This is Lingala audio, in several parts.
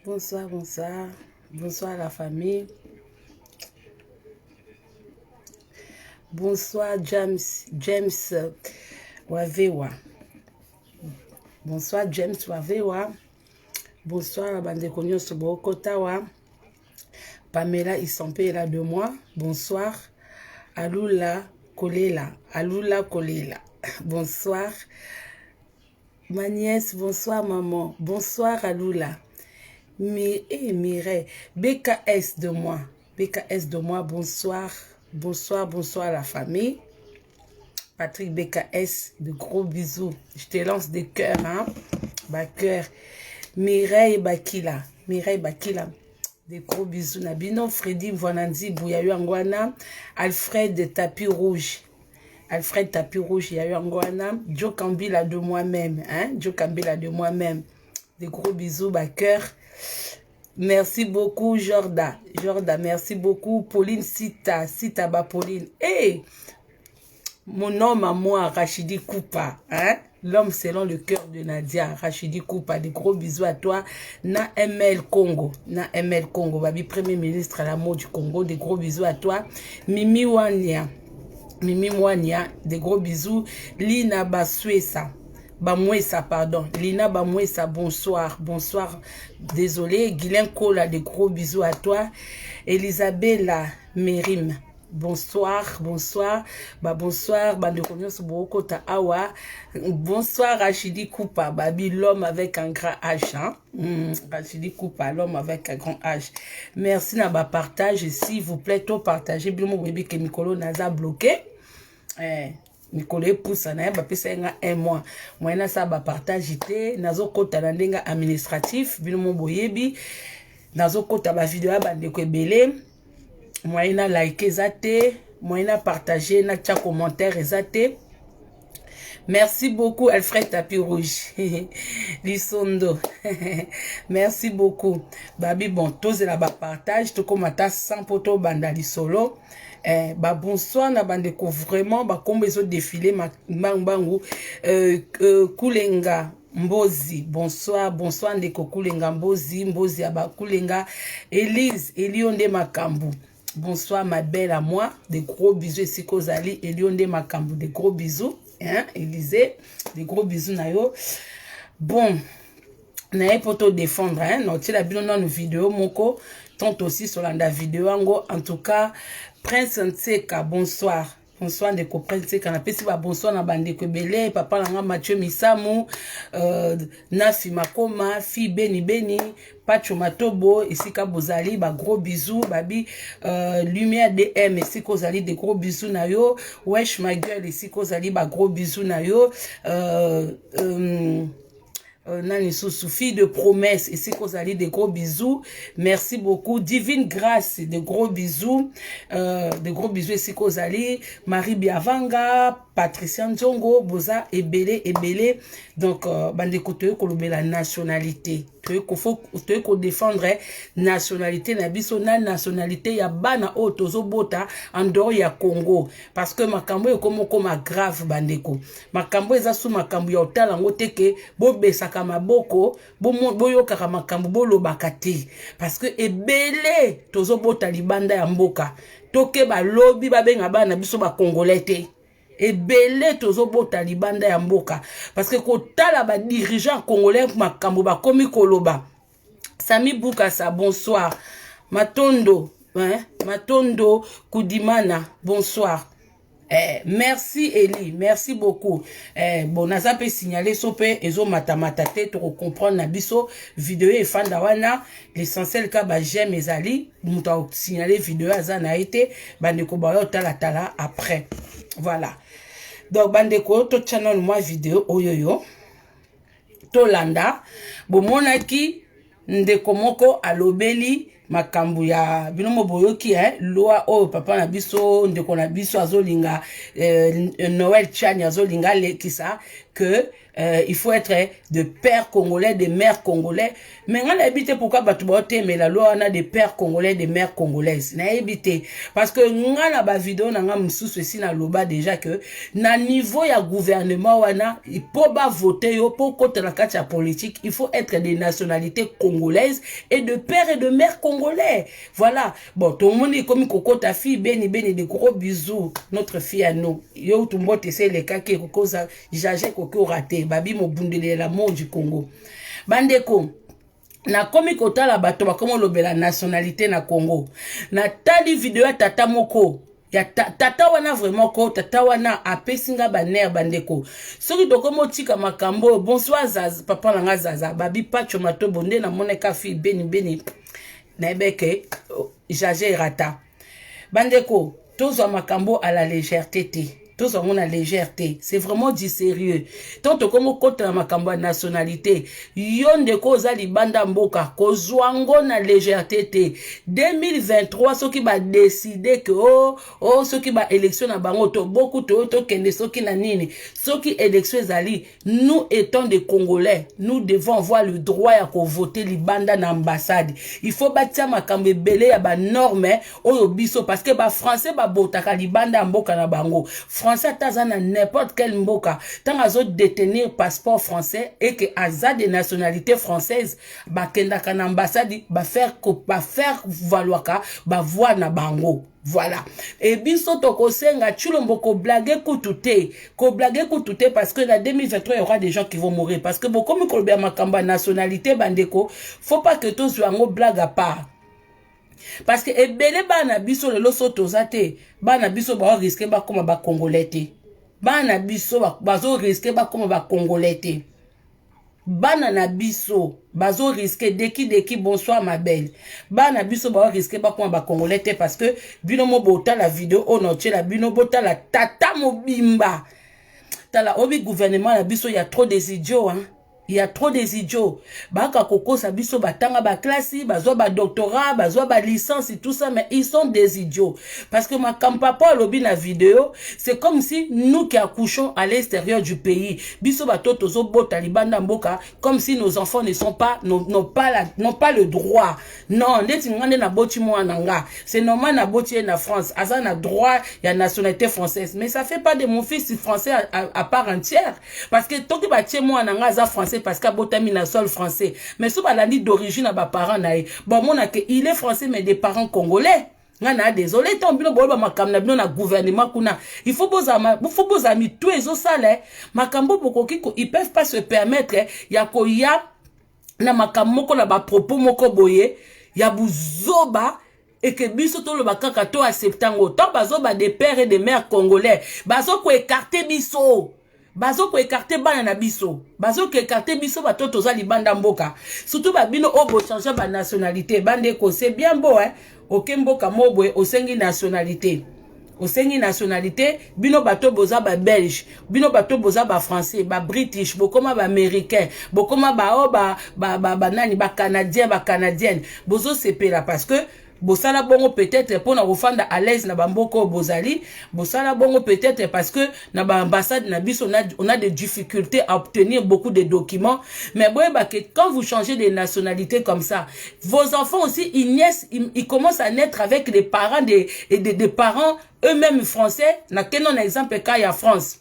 Bonsoir, bonsoir. Bonsoir la famille. Bonsoir James Wavewa. Bonsoir James Wavewa. Bonsoir la bande de Cognos Kotawa. Pamela Issampe est là de moi. Bonsoir. Alula Kolela. Alula Kolela. Bonsoir. Ma nièce, bonsoir maman. Bonsoir Alula. Mireille, BKS de moi. BKS de moi, bonsoir. Bonsoir, bonsoir la famille. Patrick BKS, de gros bisous. Je te lance des cœurs, hein. Bah, cœur. Mireille Bakila. Mireille Bakila. Des gros bisous. Nabino, Freddy Mvananzi, Bouyayu Angwana. Alfred de Tapis Rouge. Alfred Tapis Rouge, Yayu Angwana. Joe Kambila de moi-même, hein. Joe Kambila de moi-même. Des gros bisous, bah, cœur. Merci beaucoup, Jorda. Jorda, merci beaucoup. Pauline Sita. Sita, bah, Pauline. Hey! Mon homme à moi, Rachidi Koupa. Hein? L'homme selon le cœur de Nadia. Rachidi Koupa. Des gros bisous à toi. Na ML Congo. Na ML Congo. Babi, premier ministre à l'amour du Congo. Des gros bisous à toi. Mimi Wania. Mimi Wania. Des gros bisous. Lina Basuesa. Bamouessa, pardon. Lina Bamouessa, bonsoir. Bonsoir. Désolé. Guylain Kola, des gros bisous à toi. Elisabella Mérim. Bonsoir, bonsoir. Bah, bonsoir. Bande Cognos Bokota Awa. Bonsoir, Rachidi Koupa. Babi, l'homme avec un grand H. Hein? Rachidi Koupa, l'homme avec un grand H. Merci, Naba partage. S'il vous plaît, tout partager. Bien, mon bébé que Mikolo Naza bloqué. Nicolas pousse na ba pesa nga un mois moyena sa ba partager nazo kota na ndenga administratif bino mo boyebi nazo kota ba vidéo ba ndeko ebele moyena like ezate moyena partager na tia commentaire ezate. Merci beaucoup Alfred Tapis Rouge. Lisondo. Merci beaucoup. Babi bon tous la ba partage to komata sans poto banda lisolo. Bah bonsoir na bandeko vraiment ba kombo ezo défilé mbangu Kulenga Mbozi. Bonsoir, bonsoir ndeko Kulenga Mbozi, Mbozi aba Kulenga Elise Elionde Makambu. Bonsoir ma belle à moi, des gros bisous ici Kozali Elionde Makambu, des gros bisous hein Élysée, des gros bisous nayo. Bon, naye pour te défendre hein, noti la bino dans nos vidéos moko tant aussi sur la vidéo ango en tout cas Prince Nseka, bonsoir. Bonsoir de Prince Nseka. Na pesi ba bonsoir na bande ko belé papa langa Mathieu Misamu, Nafi Makoma, fi Beni, Pacho Matobo, ici ka bozali ba gros bisous, babi lumière DM ici kozali des gros bisous na yo. Wesh ma gueule ici kozali ba gros bisous na yo. Nani Soufi de promesse ici Kozali, des gros bisous. Merci beaucoup. Divine Grâce, des gros bisous. Des gros bisous ici Kozali. Marie Biavanga, Patricia Nzongo, Boza, Ebele. Donc, bande kote kolobé la nationalité. Faut défendre nationalité na biso na nationalité ya bana o tozo bota en dehors ya Congo parce que makambo ekoma grave bandeko makambo eza sous makambo ya otala ngo teke bo besaka maboko bo yokaka makambo bo lobaka te parce que ebele tozo bota libanda ya mboka toke ba lobby ba benga bana biso ba congolais te ebele tozo bota libanda ya mboka parce que kotala ba dirigeant congolais makambo ba komi koloba. Sami Boukassa, bonsoir. Matondo, hein? Matondo Koudimana, bonsoir. Merci Eli, merci beaucoup. Bon, naza pe signaler sope ezo matamata te to comprendre na biso vidéo e fanda wana l'essentiel ka ba j'aime ezali muta signaler vidéo azana été bandeko ba yo tala après. Voilà. Donc bandeko to channel moi vidéo oyoyo to landa bo monaki ndeko moko alobeli makambu ya binomo boyoki loi o papa na biso ndeko na biso azolinga Noël Chani azolinga lekisa que il faut être de pères congolais, de mères congolais. Mais on a habité pourquoi batubote mais la loi on a des pères congolais, des mères congolaises. Na habité parce que on a ba vidéo na ngam sous aussi na loba déjà que na niveau ya gouvernement wana il faut pas voter yo pour contre la carte politique, il faut être des nationalités congolaises et de pères et de mères congolais. Voilà. Bon, tout le monde est comme Coco ta fille Beni des gros bisous notre fille à nous. Yo tout le monde essaie les cas qui cause jaje Coco raté. Babi mobundele la mort du Congo. Bandeko na komi kotala bato ba komo lobela nationalité na Congo. Na tali vidéo ya tata moko ya tata wana vraiment ko tata wana apesinga baner bandeko. Soki dokomo tika makambo bonsoir Zaza papa langa Zaza babi pacho mato bonde na moneka fi beni na ebeke jaje rata. Bandeko tozo makambo à la légèreté te. Tous ont la légèreté. C'est vraiment du sérieux. Tant comme contre la makambo nationalité, yon de cause li banda mboka, kozwango na légèreté te. 2023, ceux qui va décider que ceux qui va élection na bango to beaucoup to kende ceux qui na nini, ceux qui élection zali, nous étant des Congolais, nous devons avoir le droit à voter li banda na ambassade. Il faut bâtir makambo belé ya ba norme o biso parce que ba français ba botaka li banda mboka na bango. Français tazana n'importe quel mboka tant azo détenir passeport français et que aza de nationalité française ba kenda kana ambassade ba faire valoir ka ba voix na bango. Voilà. Et biso toko senga chulombo ko blague kutute parce que en 2023 il y aura des gens qui vont mourir parce que beaucoup me kolbia makamba nationalité bandeko faut pas que tous yango blague à part. Parce que ebele bana biso le loso tozate bana biso ba risquer ba koma ba congolais te bana biso bazo risquer ba koma ba congolais te bana na biso bazo risquer deki bonsoir ma belle bana biso ba risquer ba koma ba congolais te parce que bino mo bota la vidéo onoche la bino bota la tata mobimba tala obi gouvernement la biso ya trop des idiots hein. Il y a trop des idiots. Baka koko sabiso batanga ba classe, bazwa ba doctorat, bazwa ba licence et tout ça, mais ils sont des idiots. Parce que ma campapa lobby la vidéo, c'est comme si nous qui accouchons à l'extérieur du pays, biso bato tozo bota libanda mboka, comme si nos enfants ne sont pas, n'ont pas le droit. Non, ndeti ngande na boti mo ananga. C'est normal na boti na France, aza na droit, il y a nationalité française, mais ça fait pas de mon fils français à part entière. Parce que tant que batie mo ananga aza français parce qu'il a mis la sol français. Mais si on dit d'origine à parents, bon, il est français, mais des parents congolais. Désolé, tant que na gouvernement il faut vos amis tous les autres salaires. Ils peuvent pas se permettre. Ya na makamoko na ba propos moko boye. Ya buzoba. Et que biso to le bakaka to acceptango. Tant bazoba des pères et des mères congolais. Bazo ko écarter biso. Bazo ko écarter bana na biso. Bazo ko écarter biso ba toto za libanda mboka. Surtout ba bino obo changer ba nationalité. Bande ko c'est bien beau hein. Ok mboka mobwe osengi nationalité. Osengi nationalité, bino bato boza ba belge, bino bato boza ba français, ba british, bokoma ba américain, bokoma ba nani ba canadienne. Bozo sepela parce que bosala bongo peut-être pour na refanda à l'aise na bamboko bozali, bosala bongo peut-être parce que na ba ambassade na biso on a des difficultés à obtenir beaucoup de documents, mais boye ba que quand vous changez de nationalité comme ça, vos enfants aussi ils commencent à naître avec des parents des parents eux-mêmes français, na kenon exemple cas ya France.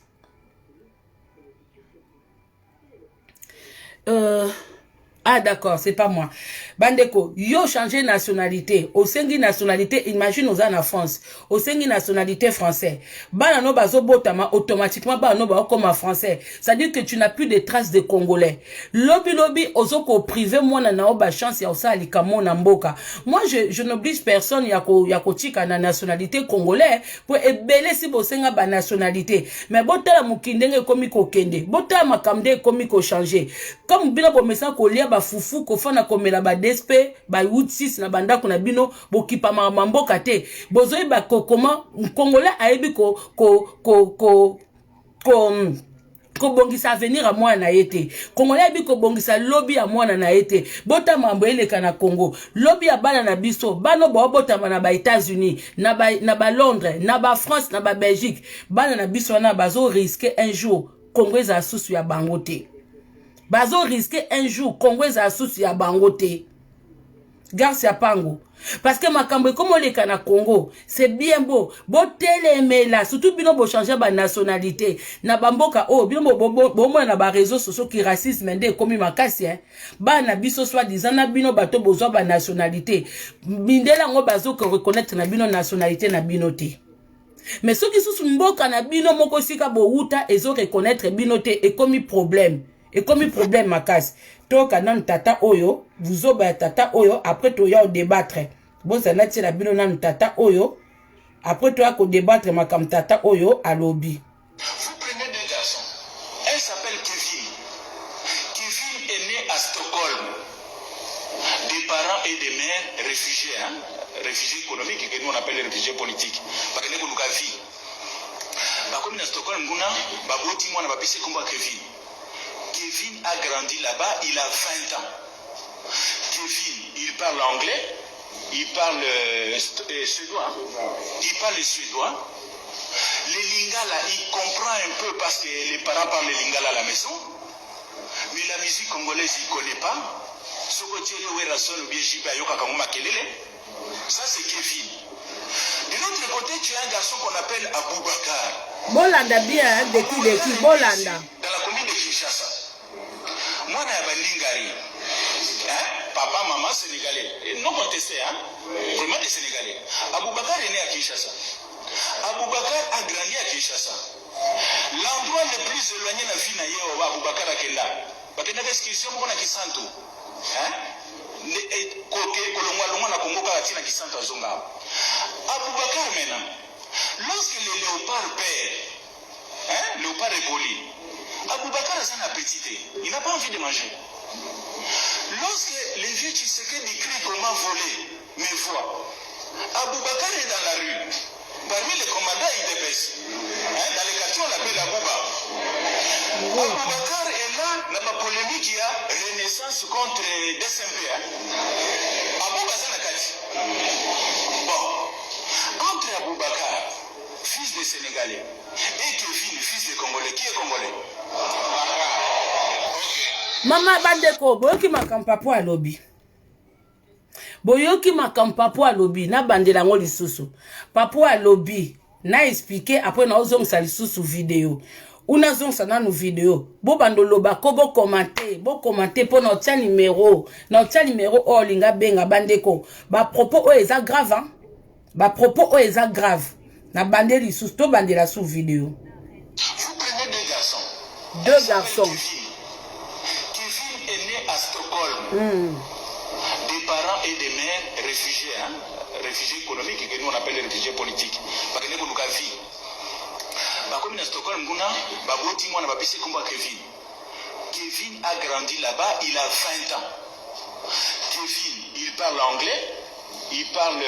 Ah d'accord, c'est pas moi. Bandeko, yo changé nationalité. Au sengi nationalité, imagine aux en France. Au sengi nationalité français. Bana no bazo botama, automatiquement bana no ba comme français. C'est-à-dire que tu n'as plus de traces de Congolais. Lobby, ozoko privé, moi na ba chance ya osa alikamo na mboka. Moi, je n'oblige personne yako tika na nationalité congolais pour ebele si bosenga ba nationalité. Mais botala mukindenge komi ko kende. Botala makamde komi ko changer. Comme bino bo mesa ko lia ba fufu ko fana komela ba DSP ba 6 na banda kuna bino bokipa mamboka te bozoyi ba comment congolais ayebi kobongisa avenir à moi na été congolais bi kobongisa lobby à moi na été bota mambo eleka na Congo lobby à bana na biso bano bo bota na ba États-Unis na ba Londres na ba France na ba Belgique bana na biso na bazo risquer un jour Congo za susu ya bangote bazo risquer un jour Congo za susu ya bangote Garcia Pango. Parce que makambo comme on est na Congo, c'est bien beau. Botelemela, surtout bino bo changer ba nationalité. Na bamboka oh, bino bo na ba réseaux sociaux qui racisme ndé comme makasi hein. Ba na biso soit disant na bino bato besoin ba nationalité. Mindela ngo bazo ko reconnaître na bino nationalité na bino te. Mais ceux qui sont mboka na bino moko sika bo uta ezo reconnaître bino te et comme problème. Et comme problème makasi. Toka nan tata oyo, vous oba tata oyo, après toya au débattre. Bon, ça n'a la bino nan tata oyo, après toya ko débattre makam tata oyo à lobby. Vous prenez deux garçons. Un s'appelle Kevin. Kevin est né à Stockholm. Des parents et des mères réfugiés, hein? Réfugiés économiques que nous on appelle les réfugiés politiques. Parce que nous avons vie. Comme à Stockholm, nous avons dit moi on a passé comme Kevin. Kevin a grandi là-bas, il a 20 ans. Kevin, il parle anglais, il parle suédois, il parle suédois. Les lingala, il comprend un peu parce que les parents parlent les lingala à la maison. Mais la musique congolaise, il ne connaît pas. Ça, c'est Kevin. De l'autre côté, tu as un garçon qu'on appelle Aboubakar. Bolanda bien, de qui, Bolanda. Dans la commune de Kinshasa. Moi, je suis Lingari. Papa, maman, sénégalais. Non contesté, hein? Vraiment des sénégalais. Aboubakar est né à Kinshasa. Aboubakar a grandi à Kinshasa. L'endroit le plus éloigné de la vie de Aboubakar a Kenda. Parce que dans l'excursion, on a Kisanto. Côté Kolongwa na Congo Karatina Kisanto Zonga. Aboubakar maintenant, lorsque le léopard perd, léopard est volé. Aboubakar a son appétit, il n'a pas envie de manger. Lorsque les vieux Tshisekedi crient comment voler, mais voient, Aboubakar est dans la rue. Parmi les commandants, il dépêche. Dans les quartiers, on l'appelle Abouba. Aboubakar est là, dans la polémique, il y a renaissance contre DSMP. Abouba, c'est la Kati. Bon, entre Aboubakar, fils de Sénégalais, et Kevin, fils de Congolais, qui est Congolais? Maman bandeko boyoki makampa po alobi. Boyoki makampa po alobi na bandela ngo lisusu. Papo alobi na expliquer après na ozongisa lisusu vidéo. Una zongisa na no vidéo. Bo bandoloba ko bo commenter po na tia numéro. Na tia numéro o linga benga bandeko. Ba propos o eza grave hein. Ba propos o eza grave. Na bandeli lisusu to bandela sous vidéo. Vous prenez deux garçons. Deux garçons. Kevin est né à Stockholm. Des parents et des mères réfugiés, hein? Réfugiés économiques que nous on appelle les réfugiés politiques. Parce que nous avons vie. Comme à Stockholm, nous avons dit moi on a passé comme Kevin. Kevin a grandi là-bas, il a 20 ans. Kevin, il parle anglais, il parle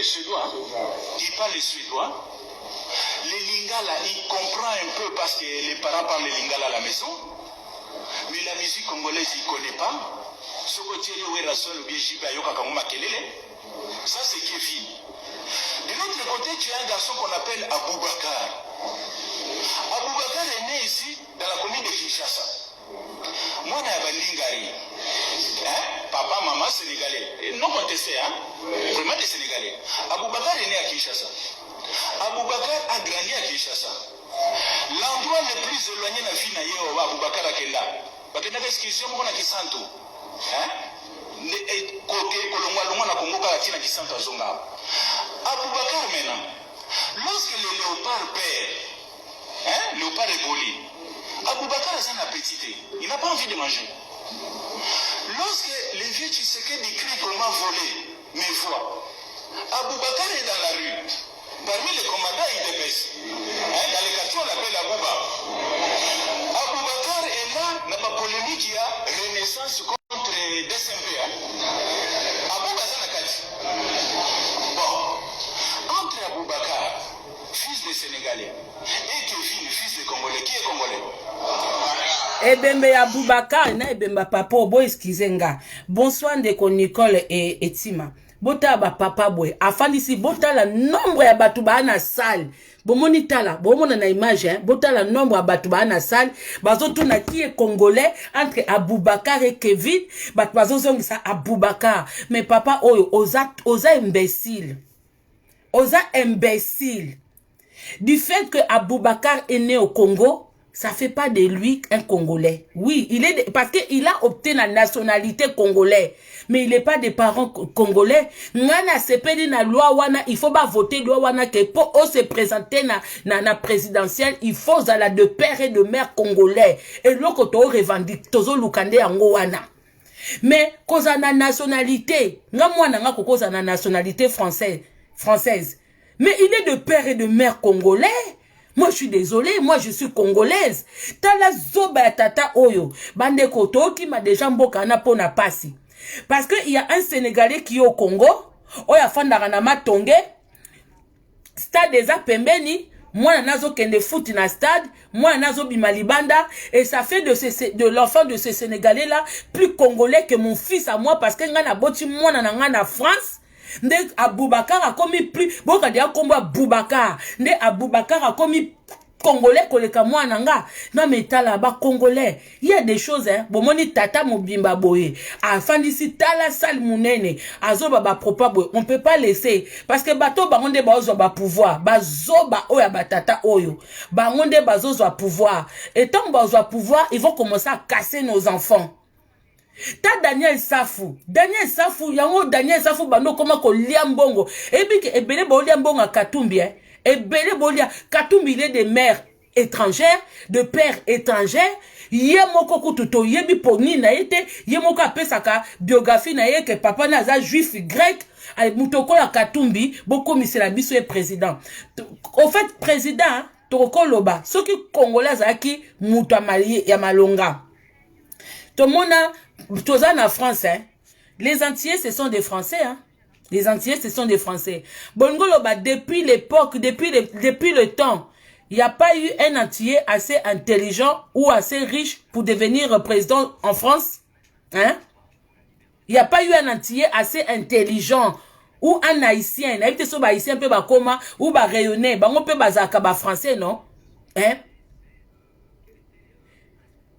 suédois, il parle suédois. Les lingala, il comprend un peu parce que les parents parlent les lingala à la maison. Mais la musique congolaise, il ne connaît pas. Ça, c'est Kevin. De l'autre côté, tu as un garçon qu'on appelle Aboubakar. Aboubakar est né ici, dans la commune de Kinshasa. Moi, je suis Lingari. Papa, maman, sénégalais. Non contesté, hein? Vraiment des sénégalais. Aboubakar est né à Kinshasa. Aboubakar a grandi à Kinshasa. L'endroit le plus éloigné de la vie de Aboubakar a Kenda. Parce que dans l'excursion, on a Kisanto. Côté Kolongwa na Congo Karatina Kisanto Zonga. Aboubakar maintenant, lorsque le léopard perd, léopard est volé, Aboubakar a son appétit, il n'a pas envie de manger. Lorsque les vieux Tshisekedi crient comment voler, mais voient, Aboubakar est dans la rue. Parmi les commandants, il dépêche. Dans les quartiers, on l'appelle Abouba. Aboubakar est là, dans la polémique, il y a renaissance contre DSMP. Abouba, c'est la Kati. Bon, entre Aboubakar, fils de Sénégalais, et Kevin, fils de Congolais, qui est Congolais? Ebembe ya Boubacar na ebemba papa obo excusez nga. Bonsoir ndeko Nicole et Tima. Bota ba papa boy. Afandisi bota la nombre ya batu ba na salle. Bomoni tala, bomona na image hein. Bota la nombre ya batu ba na salle. Bazo tuna qui est congolais entre Aboubacar et Kevin. Bazo zongisa Aboubacar. Mais papa oyo oza imbécile. Oza imbécile. Du fait que Aboubacar est né au Congo, ça fait pas de lui un Congolais. Oui, il est parce qu'il a obtenu la nationalité congolaise, mais il n'est pas des parents congolais. Ngana sepeli na loi wana, il faut pas voter loi wana que pour se présenter na présidentielle, il faut la de père et de mère congolais. Et l'autre to revendique tozo lukande yango wana. Mais cause na nationalité, nga mwana nga cause na nationalité française. Mais il est de père et de mère congolais. Moi, je suis désolée. Moi, je suis congolaise. Tala zoba ya tata oyo. Bande koto qui m'a déjà mboka na pona pasi. Parce que il y a un Sénégalais qui est au Congo. Oya fandara na matonge. Stade des pembeni. Moi, nazo kende foot na stade. Moi, nazo bimalibanda. Et ça fait de l'enfant de ce Sénégalais-là plus congolais que mon fils à moi. Parce que ngana boti moi na France. Nde Aboubacar a commis plus boka dia komba Aboubacar nde Aboubacar a commis congolais koleka mwana nga na metala ba congolais. Il y a des choses hein bomoni tata mobimba boye afandisi tala sal munene azoba ba propa boye on peut pas laisser parce que bato bangonde bazo ba pouvoir bazoba oya batata oyo bangonde bazo pouvoir et tant bazo pouvoir ils vont commencer à casser nos enfants. Ta Daniel Safou, yango Daniel Safou bando koma ko liambongo. Ebi ke ebele bo liambongo a Katumbi hein. Ebele bo lia Katumbi il est de mères étrangères, de pères étrangers. Yemoko kututo yebi poni na yete, yemoko apesaka biographie na ye que papa naza juif grec. Mutoko la Katumbi, boko misela biso e président. Au fait président, toko loba, soki congolais zaki muto amali ya malonga. Tout le monde en France, hein. Les Antillais, ce sont des Français, hein. Les Antillais, ce sont des Français. Bongoloba, depuis l'époque, depuis le temps, il n'y a pas eu un Antillais assez intelligent ou assez riche pour devenir président en France, hein. Il n'y a pas eu un Antillais assez intelligent ou un Haïtien. Il y a un Haïtien peu bakoma ou ba rayonner, ba on peut bazaka ba français, non, hein.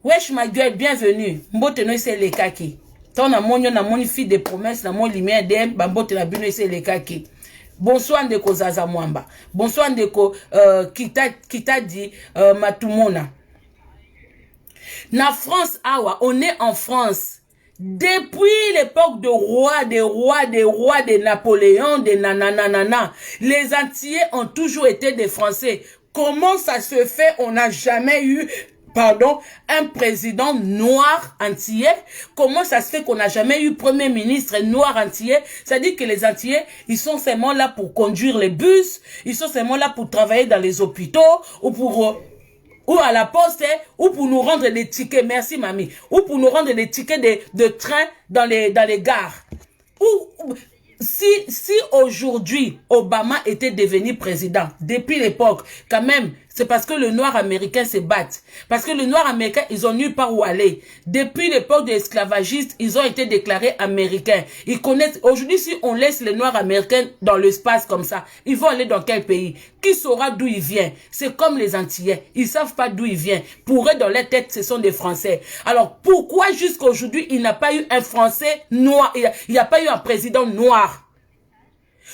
Wesh ma gueule, bienvenue. Mbote no ese le kaki. Ton na moni fille de promesse, na mon lumière dem, bambote na bino ese le kaki. Bonsoir ndeko Zaza Mwamba. Bonsoir ndeko kita dit Matumona. Na France awa, on est en France. Depuis l'époque de de Napoléon, de nananana, les Antillais ont toujours été des Français. Comment ça se fait, on n'a jamais eu un président noir antillais? Comment ça se fait qu'on n'a jamais eu premier ministre noir antillais? Ça dit que les Antillais, ils sont seulement là pour conduire les bus, ils sont seulement là pour travailler dans les hôpitaux, ou à la poste, ou pour nous rendre des tickets, merci mamie, ou pour nous rendre des tickets de train dans les gares. Si aujourd'hui Obama était devenu président, depuis l'époque, quand même, c'est parce que le noir américain se bat. Parce que le noir américain, ils ont nulle part où aller. Depuis l'époque des esclavagistes, ils ont été déclarés américains. Ils connaissent, aujourd'hui, si on laisse les noirs américains dans l'espace comme ça, ils vont aller dans quel pays? Qui saura d'où ils viennent? C'est comme les Antillais. Ils savent pas d'où ils viennent. Pour eux, dans leur tête, ce sont des Français. Alors, pourquoi jusqu'à aujourd'hui, il n'a pas eu un Français noir? Il n'y a pas eu un président noir?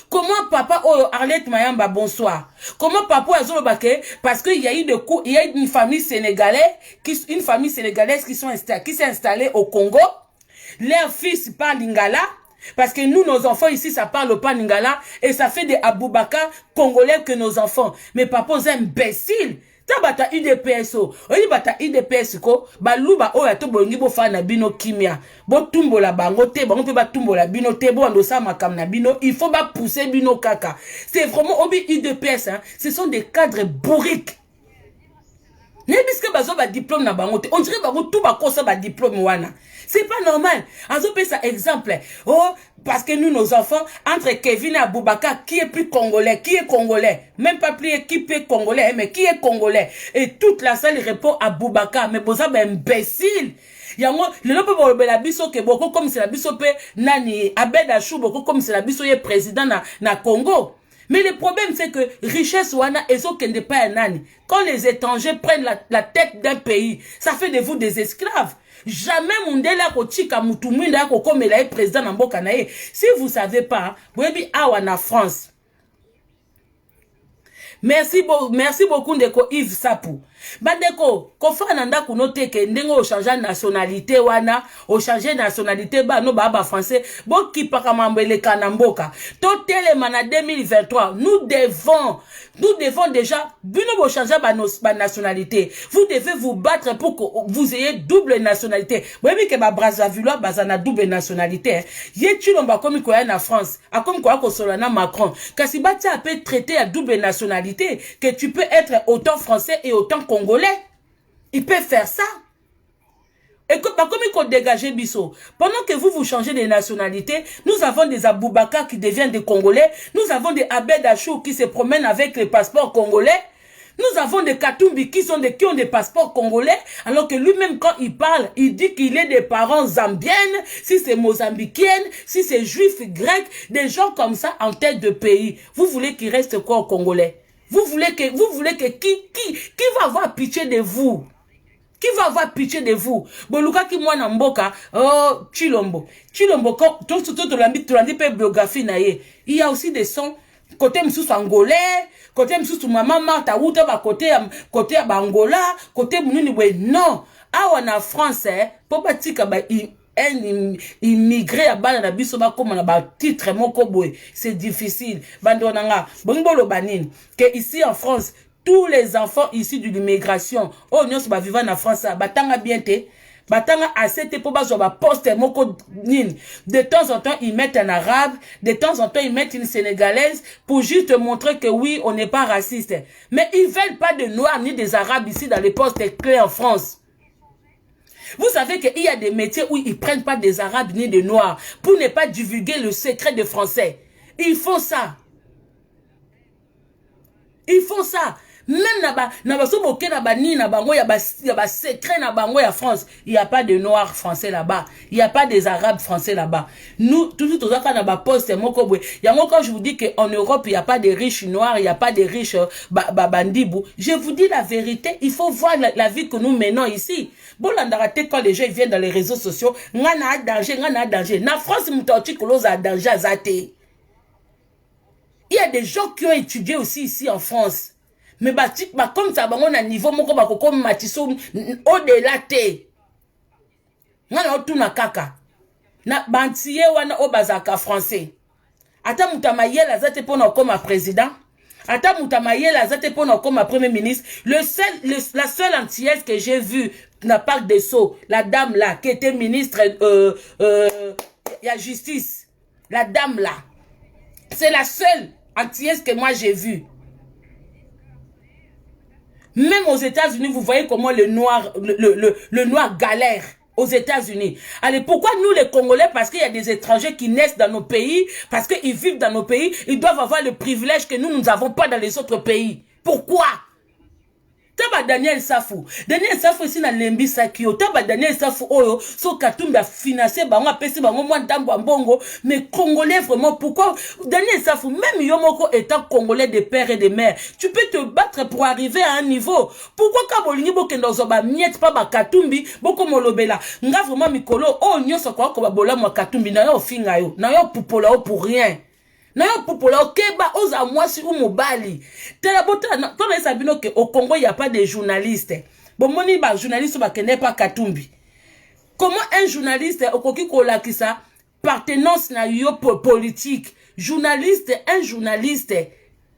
Comment papa Arlette Mayamba bonsoir? Comment papa Azolobake? Parce qu'il y a eu il y a une famille sénégalaise qui s'est installée au Congo. Leurs fils parlent lingala. Parce que nous, nos enfants ici, ça parle pas lingala. Et ça fait des Aboubacar congolais que nos enfants. Mais papa, c'est imbécile. Tabata IDPSO. Oyi bata IDPS ko baluba oya to bongi bo fa na bino kimia. Bo tumbola bango te, bango pe ba tumbola bino te, bo ando sa makam na bino, il faut ba pousser bino kaka. C'est vraiment obi IDPS hein. Ce sont des cadres bourriques. Puisque bazo ba diplôme na bango, on dirait bango tout ba kosa ba diplôme wana. C'est pas normal. Azo pe ça exemple. Oh, parce que nous nos enfants entre Kevin et Aboubakar, qui est plus congolais, qui est congolais, même pas plus qui est congolais, mais qui est congolais. Et toute la salle répond à Aboubakar, mais boza ba imbécile. Yango le lopo bo la biso ke boko comme c'est la biso pe nani Abed Achou boko comme c'est la biso ye président na Congo. Mais le problème, c'est que richesse wana ezo kende pas nani. Quand les étrangers prennent la tête d'un pays, ça fait de vous des esclaves. Jamais Mundela kotika mutumwinda ko comme la président na mboka na ye. Si vous savez pas, boyebi awa na France. Merci beaucoup ndeko Yves Sapou. Bandeko, kofa nanda kunote ke ndengo o changer nationalité wana, o changer nationalité ba no baba français, bo ki paka mambele kanamboka. Totele mana 2023, nous devons déjà bino bo changer ba nationalité. Vous devez vous battre pour que vous ayez double nationalité. Boyebi ke ba Brazzaville bazana double nationalité. Ye chilomba komi ko ya na France, akomi ko ko solana Macron. Kasi bati a peut traiter à double nationalité que tu peux être autant français et autant congolais. Il peut faire ça. Et que, comme il faut dégager Bisso. Pendant que vous changez de nationalité, nous avons des Aboubakar qui deviennent des Congolais. Nous avons des Abed Achou qui se promènent avec les passeports congolais. Nous avons des Katumbi qui ont des passeports congolais. Alors que lui-même, quand il parle, il dit qu'il est des parents zambiennes, si c'est mozambiquienne, si c'est juif, grec, des gens comme ça en tête de pays. Vous voulez qu'il reste quoi au Congolais? Vous voulez que qui va avoir pitié de vous? Qui va avoir pitié de vous? Boluka ki mwana mboka, oh, Chilombo, quand tout l'ambit pe biographie na ye. Il y a aussi des sons, côté msous angolais, côté msous maman Martha Wouta, côté ba Angola, côté mounini we, non. Awa na France, pour batika ba un immigré à bala na biso ba comme na ba titre moko boy, c'est difficile. Bandonanga, bongbolo banin, que ici en France, tous les enfants issus de l'immigration, oh nyos ba vivant en France, batanga bien te, batanga assez te pour bazo ba poste moko nin. De temps en temps ils mettent un arabe, de temps en temps ils mettent une sénégalaise pour juste montrer que oui, on n'est pas raciste. Mais ils veulent pas de noirs ni des arabes ici dans les postes clés en France. Vous savez qu'il y a des métiers où ils ne prennent pas des arabes ni des noirs pour ne pas divulguer le secret des Français. Ils font ça. Ils font ça. Même secret na bango ya France, il n'y a pas de noirs français là-bas. Il n'y a pas des arabes français là-bas. Nous, tout poste moko. Quand je vous dis qu'en Europe, il n'y a pas de riches noirs, il n'y a pas de riches bandibou. Je vous dis la vérité, il faut voir la vie que nous menons ici. Bon, quand les gens viennent dans les réseaux sociaux, ngana danger. Na France, a danger à zate. Il y a des gens qui ont étudié aussi ici en France. Mais comme ça, on a niveau moko comme matiso au-delà te. Ngana otuna kaka. Na bantiye wana obazaka français. Ata mutamayela zate pona comme président. Ata mutamayela zate pona comme premier ministre. La seule antillaise que j'ai vue na Parc des Sceaux, la dame là qui était ministre la justice, la dame là, c'est la seule antillaise que moi j'ai vue. Même aux États-Unis, vous voyez comment le noir galère aux États-Unis. Allez, pourquoi nous les Congolais, parce qu'il y a des étrangers qui naissent dans nos pays, parce qu'ils vivent dans nos pays, ils doivent avoir le privilège que nous n'avons pas dans les autres pays. Pourquoi? Taba Daniel Safou ici na lembi sakio. Taba Daniel Safou oyo so Katumbi a financé bango apesi bango mwa ndambo mbongo. Mais Congolais vraiment, pourquoi Daniel Safou, même Yomoko étant Congolais de père et de mère, tu peux te battre pour arriver à un niveau. Pourquoi Kabolingi bokendo zoba miette pas ba Katumbi boko molobela nga vraiment mikolo oh nyoso kwa ko babola mwa Katumbi na yo finga yo na yo pupola o pour rien. Na yo pupola okeba oza mwasi ou mobali. Tela bota quand les sabino que au Congo il y a pas de journalistes. Bon moni ba journaliste ba kene pas Katumbi. Comment un journaliste okoki kolakisa appartenance na yo politique. Un journaliste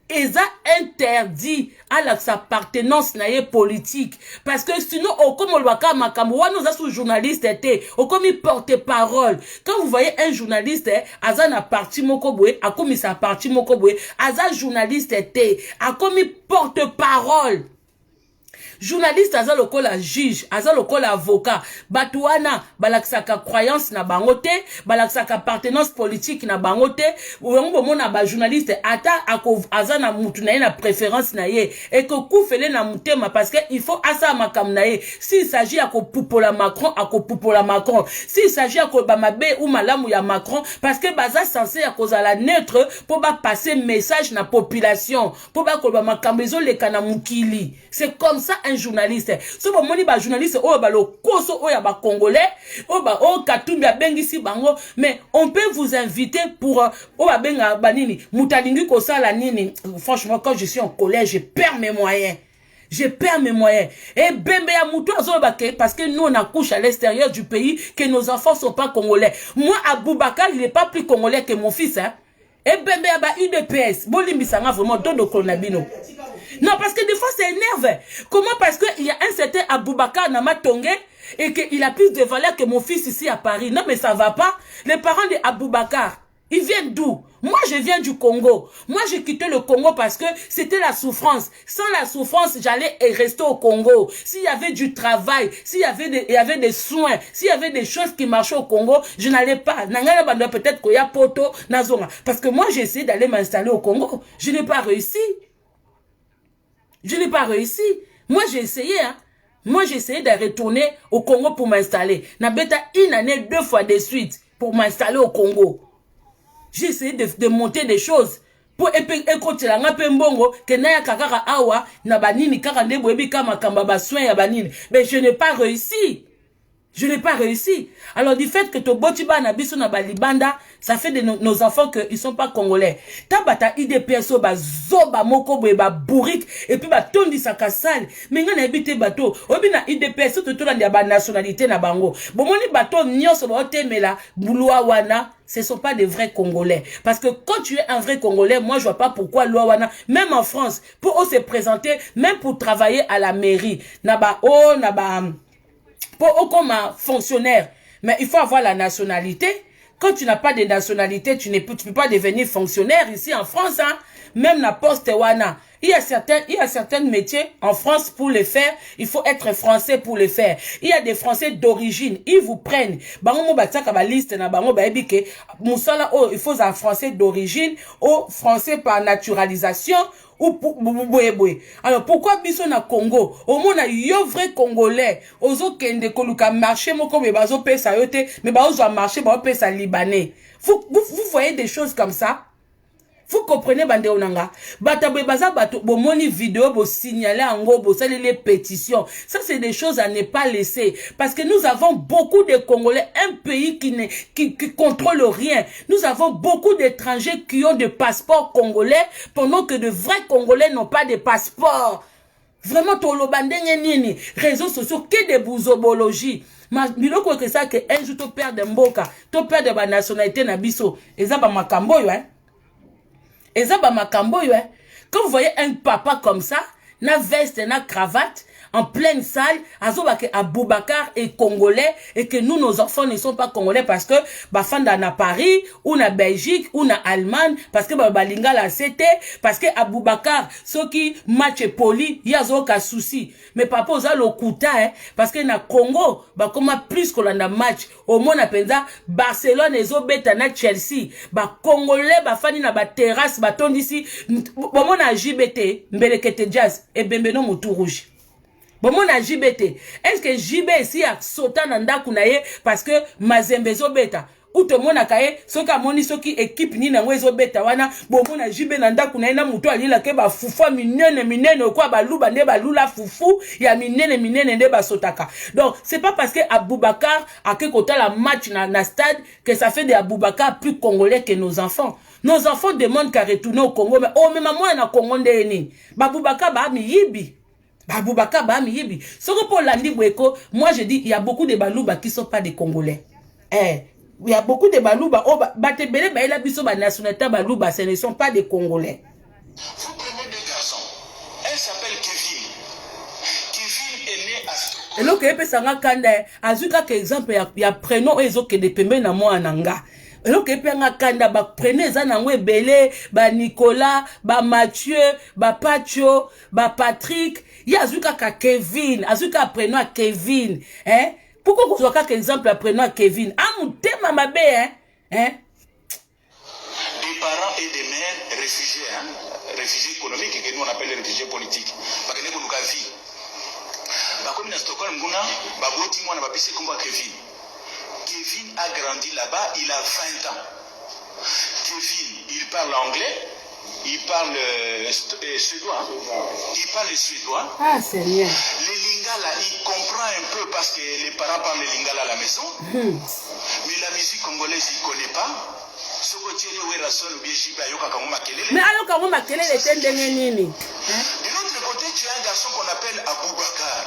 ils a interdit à sa appartenance na politique parce que sinon comme on va makambo nous a journaliste était comme il porte-parole. Quand vous voyez un journaliste azana parti mokobwe a comme sa parti mokobwe aza journaliste était a comme il porte-parole. Journaliste aza lokola juge, aza lokola avocat. Batouana, balaksaka croyance na bangote, balaksaka appartenance politique na bangote. Ou mona ba journaliste ata aza na mutu na ye na préférence na ye. Et que koufele na mutema parce que il faut asa makam na ye. S'il s'agit à poupola Macron, à poupola Macron. S'il s'agit à bamabe ou malamu ya Macron, parce que baza censé à cause à la neutre pour ba passer message na population, pour ba ko ba makambezo le kana mukili. C'est comme ça un journaliste. So ba moni ba journaliste o ba lo koso o ya ba congolais, o ba o katumbi bengisi bango, mais on peut vous inviter pour o ba benga banini, mutalingi ko sala nini. Franchement quand je suis en colère, je perds mes moyens. Je perds mes moyens. Et bembe ya moutou parce que nous on accouche à l'extérieur du pays, que nos enfants sont pas congolais. Moi Aboubakar, il est pas plus congolais que mon fils hein. Et bembe ya ba UDPS, bolimbisanga vraiment dodo konabino. Non, parce que des fois, c'est énervé. Comment? Parce qu'il y a un certain Aboubakar Namatongé et qu'il a plus de valeur que mon fils ici à Paris. Non, mais ça va pas. Les parents de Aboubakar, ils viennent d'où? Moi, je viens du Congo. Moi, j'ai quitté le Congo parce que c'était la souffrance. Sans la souffrance, j'allais rester au Congo. S'il y avait du travail, s'il y avait des soins, s'il y avait des choses qui marchaient au Congo, je n'allais pas. Peut-être qu'il y a poto, nazonga. Parce que moi, j'ai essayé d'aller m'installer au Congo. Je n'ai pas réussi. Je n'ai pas réussi. Moi, j'ai essayé, hein. Moi, j'ai essayé de retourner au Congo pour m'installer. Nabeta une année, 2 fois de suite pour m'installer au Congo. J'ai essayé de monter des choses. Pour écouter la mbongo que naya kakara awa na banini kaka ndebo ebi kama kamba ba soin ya banini. Mais je n'ai pas réussi. Je n'ai pas réussi. Alors du fait que to botiba na biso na balibanda, ça fait de nos enfants que ils sont pas congolais. Tabata IDPSO ba zoba moko boye ba bourrique et puis ba tondi sa kasal. Mais ngana ebité bateau. Obi na IDPSO to la ba nationalité na bango. Bomoni bateau nyonso ba otemela bulwa wana. Ce ne sont pas des vrais Congolais. Parce que quand tu es un vrai Congolais, moi, je vois pas pourquoi Louawana, même en France, pour se présenter, même pour travailler à la mairie, pour comme un fonctionnaire. Mais il faut avoir la nationalité. Quand tu n'as pas de nationalité, tu peux pas devenir fonctionnaire ici en France, hein. Même la poste wana. Il y a certains métiers en France pour les faire. Il faut être français pour les faire. Il y a des Français d'origine. Ils vous prennent. Bango batsaka ba liste na bango ba ebike. Musala oh il faut un Français d'origine ou Français par naturalisation ou alors pourquoi biso na Congo au moins yo vrai Congolais ozo kende koluka marché moko be bazo pesa yote mais bazo marché ba pesa libanais. Vous voyez des choses comme ça? Vous comprenez bande onanga batabwe baza bato bomoni vidéo bo signaler ango bo sali les pétitions. Ça c'est des choses à ne pas laisser parce que nous avons beaucoup de Congolais, un pays qui contrôle rien. Nous avons beaucoup d'étrangers qui ont des passeports congolais pendant que de vrais Congolais n'ont pas de passeport. Vraiment tolo bandenge nini réseaux sociaux que de bouzobologie. Ma biloko que ça que un jour to perdre mboka, to perdre ba nationalité na biso. Eza ba makambo yo hein. Quand vous voyez un papa comme ça, na veste, na cravate, en pleine salle, Aboubakar est congolais et que nous, nos enfants ne sont pas congolais parce que bafanda na Paris, ou na Belgique, ou na Allemagne, parce que balinga la CT, parce que Aboubakar, ceux qui match poli, y a aucun souci. Mais papa, osa lokuta, hein, parce que na Congo, comme plus que l'on a match, au moins na penza, Barcelone, ezo beta na Chelsea, congolais, fani na terrasse, tondi ici, bon na JBT, mbelekete jazz, et bembeno moutou rouge. Bon, mon a JBT. Est-ce que JB ici a sauté dans ndakunaye parce que Mazembe zo beta? Ou te mona kaye, soka moni soki équipe ni na wezo beta wana, bon mon a JB na ndakunaye na muto alila ke ba fufu minene kwa ba luba ne ba lula fufu ya minene ne ba sotaka. Donc c'est pas parce que Aboubakar a que kota la match na stade que ça fait de Aboubakar plus congolais que nos enfants. Nos enfants demandent qu'à retourner au Congo mais oh mais maman na Congo ndeni. Ba Aboubakar ba mi yibi. Aboubakar ba miyibi. Soko pour landi bweko, moi je dis il y a beaucoup de balouba qui sont pas des Congolais. Il y a beaucoup de balouba oh batebele ba ela biso ba nationalité balouba, ce ne sont pas des Congolais. Vous prenez deux garçons. Un s'appelle Kevin. Kevin est né à Stockholm. Et là que pe sanga kanda azuka que exemple ya prénom ezo ke de pembe na mo ananga. eloko epenga kanda baprene eza nango ebele ba Nicolas ba Mathieu ba Pacho ba Patrick ye azwi kaka Kevin azwi kaka prénom Kevin pourquoi kozwa kaka exemple ya prénom Kevin amutema mabe des parents et des mères réfugiés réfugiés économiques que nous on appelle les réfugiés politiques bakende koluka vie bakomi na Stockholm nguna baboti mwana bapesi komba Kevin. Kevin a grandi là-bas, il a 20 ans. Kevin, il parle anglais, il parle suédois. Il parle le suédois. Ah, Seigneur. Les lingala, il comprend un peu parce que les parents parlent le lingala à la maison. Mais la musique congolaise, il ne connaît pas. Mais alors comment Makelele était de l'autre côté, tu as un garçon qu'on appelle Aboubakar.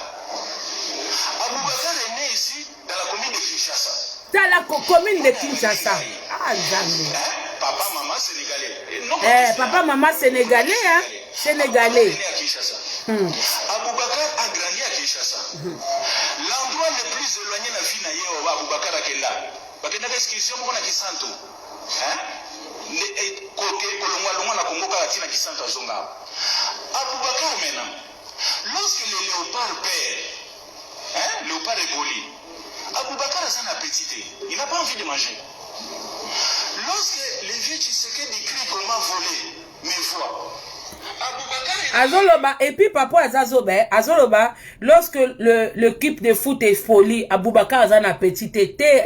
Aboubakar est né ici dans la commune de Kinshasa. Dans la commune de Kinshasa. Ah, jamais. Papa, maman sénégalais. Non, papa, maman sénégalais, hein? Sénégalais. Aboubakar a grandi à Kinshasa. L'endroit le plus éloigné de la vie de Aboubakar a Kenda. Parce que dans l'excursion, on a Kisanto. Aboubakar maintenant, lorsque le léopard perd, léopard est poli, Aboubakar a un appétit, il n'a pas envie de manger. Lorsque les vieux Tshisekedi crient comment voler, mes voix, Azoloba, et puis papa Azoloba, lorsque l'équipe de foot est folie, Aboubakar a un appétit,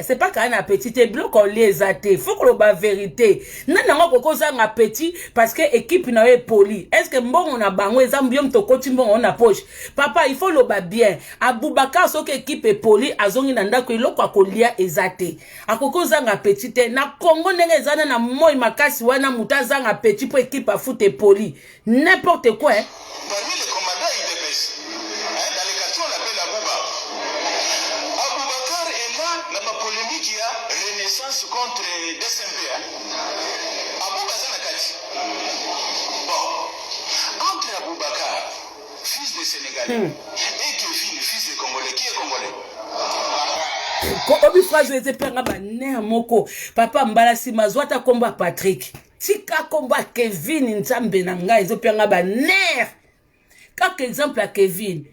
c'est pas qu'un appétit, bloc on les a té, faut que l'on ba vérité. Nanana koko ça un appétit parce que équipe n'a pas poli. Est-ce que bon on a bango ezambiom to kotimbo on a poche. Papa, il faut le ba bien. Aboubakar so que équipe est poli, azongi nanda ko iloko akolia ezate. Akoko za un appétit, na Congo nenge zana na moi makasi wana mutaza un appétit pour équipe à foot est poli. N'importe quoi, hein. Parmi les commandants IDPS, dans les quartiers on l'appelle Abouba. Aboubakar est là dans la polémique qui a Renaissance contre DSMP. Abouba Zanakati. Bon, entre Aboubakar, fils de Sénégalais, et Kevin, fils de Congolais, qui est Congolais? Obi phrase ete penga ba ne moko. Papa mbala si mazwata komba Patrick. Tika komba Kevin nzambe na ngai ezopenga ba nerf. Как exemple à Kevin,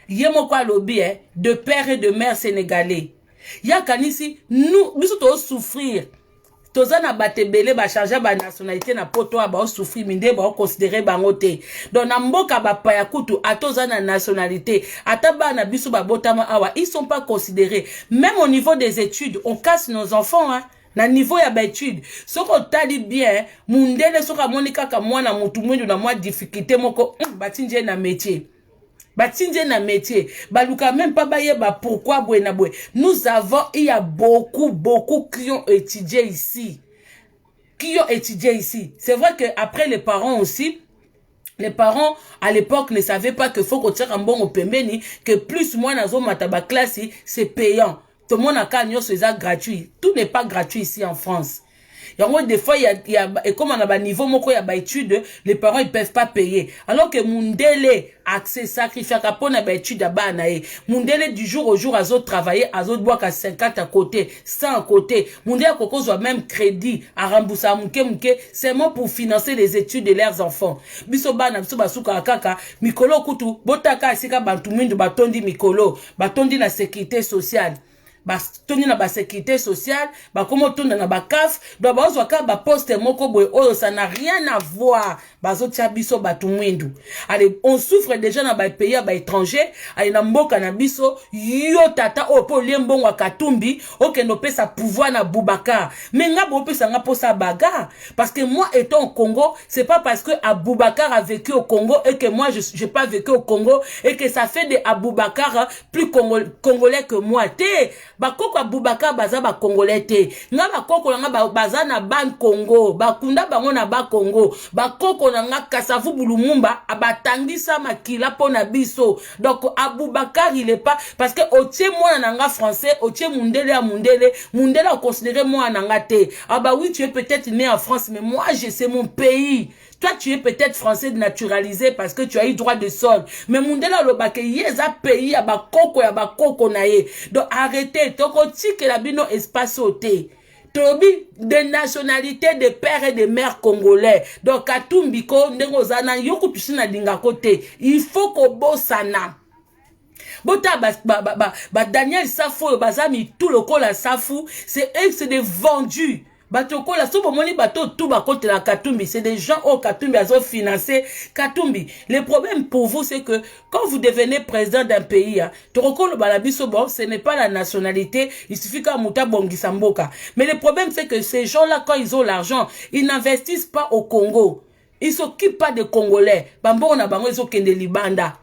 yemoko alobi de père et de mère sénégalais. Ya kanisi nous to souffrir. Tozana batebele ba charger ba nationalité na poto ba souffrir minde ba considérer bango te. Donc na mboka ba pa ya kutu atozana nationalité, ataba na biso ba botama awa, ils sont pas considérés. Même au niveau des études, on casse nos enfants hein. Na niveau ya ba étude soko tali bien mundele soka monika ka mwana mutu mwendu na mwa difficulté moko batinje na métier baluka même pas bayeba pourquoi bwena bwe. Nous avons il y a beaucoup qui ont étudié ici c'est vrai que après les parents aussi. Les parents, à l'époque, ne savaient pas que faut qu'on tire un bon au pembeni, que plus moins dans un mataba classe, c'est payant. Tout le monde a gagné c'est gratuit. Tout n'est pas gratuit ici en France. Des fois, et comme on a un niveau, étude, les parents ils peuvent pas payer. Alors que Mundele accès sacrifié à na ba étude à Mundele du jour au jour à autres travailler, à autres boire à 50 à côté, 100 à côté. Mundele koko soit même crédit à rembourser c'est moi pour financer les études de leurs enfants. Biso bana biso basuka kaka mikolo kutu botaka sika bantu mindu batondi mikolo, batondi na sécurité sociale. Batondi na ba sécurité sociale, ba komo tonda na ba CAF, ba bazwa ka ba poste moko boy oyo ça n'a rien à voir. Bazotia biso batu mwindu. Allez, on souffre déjà na ba pays ba étranger, allez na mboka na biso yo tata o po liembongo wa Katumbi, OK no pesa pouvoir na Aboubakar. Mais nga bo pesa nga posa baga parce que moi étant au Congo, c'est pas parce que Aboubakar a vécu au Congo et que moi j'ai pas vécu au Congo et que ça fait de Aboubakar plus congolais que moi. Bakoko Aboubakar baza ba congolais te. Nga bakoko nga baza na ban Congo, bakunda bango na ba Congo. Bakoko nga Kasavu Bulumumba abatangisa makila pona biso. Donc Aboubakar il est pas parce que otie moi nanga français, otie mundele a mundele on considère moi nanga te. Ah bah oui, tu es peut-être né en France mais moi c'est mon pays. Toi, tu es peut-être français naturalisé parce que tu as eu droit de sol. Mais Mundela Lobake, yeza pays ya bakoko naye. Donc arrêtez, toko tike la bino espace ote. Tobi de nationalité de pères et de mères congolais. Donc Katumbi ko ndengo zana yoko tusina dinga kote. Il faut ko bosana. Bota Daniel Safo bazami tout le col à Safou, c'est des vendus. Batoko la sobo moni bato tout ba côté la Katumbi, c'est des gens au Katumbi ont financé Katumbi. Le problème pour vous c'est que quand vous devenez président d'un pays, Toroko balabiso bon, ce n'est pas la nationalité, il suffit qu'à muta bongisa mboka. Mais le problème c'est que ces gens-là quand ils ont l'argent, ils n'investissent pas au Congo. Ils s'occupent pas des Congolais. Bambo na bango ils ont kende libanda.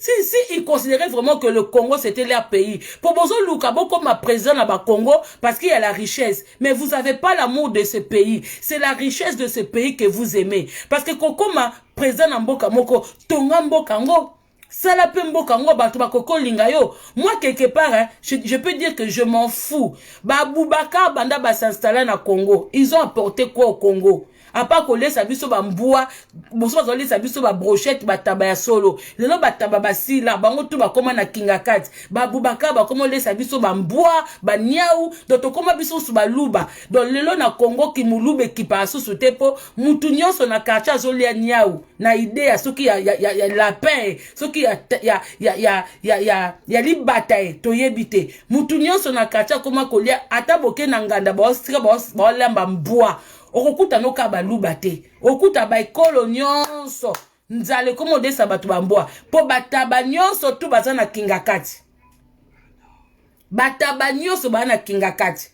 Si ils considéraient vraiment que le Congo c'était leur pays. Pour Bozo Lukabo comme ma président à Congo, parce qu'il y a la richesse. Mais vous n'avez pas l'amour de ce pays. C'est la richesse de ce pays que vous aimez. Parce que comme ma président Mboka Moko, Tonga Mboka Ngo, Salape Mboka Ngo, Batuba Koko Lingayo. Moi, quelque part, hein, je peux dire que je m'en fous. Boubacar Banda va s'installer au Congo. Ils ont apporté quoi au Congo? À part qu'on laisse abisso ba mboua, boso ba laisse abisso ba brochette ba tabaya solo. Lelo ba tababa si la bango tu ba koma na kinga kat. Ba Boubacar ba komo laisse abisso ba mboua, ba niaou, doto koma biso su ba luba. Don lelo na Congo ki mulube ki pa su su tepo, mutu nyonso na quartier zoli ya niaou. Na idea soki ya lapin, soki ya libata to yebite. Mutu nyonso na quartier koma kolia ataboke na nganda ba ostra ba lamba mboua. Okuta no kabaluba te. Okuta ba ekolo nyonso. Nzale komo desa batu bamboa. Po bataba nyonso tu bazana kinga kati. Bataba nyonso bana kinga kati.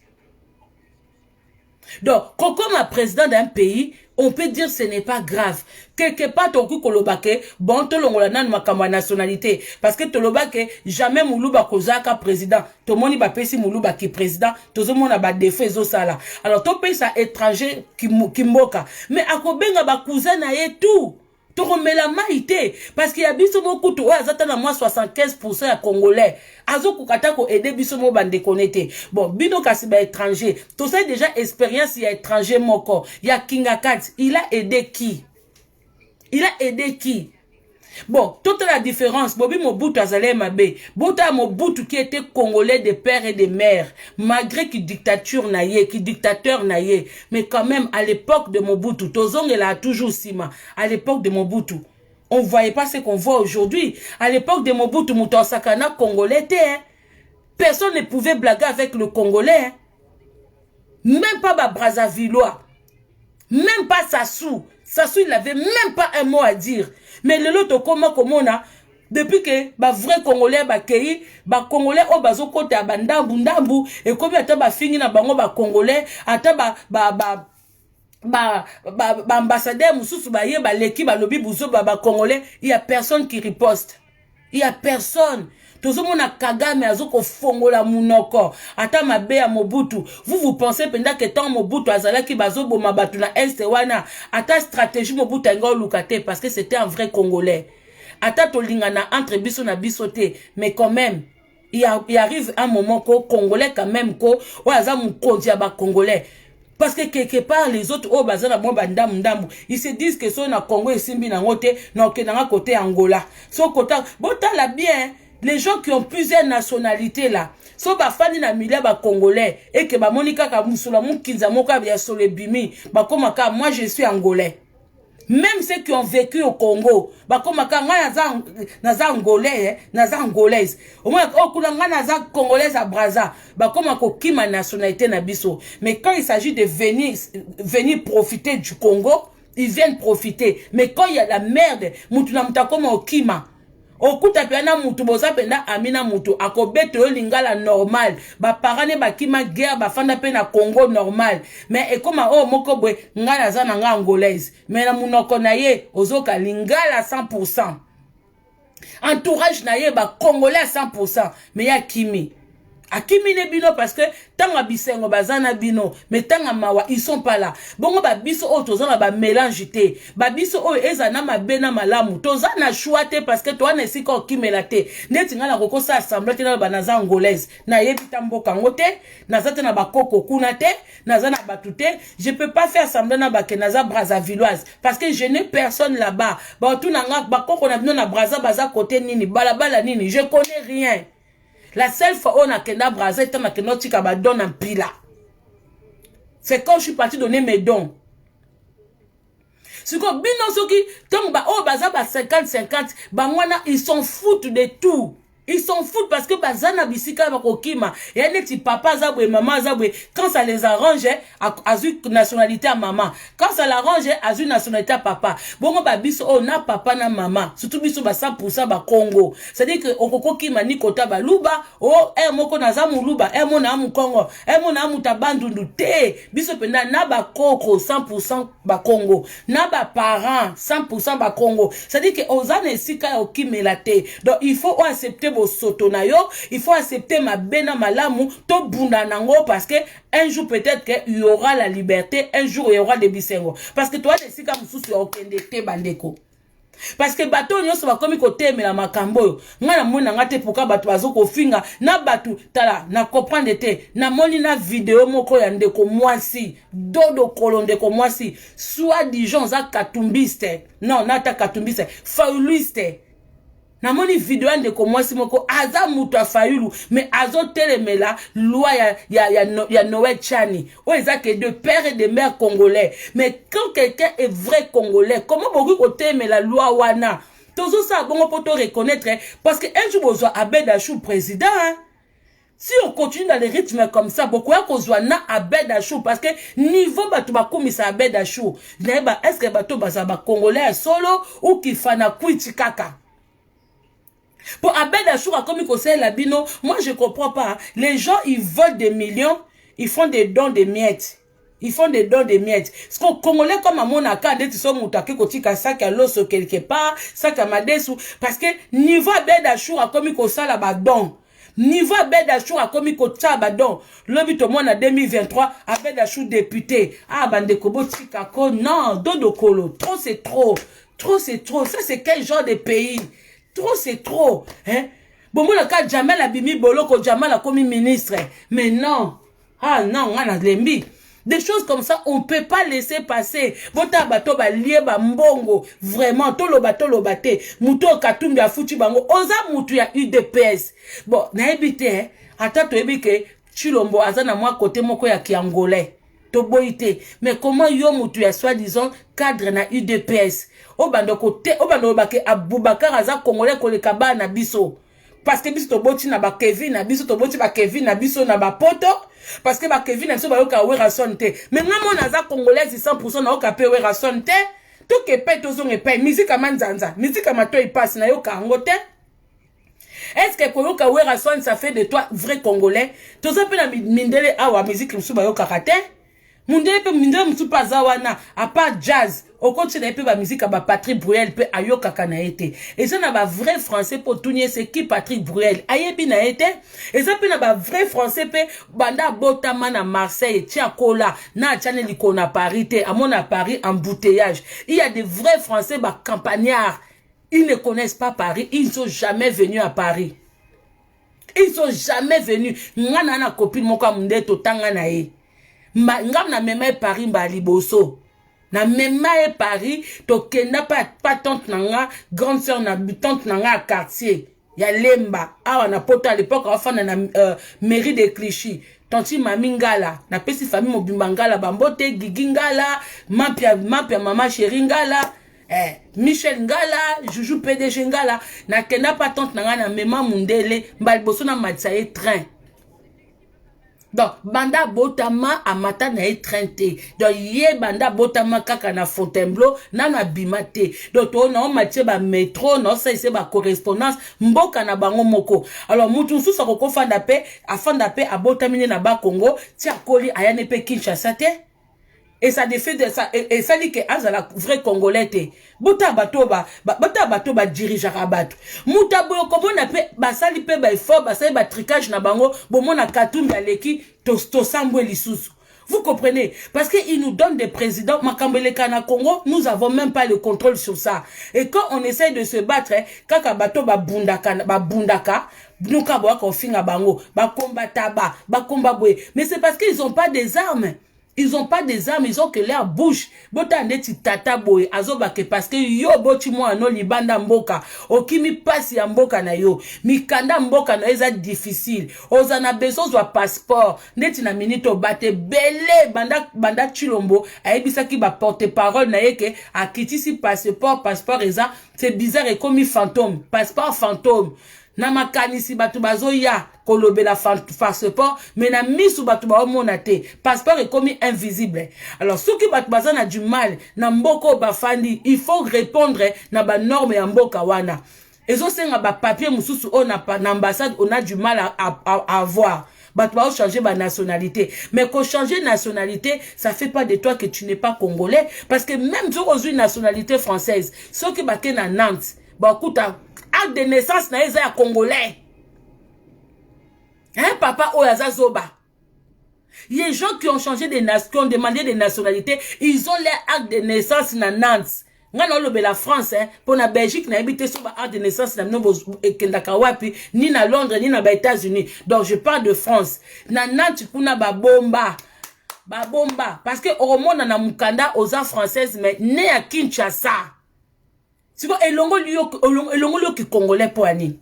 Donc, comme un président d'un pays, on peut dire que ce n'est pas grave. Quelque part, ton kolobake, bon, tolongola nan makamba nationalité. Parce que tolobake, jamais moulouba kozaka président. Tomoni ba pesi moulouba ki président. Tozomona ba défait zo sala. Alors, ton pays sa étranger ki mboka. Mais akobenga ba cousin na ye tout. Toromela maïté. Parce qu'il y a biso beaucoup de azatana moi 75% à Congolais. Azo kukata ko aider biso mo bande connecté. Bon, bino kasiba étranger. Tout ça déjà expérience il y a étranger moko. Il y a Kinga Kat. Il a aidé qui? Il a aidé qui? Bon, toute la différence, Bobi Mobutu Azalé Mabe, Bota Mobutu qui était congolais de père et de mère, malgré qu'il dictature naïe, qu'il dictateur naïe, mais quand même à l'époque de Mobutu, Tozong elle a toujours sima, à l'époque de Mobutu, on voyait pas ce qu'on voit aujourd'hui. À l'époque de Mobutu, Mouton Sakana congolais était, hein. Personne ne pouvait blaguer avec le congolais, hein. Même pas Brazzavillois, même pas Sassou. Sassou, il avait même pas un mot à dire. Mais le lot comment on depuis que ba vrai congolais ba kei ba congolais o bazo kote abandambu ndambu et comme ata ba fini na bango ba congolais ata ba ambassadeur mususu ba ye ba leki ba lobi buzo ba congolais, il y a personne qui riposte. Il y a personne. Tozomona Kagame azoko fongola munoko ata mabe ya Mobutu. Vous pensez pendant que tant Mobutu azalaki bazobo mabatu na este wana ata stratégie Mobutu ngo lukate parce que c'était un vrai congolais. Ata tolingana entre biso na bisote, mais quand même il arrive un moment ko congolais quand même ko o aza mukonzi ya ba congolais. Parce que quelque part, les autres, oh, bazana bon bandam ndambu, ils se disent que son na Congo et simbi na ngote, na okenanga côté Angola. Son côté, bon, t'as la bien, les gens qui ont plusieurs nationalités là, so ba fani na milia ba congolais, et que ba monika ka musula mukinza moka ya sole bimi, ba komaka, moi je suis angolais. Même ceux qui ont vécu au Congo, bah comme quand naza angolais, naza angolaise. Au moins au kulanga naza congolaise à Brazza, bah comme qui ma nationalité na biso. Mais quand il s'agit de venir profiter du Congo, ils viennent profiter. Mais quand il y a la merde, mutuna mutakoma okima. Okuta pena mutu boza pena amina mutu akobeto yo lingala normal ba parane ba kima guerre ba fanda pena Congo normal mais et comme oh moko bwe ngala za nga angolaise mais na munoko na ye ozoka lingala 100%, entourage na ye ba congolais à 100%, mais ya kimi akimi ne bino parce que tanga bisengo bazana bino mais tanga mawa ils sont pas là. Bongo ba biso o tozana ba mélange te. Ba biso o ezana mabena malamu. Tozana chouate parce que toi ne si ko kimela te. Neti ngala koko sa assemblée na banaza angolaise. Na yebita mboka ngote, nazate na bakoko kuna te, nazana batute. Je peux pas faire assemblée na bakenaza Brazzavilloise parce que je n'ai personne là-bas. Ba tout na bakoko na bino na Brazza baza côté nini, balabala nini, je connais rien. La seule fois où on a kenda Brazza, on a kenda tika badon en pila. C'est quand je suis parti donner mes dons. C'est comme, bino soki, tant ba, oh, baza, ba 50-50, ba, mwana, ils s'en foutent de tout. Ils s'en foutent parce que bazana bisika bakokima. Et un petit papa zabwe, maman zabwe. Quand ça les arrange, à une nationalité à maman. Quand ça l'arrange, à une nationalité à papa. Bon, ba biso, oh, na papa na maman. Surtout biso ba 100% ba Congo. C'est-à-dire que okoko kima ni kota ba luba, oh, moko na zamu luba, mo na amu Congo, mo na amu tabandundu te. Biso penda na ba koko 100% ba Congo. Na ba parents 100% ba Congo. C'est-à-dire que ozane sika okimela te. Donc il faut accepter soto na yo, il faut accepter ma bena malamu to bunda nango parce que un jour peut-être qu'il y aura la liberté, un jour il y aura des bisengo parce que toi les sika mususu ya okende te bandeko parce que bato nyonso bakomi kotemela makambo yo nga na mona ngate pourquoi bato bazoko finga na bato tala na comprendre te na moni na vidéo moko ya ndeko mwasi dodo kolo ndeko mwasi soit disant za katumbiste non nata katumbiste fauliste na moni video ande ko mwasi moko aza mutu afayulu mais azo telemela loi ya Noël Chani o ezake de père et de mère congolais mais quand quelqu'un est vrai congolais comment beaucoup ko telemela loi wana tozo sa bongo poto reconnaître parce que un jour bozo Abed Achou président hein? Si on continue dans les rythmes comme ça, beaucoup à cause na Abed Achou parce que niveau bato bakumisa Abed Achou, est-ce que bato bazaba congolais solo ou qui fana kuiti kaka? Pour Abed Achou, comme il conseille la bino, moi je comprends pas. Hein. Les gens, ils volent des millions, ils font des dons de miettes. Ils font des dons de miettes. Parce qu'on Congolais comme à mon accord, ils sont moutake kotika sac à l'os quelque part, sac à madesu. Parce que niveau Abed Achou, comme il conseille la badon. Niveau Abed Achou, comme il conseille la badon. L'obit au monde en 2023, Abed Achou député. Ah, bande kobo tikako. Non, dodo kolo. Trop c'est trop. Trop c'est trop. Ça c'est quel genre de pays? Trop c'est trop, hein. Bon, moi, le cas Jamel Abimi Boloko, Jamel a commis ministre. Mais non. Ah non, on a lembi. Des choses comme ça, on ne peut pas laisser passer. Bota bato ba lié ba mbongo. Vraiment, tolo bate. Muto katumbi a foutu bango. Oza mutu ya UDPS. Bon, na ebite, hein. Ata to ebike, Chilombo azana moi côté moko ya kiangolais. Toboite. Mais comment yo mutu ya soi-disant cadre na UDPS? Obando kote, obando bake Aboubakar aza congolais koleka ba na biso. Parce que biso toboti na ba Kevin na biso toboti ba Kevin na biso na ba poto. Parce que ba Kevin na biso ba yoka wera sonte. Mais ngamo naza congolais 100% na yoka pe wera sonte. To ke pe to zonge pe musique manzanza. Musique mato y passe na yoka ngote. Est-ce que koyoka wera sonte ça fait de toi vrai congolais? To ça pe na mindele awa musique msu ba yoka kate. Mundele pe mindele msu pa zawana à part jazz. Au continue pe ba musique ba Patrick Bruel pe ayoka kana été. Et ça na ba vrai français pour tourner c'est qui Patrick Bruel. Ayebi na été. Et ça pe na ba vrai français pe banda botama na Marseille tia kola na chane likona Paris te amona Paris embouteillage. Il y a des vrais français ba campagnards. Ils ne connaissent pas Paris, ils ne sont jamais venus à Paris. Ils sont jamais venus. Ngana na copine moko munde to tanga na e. Ngam na meme Paris ba liboso. Na mema e Paris to kenda pas tante nanga grande sœur na tante nanga à quartier ya Lemba awa na poto à l'époque afana na mairie de Clichy tanti mamingala na pesi famille mobimba ngala bambote gigingala mapia mama chéri ngala Michel ngala Juju PDG ngala na kenda pas tante nanga na mema mundele mbali boso na matsaye train. Donc, banda botama amata na etrente. Donc, ye banda botama kaka na Fontainebleau, na bimate. Donc, on a matie ba métro, non, ça c'est ba correspondance, mboka na bango moko. Alors, mutu sou sa koko fanda pe, afanda pe abotamine na ba Congo, tia koli ayane pe Kinshasa te. Et ça défait de ça, et ça dit que azala vrai congolais te. Bota bato ba dirigeara bato. Muta boyo kobo na pe basali pe ba effort basali ba tricage na bango bomo na katumbi aleki to sambwe lisusu. Vous comprenez? Parce qu'ils nous donnent des présidents. Makambeleka na Congo, nous avons même pas le contrôle sur ça. Et quand on essaye de se battre, kaka bato ba bundaka, nuka boa ko finga bango, ba combataba, ba kombabwe. Mais c'est parce qu'ils ont pas des armes. Ils n'ont pas des armes, ils ont que leur bouche. Bota ndeti tata boy azobake parce que yo boti mo ano libanda mboka. Okimi pasi ya mboka na yo. Mikanda mboka na eza difficile. Ozana besoin de passeport. Ndeti na minute bate belé banda chilombo. Aebisaki ba porte-parole na yeke akitisi passeport eza c'est bizarre et comme fantôme. Passeport fantôme. Na makanisi batu bazoya kolobela passeport mais na misu batu ba omonate passeport est comme invisible. Alors ceux qui batu bazana du mal na mboko bafandi il faut répondre na ba norme ya mboka wana. Ezo senga ba papier mususu on a pas ambassade on a du mal à avoir. Batu ba changer ba nationalité mais qu'on changer nationalité ça fait pas de toi que tu n'es pas congolais parce que même si on a une nationalité française ceux qui baké na Nantes ba kuta acte de naissance na eza ya congolais. Hein, papa Oyaza Zoba. Il y a des gens qui ont changé de nations, qui ont demandé des nationalités, ils ont leur acte de naissance na Nantes. Ngana lobe la France, hein, pour la Belgique, na habité sur acte de naissance na nobo Kendakawapi, ni na Londres, ni na États-Unis. Donc je parle de France. Na Nantes, kuna ba bomba. Parce que au monde na mukanda aux françaises, mais né à Kinshasa. Tu vois, elongo liyo ki congolais pour ani.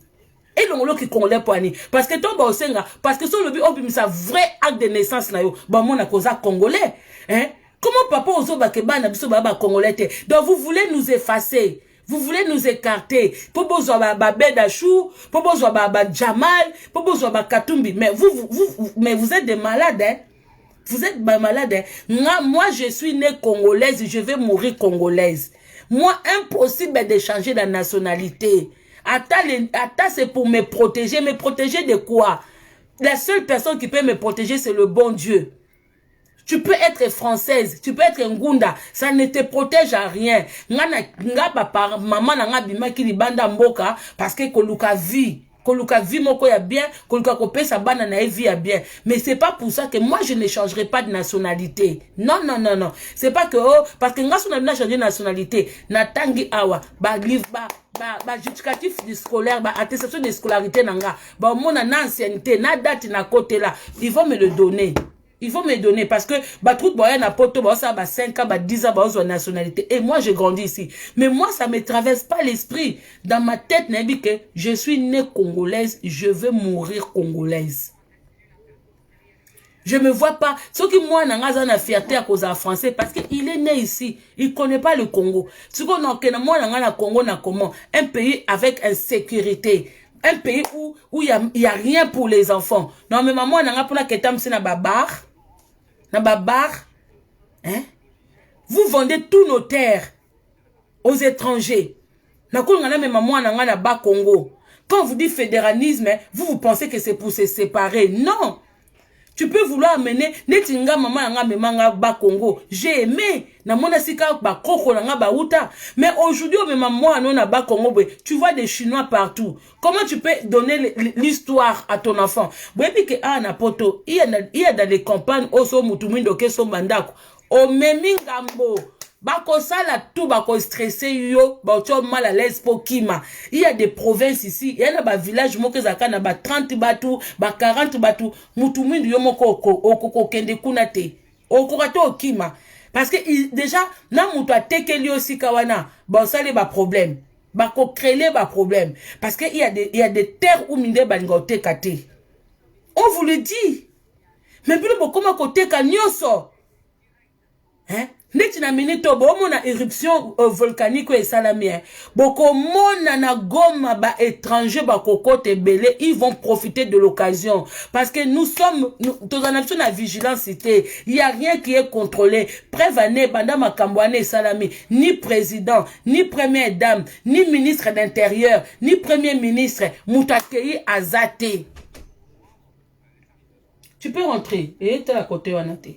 Elongo ki congolais pour ani. Parce que ton ba osenga, parce que son lobi obimisa vrai acte de naissance na yo, ba mona koza congolais. Hein? Comment papa ozo ba keba na biso ba congolais te? Donc vous voulez nous effacer. Vous voulez nous écarter. Pour besoin ba Bedachou, pour besoin ba Jamal, pour besoin ba Katumbi. Mais vous êtes des malades, hein? Vous êtes des malades, hein? Moi, je suis née congolaise, je vais mourir congolaise. Moi, impossible de changer la nationalité. Attends, c'est pour me protéger. Me protéger de quoi? La seule personne qui peut me protéger, c'est le bon Dieu. Tu peux être française, tu peux être ngunda, ça ne te protège à rien. Nga papa, maman nga bima ki libanda mboka, parce que koluka vie. Koluka vie moko ya bien, koluka kopé sa bana na vie ya bien. Mais c'est pas pour ça que moi je ne changerai pas de nationalité. Non. C'est pas que parce que nga sona changé de nationalité, na tangi awa, ba livre ba justificatif scolaire, ba attestation de scolarité nanga, ba mona na ancienneté, na date na côté là, ils vont me le donner. Il faut me donner parce que tout na poto ça 5 ans 10 ans ba nationalité et moi j'ai grandi ici mais moi ça me traverse pas l'esprit dans ma tête nabi que je suis née congolaise, je veux mourir congolaise. Je me vois pas ce qui moi nanga na fierté à cause en français parce que il est né ici, il connaît pas le Congo. Ce qu'on a que moi nanga na Congo na comment un pays avec insécurité. Un pays où il y a rien pour les enfants. Non mais maman n'a pas que tam c'est na babar. Hein? Vous vendez tous nos terres aux étrangers. Na ko ngana mais maman na ba Congo. Quand vous dites fédéralisme, vous pensez que c'est pour se séparer. Non. Tu peux vouloir amener netinga maman nga memanga ba Congo. J'ai aimé na mona sika ba koko nga ba uta. Mais aujourd'hui même maman non na ba Congo, tu vois des Chinois partout. Comment tu peux donner l'histoire à ton enfant? Bwebi ke na poto, il y a dans les campagnes oso mutumindo ke so mandako. O memingambo. Bako sala tout bako stressé yo, bako mal à l'aise pour kima. Il y a des provinces ici, il y a des villages moke zaka na ba 30 batu, ba 40 batu, mutumindu yo moko okoko kende kunate. Okorato okima. Parce que déjà na mutu atekeli aussi kawana, ba sale ba problème. Bako créer ba problème parce que il y a des terres où minde balingote kate. On vous le dit. Mais puis le comment côté ka nyoso. Hein? Neti na minito bo mona éruption volcanique et salamien. Boko mona na goma ba étranger ba kokote belé, ils vont profiter de l'occasion parce que nous sommes tous en action la vigilance cité. Il y a rien qui est contrôlé. Prévané banda makambwane salami, ni président, ni première dame, ni ministre d'intérieur, ni premier ministre mutakei azate. Tu peux rentrer et tu à côté wanate.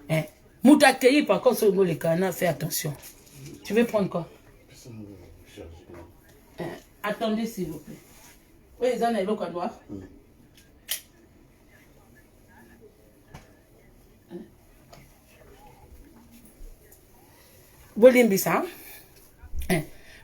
Hein? Moutakei, par contre, sur les canards, fais attention. Tu veux prendre quoi? Attendez, s'il vous plaît. Oui, ils en ont l'eau à noir. Bolimbisa.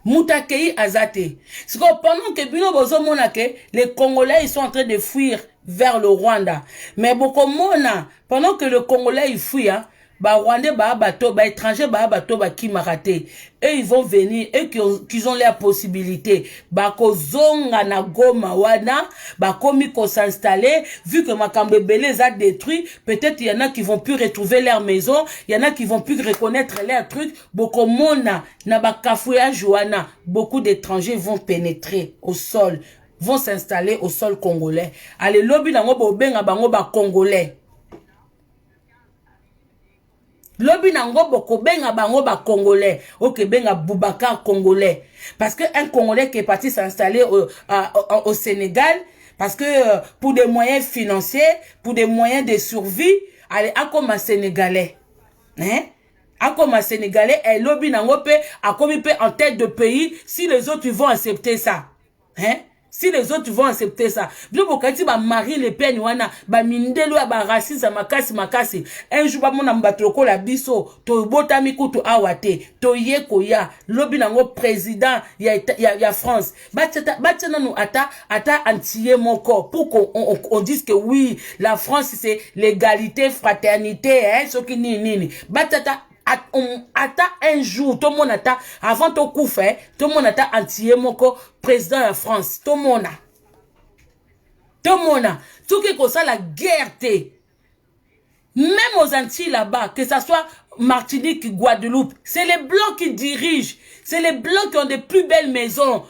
Moutakei azate. C'est que pendant que Bino Bozo Monake, les Congolais, ils sont en train de fuir vers le Rwanda. Mais beaucoup mona, pendant que le Congolais il fuit, hein, bah Rwandais, bah bateau, bah étranger, bah bateau, bah qui m'a raté. Eux ils vont venir, eux qui ont la possibilité, bah ko zonga na goma wana, bah komi ko s'installer, vu que Makambe Belé a détruit, peut-être il y en a qui vont plus retrouver leur maison, il y en a qui vont plus reconnaître leurs trucs, beaucoup mona, na ba kafouillage wana, beaucoup d'étrangers vont pénétrer au sol, vont s'installer au sol congolais. Allez, lobby nango bo benga bango ba congolais. Lobby nango boko benga bango ba congolais. Ok, benga Boubacar congolais. Parce que un congolais qui est parti s'installer au Sénégal, parce que pour des moyens financiers, pour des moyens de survie, allez, à comme un Sénégalais. Hein? À comme un Sénégalais, et lobby nango pe, à comme il peut en tête de pays, si les autres vont accepter ça. Hein? Si les autres vont accepter ça. Bien bokati ba Marie Le Pen wana ba mindelo ya ba racisme makasi. Un jour ba mona mbatoko la biso to botami kutu awate to yeko ya lobi nango président ya France. Batena nous ata antiye moko pour qu'on dise que oui, la France c'est l'égalité, fraternité, hein, ce qui nini. Batata ata un jour, tout le monde ata, avant ton coup fait, tout le monde ata antiye moko, président de la France, tout le monde tout qui ça la guerre même aux Antilles là-bas, que ça soit Martinique, Guadeloupe, c'est les Blancs qui dirigent, c'est les Blancs qui ont des plus belles maisons,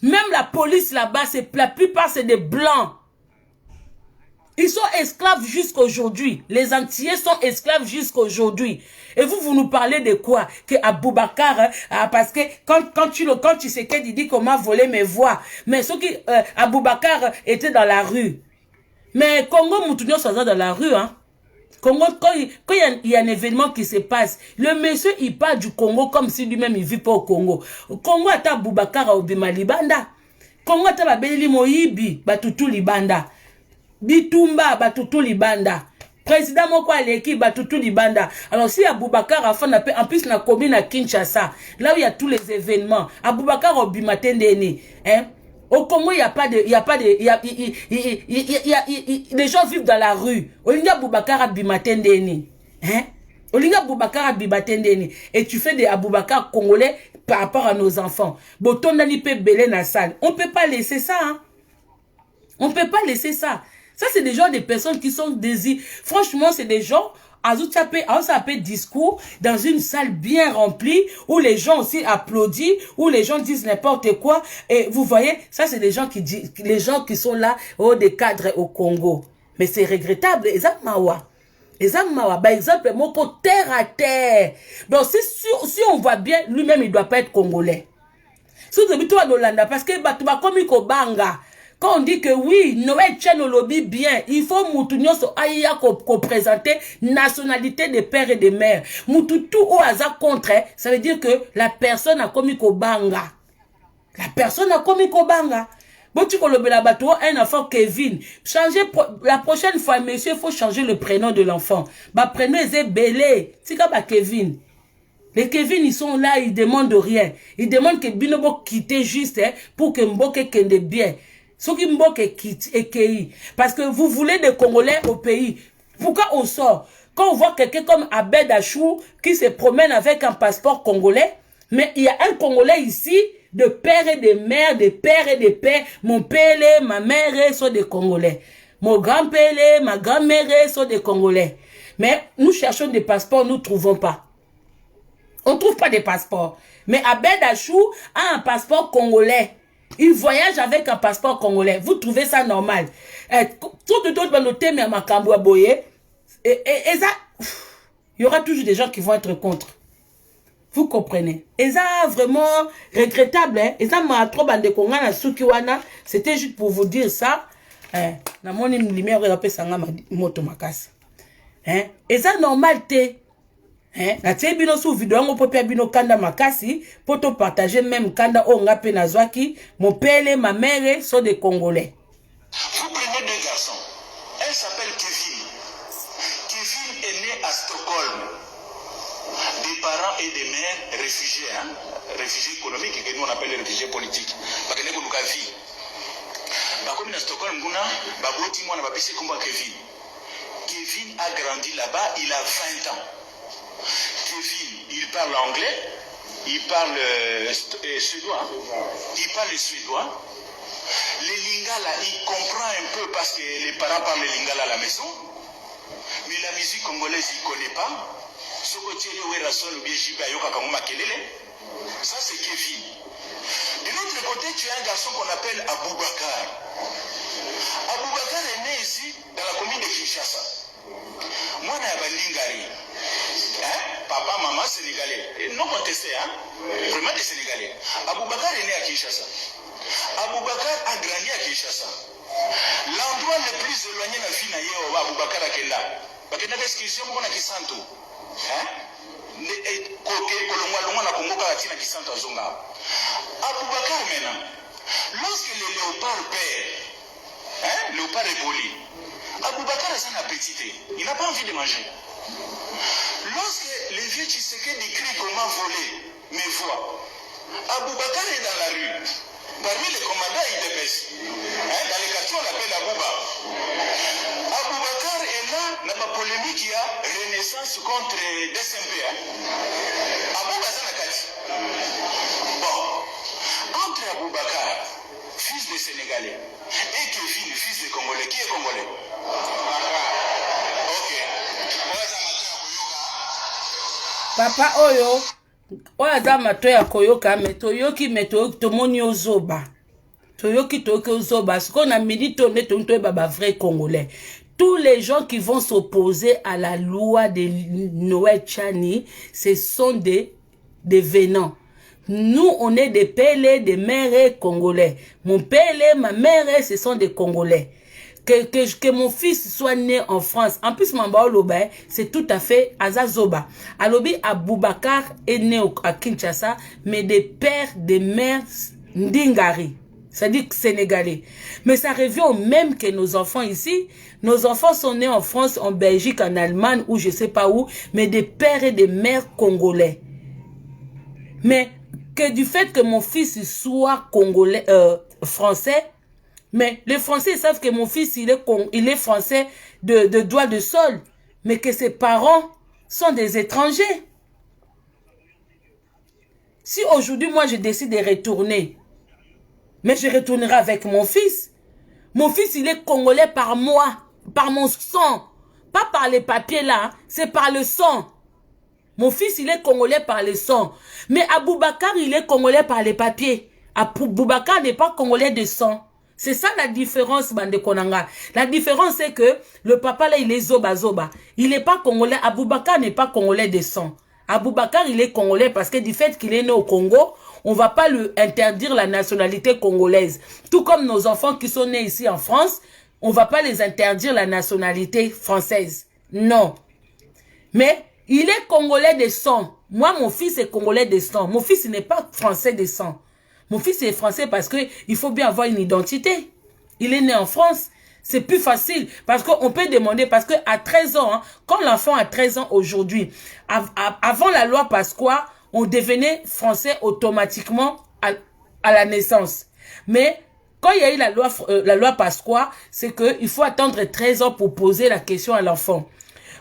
même la police là-bas, la plupart c'est des Blancs. Ils sont esclaves jusqu'aujourd'hui. Les Antillais sont esclaves jusqu'aujourd'hui. Et vous nous parlez de quoi? Que Aboubacar, parce que quand tu sais qu'il dit qu'on m'a volé mes voix. Mais ce qui, Aboubacar était dans la rue. Mais Congo, Moutounion sont dans la rue, hein. Congo, quand il y a un événement qui se passe, le monsieur, il part du Congo comme si lui-même, il vit pas au Congo. Congo, ata Aboubacar au Bima Libanda. Congo, ata Babeli Moïbi, Batutu Libanda. Bitumba Batutu Libanda. Président Moko Aleki Batutu Libanda. Alors si Aboubacar a fait en plus na commune à Kinshasa, là où il y a tous les événements, Aboubacar Obimatendeni, hein? Au Congo, il y a pas de les gens vivent dans la rue. Olinga Aboubacar Abimatendeni, hein? Olinga Aboubacar Abimatendeni. Et tu fais des Aboubacar congolais par rapport à nos enfants. Botondani pe belé na salle. On peut pas laisser ça, hein? On peut pas laisser ça. Ça, c'est des gens, des personnes qui sont désirées. Franchement, c'est des gens, à discours, dans une salle bien remplie, où les gens aussi applaudissent, où les gens disent n'importe quoi. Et vous voyez, ça, c'est des gens qui disent, les gens qui sont là, des cadres au Congo. Mais c'est regrettable. Par exemple, Moko, terre à terre. Donc, si on voit bien, lui-même, il ne doit pas être congolais. Si vous avez tout à Dolanda, parce que, comme il banga. Quand on dit que oui, Noël tient au lobby bien, il faut Moutounio so aïa ko présenter nationalité des pères et des mères. Moutoutou au hasard contre, ça veut dire que la personne a commis Kobanga. La personne a commis Kobanga. Bon, tu connais la bateau, un enfant Kevin. La prochaine fois, monsieur, il faut changer le prénom de l'enfant. Bah, prénom est Belé. C'est comme Kevin. Les Kevin, ils sont là, ils demandent rien. Ils demandent que Binobo quitte juste, hein, pour que Mboke kende bien. Ce qui Mboke quitte et Kei. Parce que vous voulez des Congolais au pays. Pourquoi on sort? Quand on voit quelqu'un comme Abed Achou qui se promène avec un passeport congolais, mais il y a un Congolais ici, de père et de mère, de père et de père. Mon père, ma mère sont des Congolais. Mon grand-père, ma grand-mère sont des Congolais. Mais nous cherchons des passeports, nous ne trouvons pas. On ne trouve pas de passeports. Mais Abed Achou a un passeport congolais. Il voyage avec un passeport congolais. Vous trouvez ça normal? Tout de suite, noter mais ma Kamboué Boye. Et ça, il y aura toujours des gens qui vont être contre. Vous comprenez? Et ça, vraiment regrettable. Hein? Et ça, m'a trop bandé konga na sukiwana. C'était juste pour vous dire ça. Na mon lumière, rappelle ça nga moto makasi. Et ça, normal, na tie bino sous vidéo ngo popia bino kanda makasi pour te partager même kanda o nga pe nazwaki mon père ma mère sont des Congolais. Vous prenez deux garçons. Un s'appelle Kevin. Kevin est né à Stockholm. Des parents et des mères réfugiés, réfugiés économiques que nous on appelle les réfugiés politiques. Parce que nous vie. Comme à Stockholm, Kevin. Kevin a grandi là-bas, il a 20 ans. Kevin, il parle anglais, il parle suédois. Il parle le suédois. Les lingala, il comprend un peu parce que les parents parlent le lingala à la maison. Mais la musique congolaise, il ne connaît pas. Ça, c'est Kevin. De l'autre côté, tu as un garçon qu'on appelle Aboubakar. Aboubakar est né ici, dans la commune de Kinshasa. Moi, je suis Lingari. Papa, maman, sénégalais. Non contesté, hein? Vraiment des sénégalais. Aboubakar est né à Kinshasa. Aboubakar a grandi à Kinshasa. L'endroit le plus éloigné de la vie, c'est Aboubakar à Kenda. Parce que dans l'excursion, on a Kisanto. Aboubakar maintenant, lorsque le léopard perd, léopard est volé, Aboubakar est un appétit, il n'a pas envie de manger. Lorsque les vieux Tshisekedi crient comment voler mes voix, Aboubakar est dans la rue. Parmi les commandants, il dépêche. Dans les quartiers, on l'appelle Abouba. Aboubakar est là dans la polémique, il y a Renaissance contre DSMP. Abouba Zanakati. Bon, entre Aboubakar, fils de Sénégalais, et Kevin, fils de Congolais, qui est Congolais? Ok. Papa Oyo. Oya mato ya koyoka metoyoki tomoni ozoba. Toyoki ozoba. Ce qu'on a midi tourné baba vrai Congolais. Tous les gens qui vont s'opposer à la loi de Noël Tchani, ce sont des venants. Nous, on est des pélés, des mères congolais. Mon pélé, ma mère, ce sont des Congolais. Que mon fils soit né en France. En plus, c'est tout à fait Azazoba. Alobi Aboubakar est né à Kinshasa, mais des pères, des mères Ndingari. C'est-à-dire sénégalais. Mais ça revient au même que nos enfants ici. Nos enfants sont nés en France, en Belgique, en Allemagne, ou je sais pas où, mais des pères et des mères congolais. Mais que du fait que mon fils soit congolais, français, mais les Français savent que mon fils, il est français de doigt de sol. Mais que ses parents sont des étrangers. Si aujourd'hui, moi, je décide de retourner, mais je retournerai avec mon fils. Mon fils, il est congolais par moi, par mon sang. Pas par les papiers là, c'est par le sang. Mon fils, il est congolais par le sang. Mais Aboubakar, il est congolais par les papiers. Aboubakar n'est pas congolais de sang. C'est ça la différence, Bande Konanga. La différence, c'est que le papa, là, il est zoba. Il n'est pas congolais. Aboubakar n'est pas congolais de sang. Aboubakar, il est congolais parce que du fait qu'il est né au Congo, on ne va pas lui interdire la nationalité congolaise. Tout comme nos enfants qui sont nés ici en France, on ne va pas les interdire la nationalité française. Non. Mais il est congolais de sang. Moi, mon fils est congolais de sang. Mon fils, il n'est pas français de sang. Mon fils est français parce qu'il faut bien avoir une identité. Il est né en France. C'est plus facile. Parce qu'on peut demander, parce qu'à 13 ans, hein, quand l'enfant a 13 ans aujourd'hui, avant la loi Pasqua, on devenait français automatiquement à la naissance. Mais quand il y a eu la loi Pasqua, c'est qu'il faut attendre 13 ans pour poser la question à l'enfant.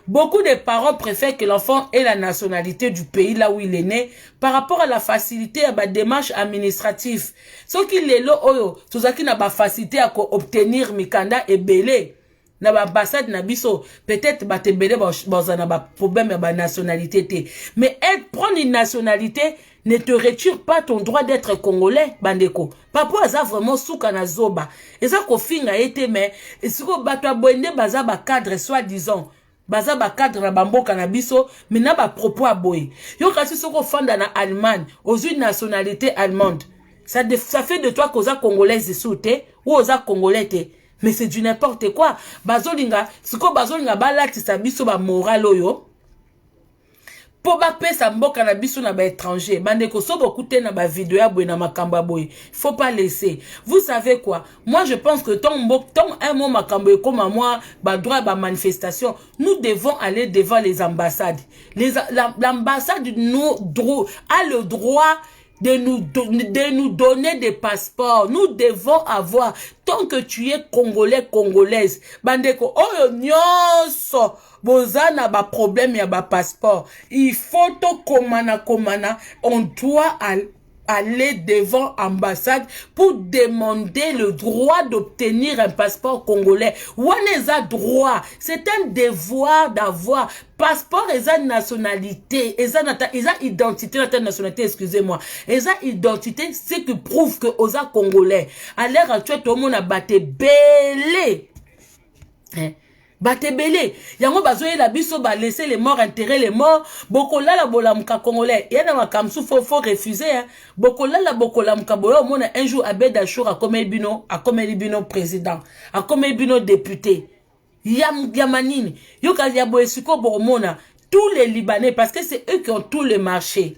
Beaucoup de parents préfèrent que l'enfant ait la nationalité du pays là où il est né par rapport à la facilité à la démarche administrative. Ce qui est là, tout ça qui n'a pas facilité à obtenir mikanda et belé. Na l'ambassade na biso peut-être ba te belé ba problème à la nationalité. Mais prendre une nationalité ne te retire pas ton droit d'être congolais, bandeko. Papa ça vraiment souka na zoba. Et ça ko finga été mais ce ko batwa boende baza ba cadre soi-disant. Baza ba cadre na bamboka na biso mais na ba propos aboy. Yo kasi soko fanda na Allemagne, aux une nationalité allemande. Ça fait de toi causa congolaise soute ou oza congolais te. Mais c'est du n'importe quoi. Bazolinga, siko bazolinga balatisa biso ba moral oyo. Po ba pesa mboka na biso na ba étranger. Bandeko so beaucoup te na ba vidéo ya boy na makamba boy. Faut pas laisser. Vous savez quoi? Moi je pense que tant un mot makambo comme à moi, ba droit ba manifestation, nous devons aller devant les ambassades. L'ambassade nous a le droit de nous donner des passeports. Nous devons avoir, tant que tu es Congolais, Congolaise, bandeko, oyo nyonso, bozana ba problème ya ba passeport. Il faut to komana, on doit aller devant l'ambassade pour demander le droit d'obtenir un passeport congolais. Ouaneza droit, c'est un devoir d'avoir passeport et nationalité, et identité, nationalité, excusez-moi, et identité, c'est qui prouve que aux congolais. À l'heure actuelle, tout le monde a battu belé. Batebele yango bazoye la biso ba laisser les morts enterrer les morts bokola la bolamuka congolais yana makamsu faut refuser hein bokola la bokolamuka boyo mona un jour Abed Achour a comme bino président a comme bino député yamanini yoka ya boesiko bomona tous les Libanais parce que c'est eux qui ont tout le marché.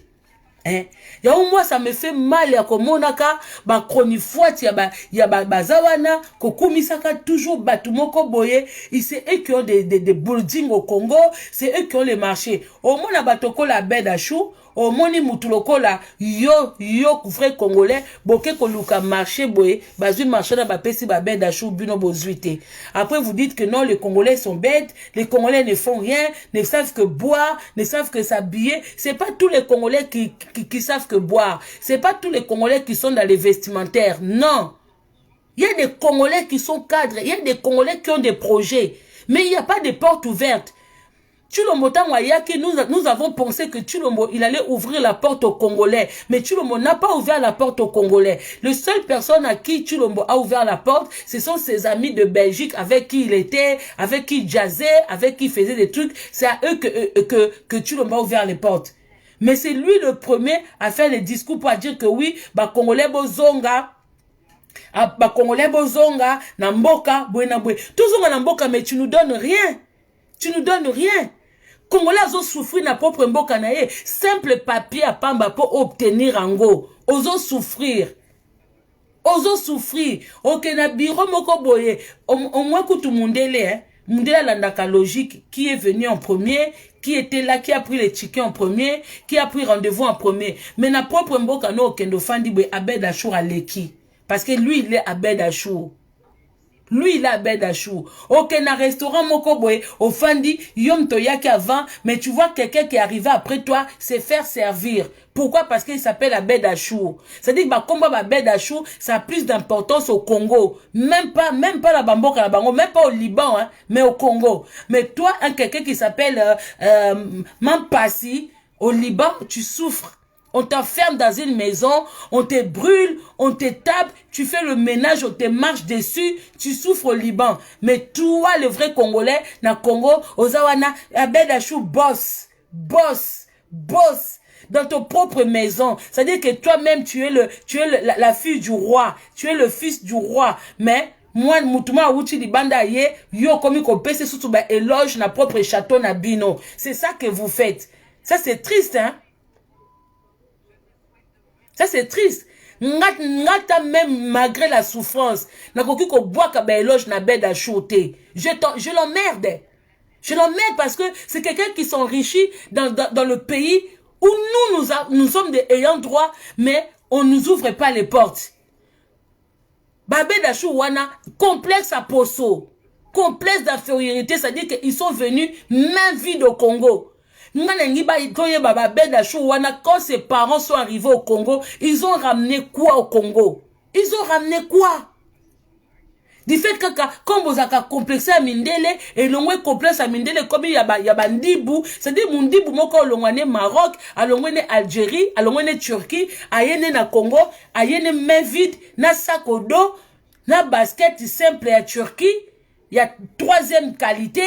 Hein? Moi ça me fait mal ya komonaka ba chronifuati ya bazawana kokumisaka toujours batumoko boye et c'est eux qui ont des buildings au Congo, c'est eux qui ont les marchés. Au mona batoko la Abed Achour au moni mutulokola yo vrai congolais boke koluka marché boye bazui marché na bapesi ba Abed Achour bino bozuite. Après vous dites que non, les Congolais sont bêtes, les Congolais ne font rien, ne savent que boire, ne savent que s'habiller. C'est pas tous les Congolais qui savent que boire, c'est pas tous les Congolais qui sont dans les vestimentaires, non. Il y a des Congolais qui sont cadres, il y a des Congolais qui ont des projets, mais il n'y a pas de porte ouverte. Tshilombo Tangwayaki, nous avons pensé que Tshilombo, il allait ouvrir la porte aux Congolais. Mais Tshilombo n'a pas ouvert la porte aux Congolais. La seule personne à qui Tshilombo a ouvert la porte, ce sont ses amis de Belgique avec qui il était, avec qui il jazzait, avec qui il faisait des trucs. C'est à eux que Tshilombo a ouvert les portes. Mais c'est lui le premier à faire les discours pour dire que oui, Congolais bozonga, Congolais bozonga, Namboka, Bouenaboué. Tout ça Namboka, mais tu nous donnes rien. Tu nous donnes rien. Congolais ont souffert na propre mboka na ye. Simple papier à pamba pour obtenir ango. Ozo souffrir. Ozo souffrir. Ok, na biro moko boye. Au moins que tout mundele, hein. Mundele landaka logique. Qui est venu en premier? Qui était là? Qui a pris les tickets en premier? Qui a pris rendez-vous en premier? Mais na propre mboka no okendo fandi boye Abed Achour à Leki. Parce que lui, il est Abed Achour. Lui, il a Abed Achour. Ok, na restaurant Mokoboé, au Fandi, Yom Toyaki avant, mais tu vois quelqu'un qui est arrivé après toi, c'est faire servir. Pourquoi? Parce qu'il s'appelle Abed Achour. C'est-à-dire que combat Abed Achour, ça a plus d'importance au Congo. Même pas la Bamboka, la Bango, même pas au Liban, hein, mais au Congo. Mais toi, quelqu'un qui s'appelle Mampasi, au Liban, tu souffres. On t'enferme dans une maison, on te brûle, on te tape, tu fais le ménage, on te marche dessus, tu souffres au Liban. Mais toi, le vrai Congolais, na Congo, Ozawana, Abed Achour boss, dans ton propre maison. C'est-à-dire que toi-même, tu es la fille du roi, tu es le fils du roi. Mais, moi, Moutouma Outi Libanda ye, yo komi ko pese sous ba éloge na propre château na bino. C'est ça que vous faites. Ça, c'est triste, hein? Ça, c'est triste. Ngata même malgré la souffrance. Nakoki ko bois ka ba éloge na Abed Achour te. Je l'emmerde. Je l'emmerde parce que c'est quelqu'un qui s'enrichit dans le pays où nous sommes des ayants droit, mais on nous ouvre pas les portes. Abed Achour wana, complexe à Poso. Complexe d'infériorité, c'est-à-dire qu'ils sont venus main vide au Congo. Quand ses parents sont arrivés au Congo, ils ont ramené quoi au Congo? Ils ont ramené quoi? Du fait que comme vous avez complexé à Mindele, et l'on est complexe à Mindele, comme il y a Ndibou, c'est-à-dire Ndibou, moko l'ongwane Maroc, à l'ongwane Algérie, à l'ongwane Turquie, à yene na Congo, à yene main vide, na sac au dos, na basket simple à Turquie, il y a troisième qualité.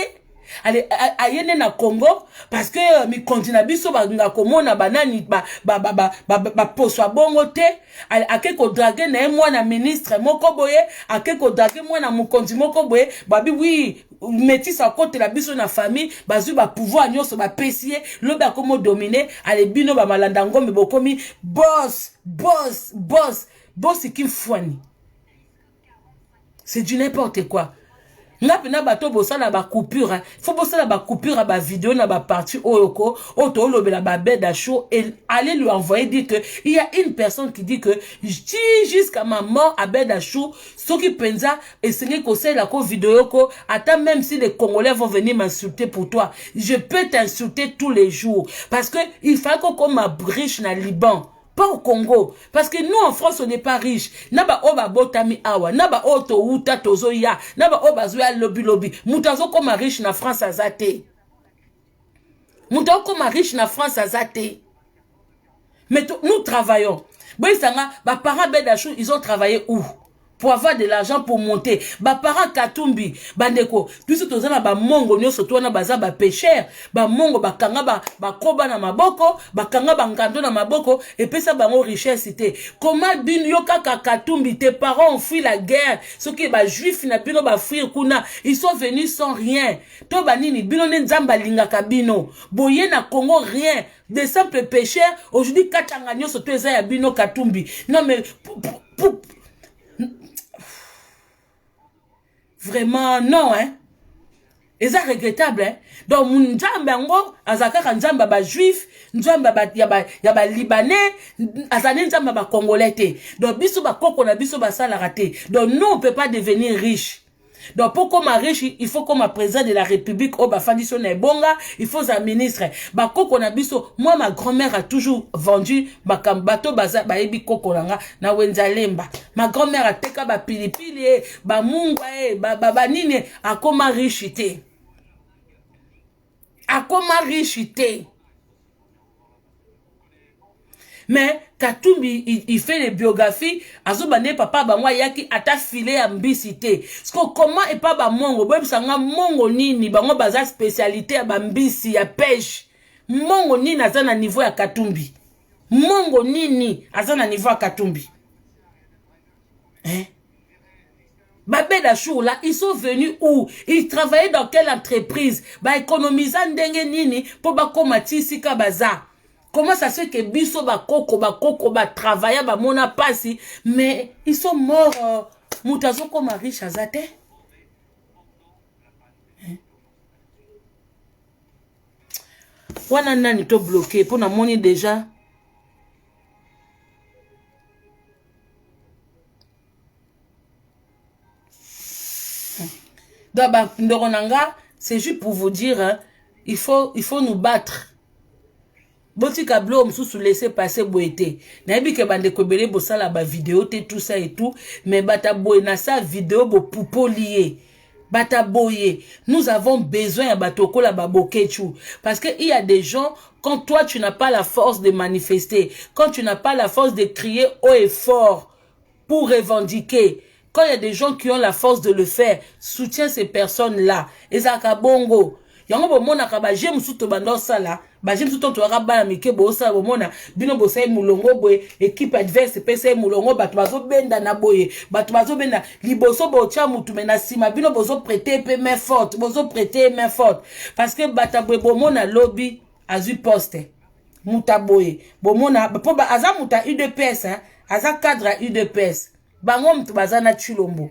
Allez, ayene na Congo, parce que mi continue biso ba komona banani poswa bongo te, akeko drague na mwana ministre moko boye, akeko drague mwana mukonzi moko boye, babi oui, métis à côté la biso na famille, bazu ba pouvoir nyonso ba pesier, lo ba komo dominer, ale bino ba malanda ngombe bokomi boss qui fouani. C'est du n'importe quoi. nga pena bato bosala ba coupure faut bosala ba coupure ba vidéo na ba partie oyoko oto lobela ba beda show et aller lui envoyer dire que il y a une personne qui dit que jusqu'à ma mort à beda show ce qui pensa et c'est que c'est la vidéo ko attends même si les Congolais vont venir m'insulter pour toi je peux t'insulter tous les jours parce que il faut qu'on ma riche na Liban. Pas au Congo. Parce que nous, en France, on n'est pas riches. Naba oba botami awa. Naba oto uta tozo ya. Naba oba zuya lobby lobby. Moutazo comme riche na France azate. Moutazo comme riche na France azate. Mais nous travaillons. Bon, bah, parents Bedachou, ils ont travaillé où? Pour avoir de l'argent pour monter. Ba parents Katumbi, bandeko, tout ce tozana ba mongo nyoso to na baza ba pêcheur, ba mongo ba kanga ba koba na maboko, ba kanga ba ngando na maboko et puis ça bango richesse c'était. Comment bin yoka Katumbi tes parents ont fui la guerre, ceux qui ba juif na bino ba fuir kuna, ils sont venus sans rien. To banini bino ne nzamba linga kabino. Boye na Congo rien. Des simples pêcheurs, aujourd'hui katanga nyoso to eza ya bino Katumbi. Non mais vraiment, non, hein. Et c'est regrettable, hein. Donc, Nzamba ngo, azakaka Nzamba ba juif, Nzamba ba yaba libanais, azane Nzamba ba congolais te. Donc, biso ba koko na biso ba salarate. Donc, nous, on peut pas devenir riche. Donc, pour qu'on soit riche, il faut qu'on soit président de la République, oh, bah, Fandisson Bonga, il faut un ministre. Bah, koko na biso, moi, ma grand-mère a toujours vendu, bah, comme bateau, bah, ebi koko langa, na wenzalemba. Ma grand-mère a teka, bah, pilipili, bah, mungwa, bah, nini, a comment riche te. A comment riche te. Mais Katumbi, il fait les biographies. Azobane papa ba moi yaki ata filé à mbisité. Parce que comment et pas ba mongo, même sanga mongo nini ba ngo baza spécialité à mbisi ya pêche. Mongo nini azana niveau ya Katumbi. Mongo nini azana niveau ya Katumbi. Hein? Babeda Chou là, ils sont venus où? Ils travaillaient dans quelle entreprise? Ba économisant ndenge nini pour ba komati sika baza. Comment ça se fait que biso ba koko ba travailler ba mona pasi mais ils sont morts mutazo comme riche azate. Wana nani to bloqué pour na moni déjà. Donc Ndoronanga, c'est juste pour vous dire hein, il faut nous battre. Boti kablo msusu laisser passer boete. Na yebi ke bande kobele bosala ba vidéo te tout ça et tout, mais bata boye na sa vidéo bo poupo lié. Bata boye. Nous avons besoin ya batoko la babokechu parce que il y a des gens quand toi tu n'as pas la force de manifester, quand tu n'as pas la force de crier haut et fort pour revendiquer, quand il y a des gens qui ont la force de le faire, soutiens ces personnes-là. Ezaka bongo. Yango bomona ka ba jem suto bando sala ba jem suto to ba mike bo sala bomona bino bo sai mulongo boye équipe adverse pese mulongo batu bazo benda na boye batu bazo benda liboso bo cha mutu mena sima bino bozo prêter pe main forte bozo prêter main forte parce que bata boye bomona lobby azu poste muta boye bomona po ba aza muta UDPS hein aza cadre UDPS bango mutu bazana chilombo.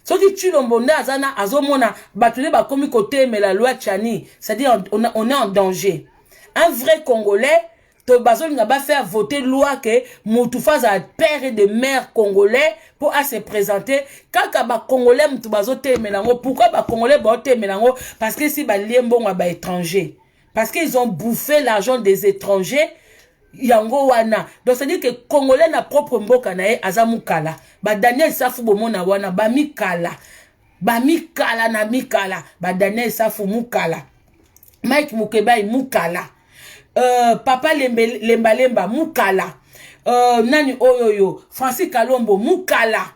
Ce qui tue l'ombonda azana azomona batule ba komi côté mais la loi Tchani, c'est-à-dire on est en danger. Un vrai Congolais to bazon nga ba faire voter loi que mutu faza père et de mère congolais pour à se présenter kaka ba Congolais mutu bazote melango. Pourquoi ba Congolais ba te melango? Parce que si ba liembo nga ba étranger. Parce qu'ils ont bouffé l'argent des étrangers. Yango wana. Donc ça dit que Congolais na propre mboka na ye azamukala. Ba Daniel Safu bomona wana ba mikala. Ba mikala na mikala. Ba Daniel Safu mukala. Mike Mukebai mukala. Papa Lemba mukala. Nani oyoyo. Francis Kalombo mukala.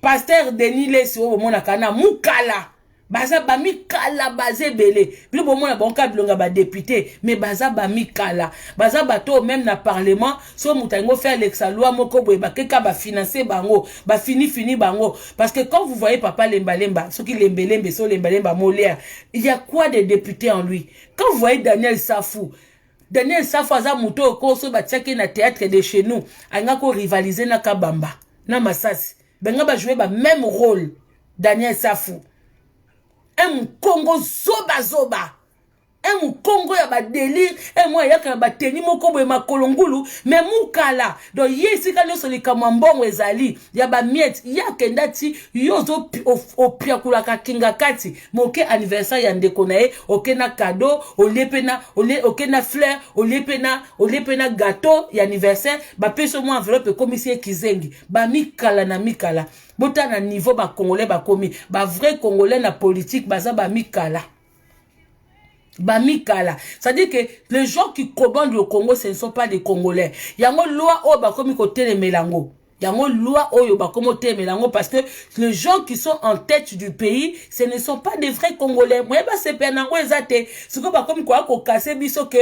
Pasteur Denis Lesi bomona kana mukala. Baza ba mikala bazé belé. Bilo bomona bon ka bilonga ba député, mais baza ba mikala. Baza bato même na parlement, so mutango faire l'exaloi moko boye ba keka ba financer bango, ba fini bango parce que quand vous voyez papa Lemba, ceux qui lembe so lemba Molière, il y a quoi de député en lui? Quand vous voyez Daniel Safu aza muto ko so ba tiaki na théâtre de chez nous, anga ko rivaliser na Kabamba, na Masasi. Benga ba jouer ba même rôle. Daniel Safou. Un Congo zoba zoba. Un Congo ya ba délire. Un moi ya ka ba teni moko boye makolongulu. Mais mukala. Donc yesi ka nyoso li kamambongo ezali. Ya ba miet. Ya kendati yozo opia kula ka kinga kati. Moke anniversaire ya ndeko na ye. Oke na cadeau. Oke na fleur. Oke na gâteau ya anniversaire. Ba peso mo enveloppe komisi kizengi. Ba mikala na mikala. Bota na niveau ba Congolais ba komi. Ba vrai Congolais na politique baza ba mikala. Bamikala. C'est-à-dire que les gens qui commandent le Congo, ce ne sont pas des Congolais. Yango loi o bakomi kote le melango. Yango loi o bakomi kote le melango parce que les gens qui sont en tête du pays, ce ne sont pas des vrais Congolais. Moi ba se penango ezate. Ce que bakomi kwa ko kase biso que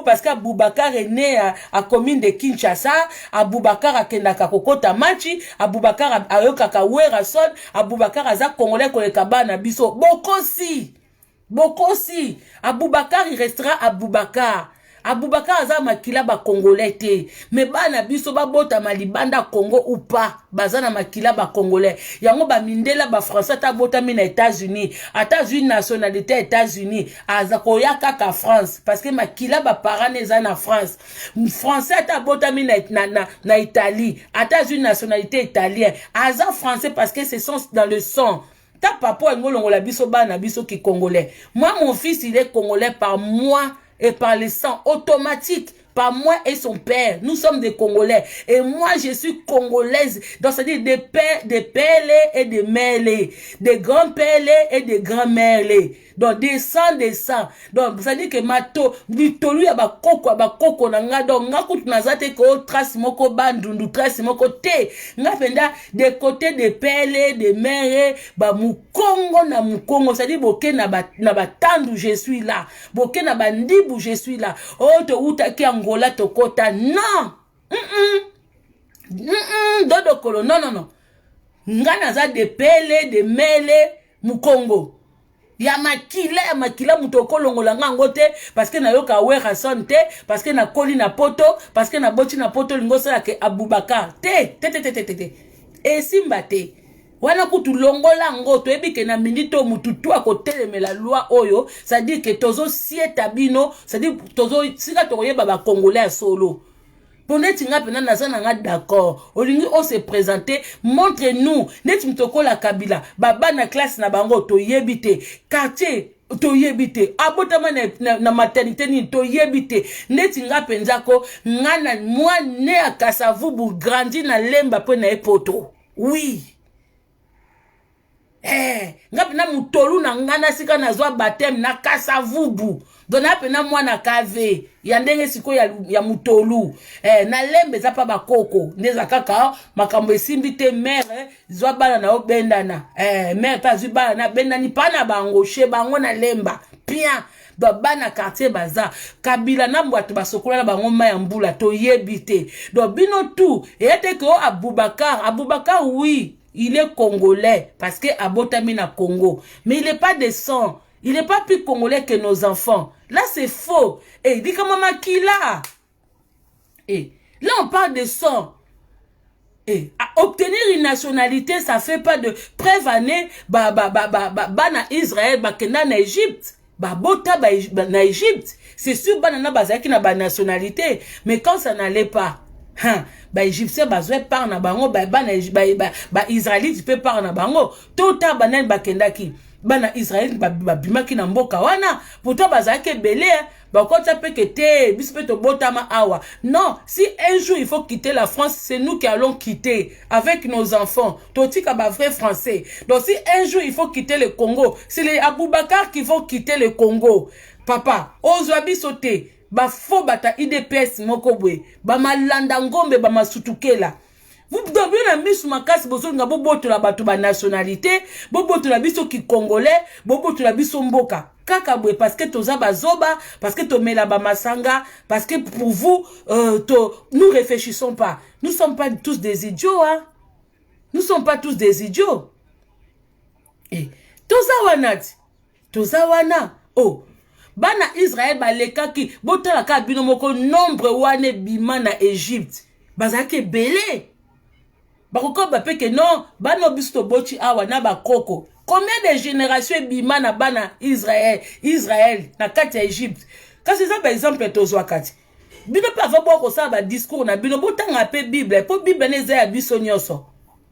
parce que Aboubakar est né à commune de Kinshasa, Aboubakar akendaka kokota machi, Aboubakar ayokaka wera son, Aboubakar aza Congolais koleka bana biso. Bokosi, Aboubakar il restera Aboubakar. Aboubakar aza makila ba Congolais te. Mais bana biso ba bota malibanda Congo ou pas. Bazana makila ba Congolais. Yango ba mindela ba Français ta bota mi na États-Unis. États-Unis nationalité États-Unis. Aza koya kaka France parce que makila ba parane eza na France. Français ta bota mi na Italie. États-Unis nationalité italien. Aza français parce que c'est dans le sang. Ta papa ngolongola biso bana biso ki Congolais. Moi mon fils il est Congolais par moi et par le sang automatique. Par moi et son père. Nous sommes des Congolais. Et moi, je suis Congolaise. Donc, c'est-à-dire des pères, des pèlés et des mêlés. Des grands pèlés et des grands mêlés. Donc, des sangs. Donc, c'est-à-dire que mato, ditolu ya ba koko na nga. Donc, nga kutu nazate ko trace moko bandundu, trace moko te. Nga penda des côtés des pèlés, des mêlés, ba mukongo na mukongo. C'est-à-dire, boke na ba tandu, je suis là. Boke na ba ndibu, je suis là. Oh, to uta ki Angola tokota. Non. Dodo kolo. Non. Nga naza de pele, de mele, mukongo. Ya makila mutokolo ngolanga ngote. Parce que na yoka wera son te. Parce que na koli na poto. Parce que na boti na poto lingosa ya ke Aboubakar. Te. E simba te. Wana kutu longola ngoto ebike na minito mututu akotelemela loi oyo, ça dit que tozo sieta bino, ça dit tozo sika tokoyeba ba Congolais solo. Poneti nga pena nazana nga d'accord. Olingi on se présenter, montre-nous net mutoko la Kabila. Baba na classe na bango to yebite, quartier to yebite, abotama na maternité ni to yebite. Net nga penzako ngana moi né à Kasavubu grandi na lemba pe na epoto. Oui. Nga pena mutolu na ngana sika na zwa baptême na Kasavubu. Dona pena mwana kave ya ndenge siko ya mutolu. Na lembe za pa bakoko. Neza kaka makambo esimbi te mère zwa bana na obendana. Mère ta zwa bana na bendani pana bango she bango na lemba. Bien. Do bana quartier baza Kabila na mbwatu basokola na bango ma ya mbula to yebite. Do bino tout ete ko Aboubakar oui. Il est congolais parce que abotami na Congo. Mais il n'est pas de sang. Il n'est pas plus congolais que nos enfants. Là, c'est faux. Et dit comme maman qui là. Et là, on parle de sang. Et obtenir une nationalité, ça fait pas de preuve année. Na Israël, kena na Égypte. Bota na Égypte. C'est sûr, banana bazaki na ba nationalité. Mais quand ça n'allait pas. Égyptien bazwe par na bango israélite peut par na bango tota banen bakendaki bana israélite bimaki na mboka wana pourtant bazake belé bakota pekete bispeto botama awa. Non, si un jour il faut quitter la France, c'est nous qui allons quitter avec nos enfants. Totika ba vrai français. Donc si un jour il faut quitter le Congo, c'est les Aboubakar qui vont quitter le Congo. Papa, ozwabi sauter. Ba fo bata IDPS mokobwe ba malanda ngombe ba masutukela. Vous devez na misu makasi bozo nga boboto la bato ba nationalité, boboto la biso ki congolais, boboto la biso mboka. Kaka bwe parce que toza bazoba, parce que to mela ba masanga, parce que pour vous nous réfléchissons pas. Nous sommes pas tous des idiots hein. Nous sommes pas tous des idiots. Et toza wana. Oh Bana Israël balekaki botala ka bino moko nombre wane bima na Égypte bazake belé Bakoko bape que non, bano bisto bochi awa na bakoko. Combien de générations bima na bana Israël na kati ya Égypte. Quand c'est ça par exemple tozwa kati. Bino pa va boko sa ba discours na bino botanga pe Bible, po Bible ne za ya biso nyoso.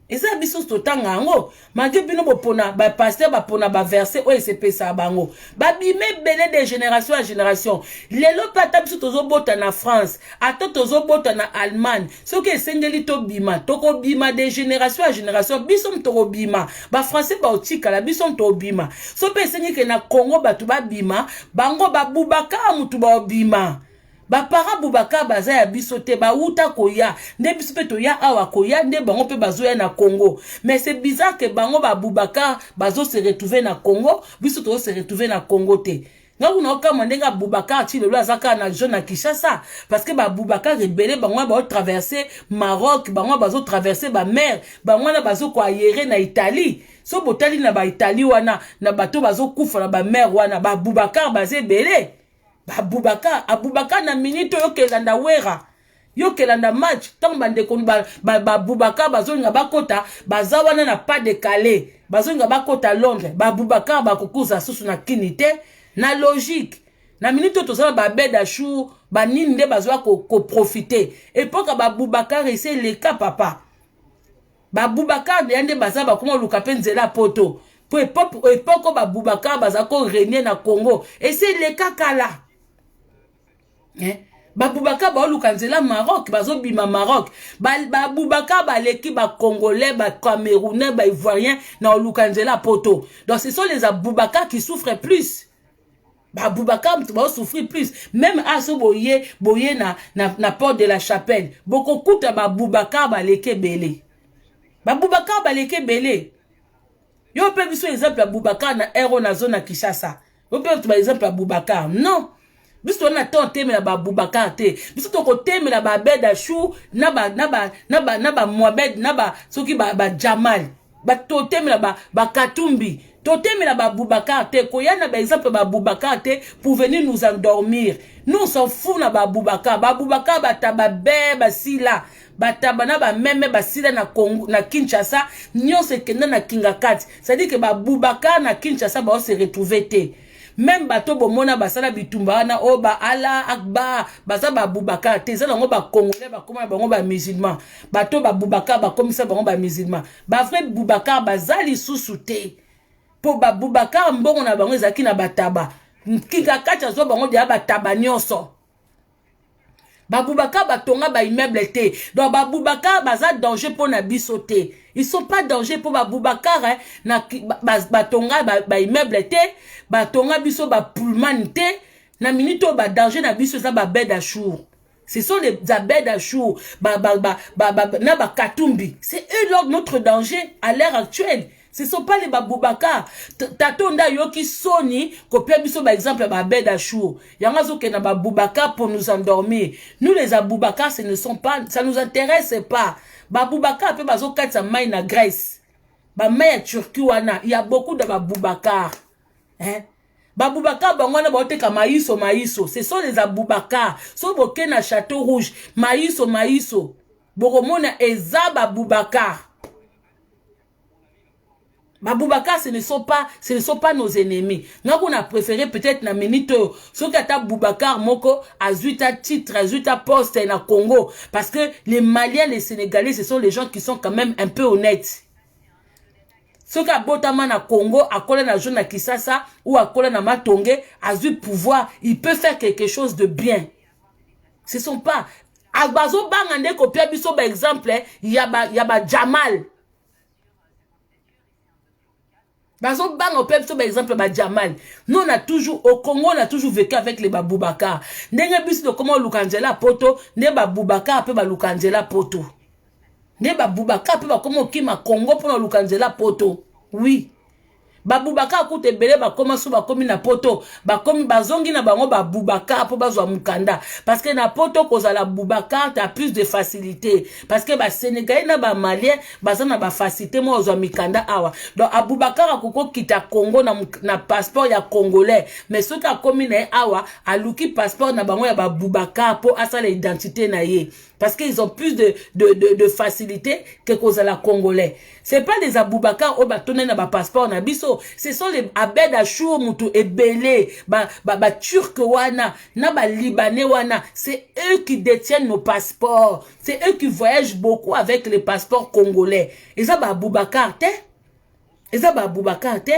Eza biso totanga ngo, malgré bino bopona ba pasteur bapona ba verset o esepesa bango. Ba bime belé de génération à génération. Lelo pata biso tozo bota na France, ato tozo bota na Allemagne. Soki esengeli to bima, toko bima de génération à génération, biso mtoko bima. Ba français ba otika la biso mtoko bima. So pe esengi ke na Congo batu ba bima, bango ba bubaka mutu ba bima. Ba para Boubacar baza ya biso te ba uta koya nde biso pe to ya awa koya nde bango pe bazo ya na Congo, mais c'est bizarre que bango ba Boubacar bazo se retrouver na Congo, biso to se retrouver na Congo te. Ngaku na oka mandenga Boubacar ti lelo azaka na jeune na Kinshasa parce que ba Boubacar rebelle bango ba traverser Maroc, bango bazo traverser ba mer, bango na bazo ko ayere na Italie. So botali na ba Italie wana na bato bazo kufa na ba mer wana ba Boubacar baze belé. Abubakar na minute yo kelanda wera yo kelanda match tant bande kon ba Boubacar bazonga bakota bazawana na pas de Calais bazonga bakota Londres ba Boubacar bakokuza susu na kinité na logique na minute to sala ba beda chou ba nini nde bazwa ko profiter époque ba Boubacar essaie le cas papa ba Boubacar de ande bazaba comment luka penzela poto pour époque ba Boubacar bazako régner na Congo et c'est le cas kala. Ba Boubacar ba lukanzela Maroc bazo bima Maroc ba Boubacar ba leki ba Congolais ba Camerounais ba Ivoiriens na lukanzela poto. Donc ce sont les Boubacar qui souffrent plus. Ba Boubacar va souffrir plus même à ce boye na porte de la chapelle beaucoup kuta ba Boubacar ba leki belé ba Boubacar ba leki belé. Yo pe biso exemple ya Boubacar na héros na zone na Kinshasa. Yo pe par exemple ya Boubacar non. Biso na tente me na ba Boubacar te. Biso to ko teme na ba beda chou na ba Mohamed na ba soki ba Jamal. Ba to teme na ba Katumbi. To teme na ba Boubacar te. Ko ya na ba exemple ba Boubacar te pour venir nous endormir. Nous on s'en fout na ba Boubacar. Ba Boubacar ba taba ba sila. Bataba na ba meme ba sila na Congo na Kinshasa. Nyon se kenda na Kingakat. Ça dit que ba Boubacar na Kinshasa ba se retrouver te. Même bato bomona basala bitumba na oba ala akba baza ba Boubacar te za ngo ba Congolais ba koma bango ba musulman bato ba Boubacar ba komisa bango ba musulman ba vrai Boubacar bazali susu te po ba Boubacar mbongo na bango ezaki na bataba kinga kacha zo bango dia bataba nyonso ba Boubacar batonga ba immeuble te donc ba Boubacar baza danger pour na biso te. Ils sont pas danger pour ba Boubacar hein na batonga ba immeuble te batonga biso ba pullman te na minute ba danger na biso za ba bed à jour. Ce sont les bed à jour na ba Katumbi. C'est eux notre danger à l'heure actuelle. Ce ne sont pas les Boubacar. Tatonda yoki soni kopia biso par exemple ba bed à jour. Yanga zo ke na ba Boubacar pour nous endormir. Nous les Boubacar ce ne sont pas, ça nous intéresse pas. Ba Boubacar pe bazo katsa mai na Grèce. Ba mai à Turquie wana, il y a beaucoup de ba Boubacar. Hein? Ba Boubacar bangwana ba oteka maïso. Ce sont les Boubacar. So boke na Château Rouge, maïso. Boromona eza ba Boubacar. Ba Boubacar ce ne sont pas nos ennemis. Nous on a préféré peut-être na minute ce kata Boubacar moko azuita titre, azuita poste na Congo parce que les Maliens, les Sénégalais, ce sont les gens qui sont quand même un peu honnêtes. Ce ka botama na Congo, akola na jeune na Kinshasa ou akola na Matonge, azu pouvoir, il peut faire quelque chose de bien. Ce sont pas Agbazo bangande kopia biso par exemple, il y a ba Jamal. Bazo bang au peuple, par exemple, ba Jamal. Nous, on a toujours, au Congo, on a toujours vécu avec les Boubacar. N'engue bis de comment Lukanzela poto, ne ba Boubacar pe ba Lukanzela poto. Ne ba Boubacar pe ba comment kima Congo pour Lukanzela poto. Oui. Ba Boubacar koute belé ba koma sou ba komi na poto. Ba komi bazongi na bango ba Boubacar po bazwa mukanda. Parce que na poto koza la Boubacar t'as plus de facilité. Parce que ba Sénégalais na ba Malien baza na ba facilité mo ozwa mikanda awa. Donc a Boubacar akoko kita Congo na passeport ya congolais. Mais soki a komi na awa aluki passeport na bango ya ba Boubacar po asala identité na ye. Parce qu'ils ont plus de facilité que cause à la Congolais. C'est pas des Aboubakar au bâtonnet na ba passeport na biso. Ce sont les Abed Achou Moutou et Belé, ba Turc wana, na ba Libanais wana. C'est eux qui détiennent nos passeports. C'est eux qui voyagent beaucoup avec les passeports congolais. Et ça ba Aboubakar te? Et ça ba Aboubakar te?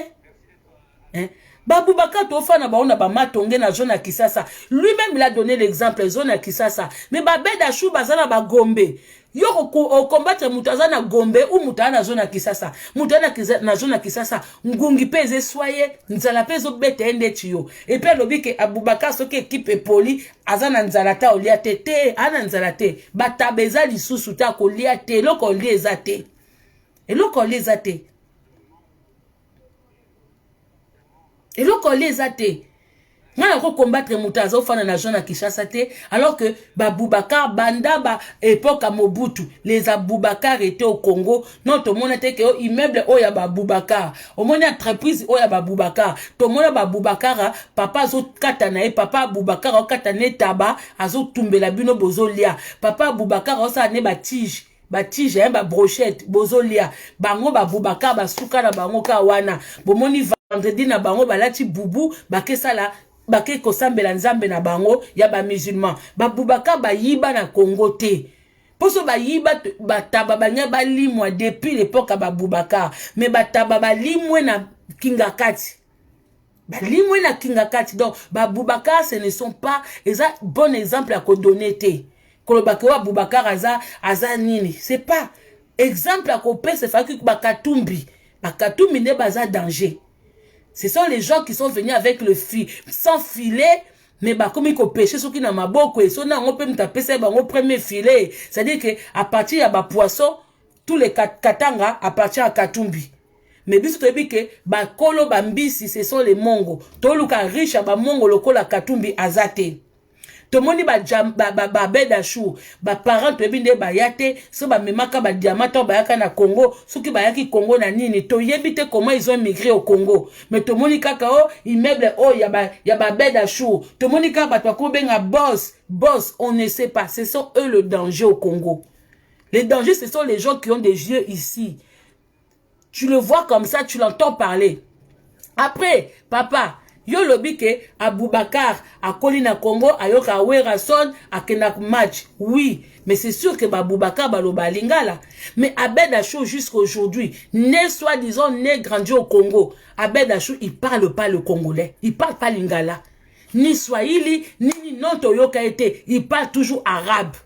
Hein? Aboubakar Tofana baona ba matonge na zone ya Kisasa. Lui-même il a donné l'exemple zone ya Kisasa. Mais ba Bedachou bazana ba Gombe. Yo au combattre mutazana Gombe ou mutana zone ya Kisasa. Mutana na zone ya Kisasa ngungi peze soye nzala pezo bete ende tiyo. Et puis lobi ke Aboubakar soki équipe poli azana nzalata olia tete ana nzalate. Batabeza lisusu ta ko lia te loko lieza te. Et loko lieza te. Et le collier zate. Nga ko combattre mutazo fana na zone Kinshasa te alors que Aboubakar banda ba époque à Mobutu les Aboubakar étaient au Congo non tout le monde était que immeuble o ya Aboubakar au monde entreprise o ya Aboubakar tout le monde Aboubakar papa zo katana e papa Aboubakar o katane taba azo tumbela bino bozolia papa Aboubakar o sa ne ba tige ba brochette bozolia bango Aboubakar ba suka na bango ka wana bomoni vendredi na bango balati bubu bakesala bake kosambela nzambe na bango ya ba musulman Aboubakar ba yiba na Congo te poso ba yiba bataba banya balimwa depuis l'époque ya Aboubakar mais bataba balimwe na Kingakati balimwe na Kingakati donc Aboubakar ce ne sont pas un bon exemple à donner te kolobake wa Aboubakar aza nini c'est pas exemple à copier c'est fait que bakatumbi ne baza danger. Ce sont les gens qui sont venus avec le fil, sans filet, mais comme ils ont pêché, ceux qui n'ont pas beaucoup, et ceux qui ont pu taper ça, au premier filet. C'est-à-dire qu'à partir de poisson, tous les katanga appartiennent à Katumbi. Mais bis to bi que kolo bambisi, ce sont les Mongo. Toluka riche à Mongo lokola Katumbi azate. Tomoni Bedachou, parents to binde bayate, so memaka diamant bayaka na Congo, soki bayaki Congo na nini, to yebite comment ils ont migré au Congo. Mais tomoni kakao, immeuble ya Bedachou, tomoni kaka batako benga boss, on ne sait pas, ce sont eux le danger au Congo. Les dangers, ce sont les gens qui ont des yeux ici. Tu le vois comme ça, tu l'entends parler. Après, papa, yo lobi ke Aboubakar a Colina Congo ayoka wera son a kenak match oui mais c'est sûr que Aboubakar baloba lingala mais Abed Achou jusqu'à aujourd'hui né soi-disant né grandi au Congo Abed Achou il parle pas le congolais il parle pas lingala ni swahili ni non toyoka été il parle toujours arabe.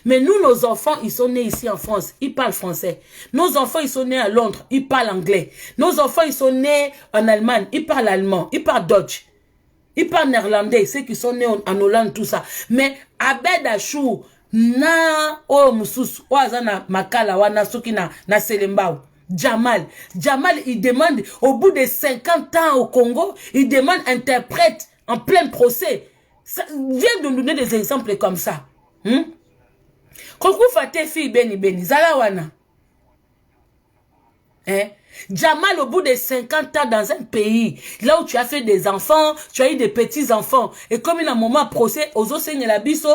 Mais nous, nos enfants, ils sont nés ici en France, ils parlent français. Nos enfants, ils sont nés à Londres, ils parlent anglais. Nos enfants, ils sont nés en Allemagne, ils parlent allemand, ils parlent Dutch. Ils parlent néerlandais, ceux qui sont nés en Hollande, tout ça. Mais Abed Achou, na mususu, azana makala wana soki na selembao. Jamal, il demande, au bout de 50 ans au Congo, il demande interprète en plein procès. Ça, viens de nous donner des exemples comme ça. Koku fate fi beni zala wana. Jamal au bout de 50 ans dans un pays là où tu as fait des enfants, tu as eu des petits enfants et comme il a un moment procès aux enseignants la biso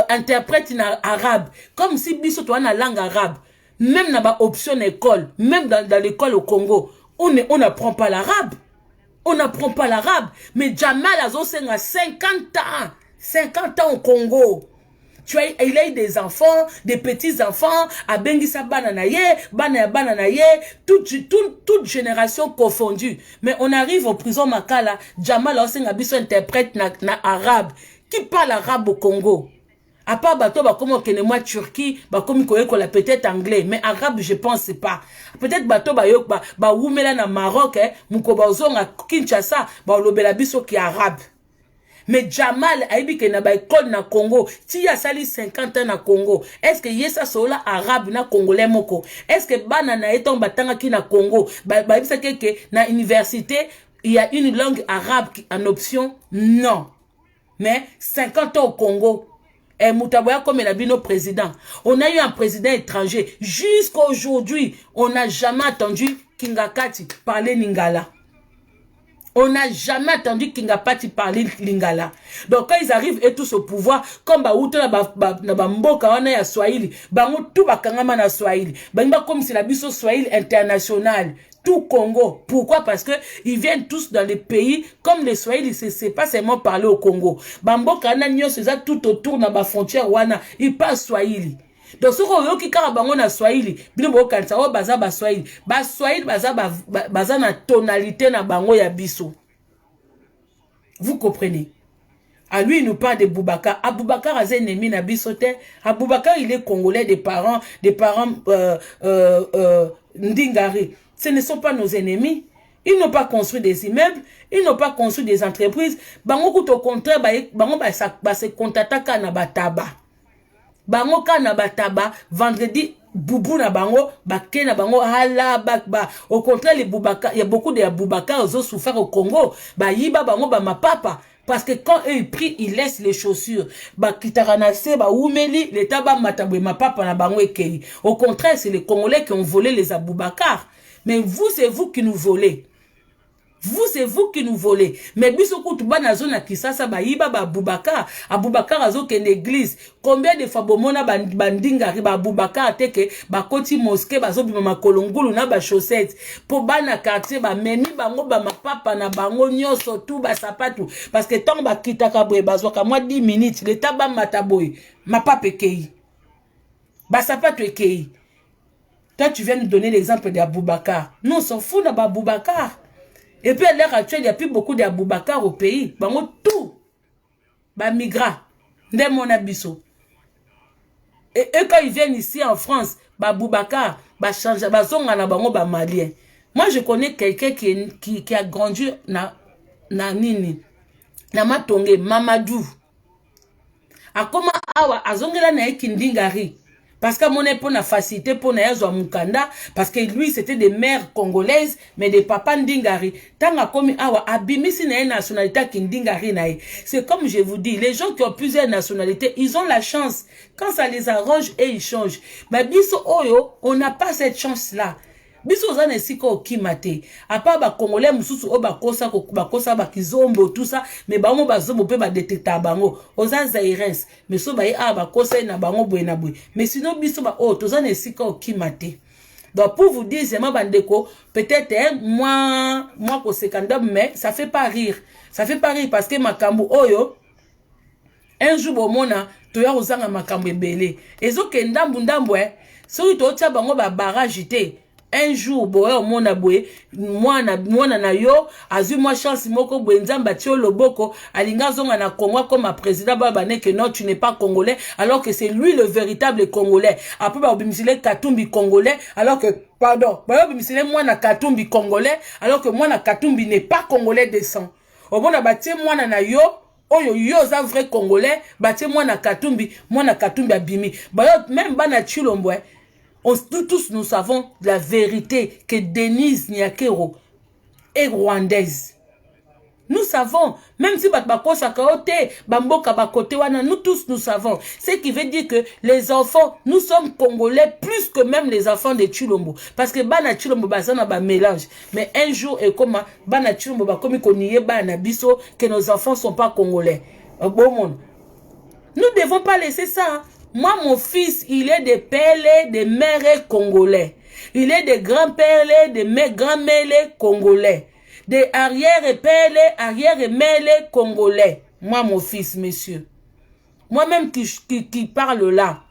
interprète en arabe comme si biso toi na langue arabe même na ba option école même dans l'école au Congo on n'apprend pas l'arabe. On n'apprend pas l'arabe mais Jamal a 50 ans au Congo. Il a eu des enfants, des petits-enfants, à Bengisa Bananaye, Bananaye, toute génération confondue. Mais on arrive au prison Makala, Jamal Hossein Abisso interprète na arabe. Qui parle arabe au Congo? À part bateau, comme on connaît moi Turquie, comme on la peut-être anglais, mais arabe, je pense pas. Peut-être bateau, oumela na Maroc, Mukobazong à Kinshasa, lobela biso qui est arabe. Mais Jamal a dit que na ba école na Congo, ti ya sali 50 ans na Congo. Est-ce que yesa sola arabe na congolais moko? Est-ce que banana eton batanga ki na Congo? Ba bisa que na université, il y a une langue arabe en option? Non. Mais 50 ans au Congo. Et Moutaboya comme il a vu nos présidents. On a eu un président étranger. Jusqu'à aujourd'hui, on n'a jamais entendu Kingakati parler Lingala. On n'a jamais attendu Kingapati parler lingala. Donc quand ils arrivent et tous au pouvoir, comme Baouta na Bamboka wana ya Swahili, bango tout bakangama na Swahili. Bangba comme si la biso Swahili international. Tout Congo. Pourquoi? Parce que ils viennent tous dans les pays comme les Swahili, c'est pas seulement parler au Congo. Bamboka wana nyo c'est ça tout autour na ba frontière wana, ils parlent Swahili. Donc ce qu'on veut qui kara bango na Swahili, bilo kanisa o baza ba Swahili. Ba Swahili baza na tonalité na bango ya biso. Vous comprenez? À lui, il nous parle de Boubacar. Aboubakar a un ennemi na bisote. Aboubakar, il est congolais des parents Ndingari. Ce ne sont pas nos ennemis. Ils n'ont pas construit des immeubles. Ils n'ont pas construit des entreprises. Bango au contraire, bango se kontataka na bataba. Bango ka na bataba vendredi boubou na bango baké na bango hala bakba. Au contraire les Boubacar, il y a beaucoup de Boubacar qui ont souffert au Congo. Ba yiba bango ba ma papa. Parce que quand eux ils prient, ils laissent les chaussures. Ba kitaranase ba oumeli l'état ba matabwe ma papa na bango ekei. Au contraire, c'est les Congolais qui ont volé les Aboubacar. Mais vous, c'est vous qui nous volez. Vous, c'est vous qui nous volez. Mais bisoko tuba na zona kisasa ba yiba ba Aboubakar. Aboubakar azo ken église. Combien de fois bomona bandingari ba Aboubakar teke ba koti mosquée ba zo bima kolongulu na ba chaussettes. Po bana quartier ba meni bango ba mapapa na bango nyoso tout ba sapatu. Parce que tant ba kitaka boye bazwaka moi 10 minutes le taba mataboy. Ma papa ekei. Ba sapatu ekei. Toi tu viens nous donner l'exemple d'Aboubacar. Nous on s'en fout de Aboubacar. Et puis à l'heure actuelle, il n'y a plus beaucoup d'Aboubacar au pays. Bango tout. Ba migra. Nde mon abisso. Et eux quand ils viennent ici en France, ba Aboubacar, ba change, ba zonga na bango ba malien. Moi je connais quelqu'un qui a grandi na nini. Na Matonge, Mamadou. A comment awa azongela na ekindingari. Parce que mon époux n'a facilité pour Nayazo Mukanda, parce que lui c'était des mères congolaises, mais des papas ndingari. Tanga komi awa abimisi na nationalité kindingari nae. C'est comme je vous dis, les gens qui ont plusieurs nationalités, ils ont la chance. Quand ça les arrange et ils changent. Mais biso oyo, on n'a pas cette chance-là. Biso zane siko okimate. A part ba Congolais mususu o ba kosa ba kizombo tout ça, mais bango ba zombo pe ba détecta bango. Oza zairens, mais so ba ba kosa na bango boye na boye. Mais sinon biso ba to zane siko okimate. Donc pour vous dire zema bandeko, peut-être moi ko sekandam mais ça fait pas rire. Ça fait pas rire parce que makambo oyo un jour bomona to ya ozanga makambo ebele. Ezo ke ndambu so to tia bango ba barrage te. Un jour, boye, mona boye, moi na yo, azu moi chance moko boye nzamba tio loboko, alinga zonga na Congo comme président babane que non, tu n'es pas congolais, alors que c'est lui le véritable congolais. Après, ba obimisile Katumbi congolais, alors que, pardon, ba obimisile moi na Katumbi congolais, alors que moi na Katumbi n'est pas congolais de sang. Au bon abatie moi na yo, oyo yo za vrai congolais, batie moi na Katumbi abimi. Ba même bana Chilombo, tous nous savons la vérité que Denise Nyakero est rwandaise. Nous savons, même si nous tous nous savons. Ce qui veut dire que les enfants, nous sommes congolais plus que même les enfants de Chilombo. Parce que Bana Chilombo, bazana ba mélange. Mais un jour, et comme Bana Chilombo, comme il Bana Bisso, que nos enfants sont pas congolais. Bon monde. Nous ne devons pas laisser ça. Hein. Moi, mon fils, il est de pères, de mères congolais. Il est de grands-pères, de grands-mères congolais. Des arrière-pères, arrière-mères congolais. Moi, mon fils, monsieur. Moi-même qui parle là.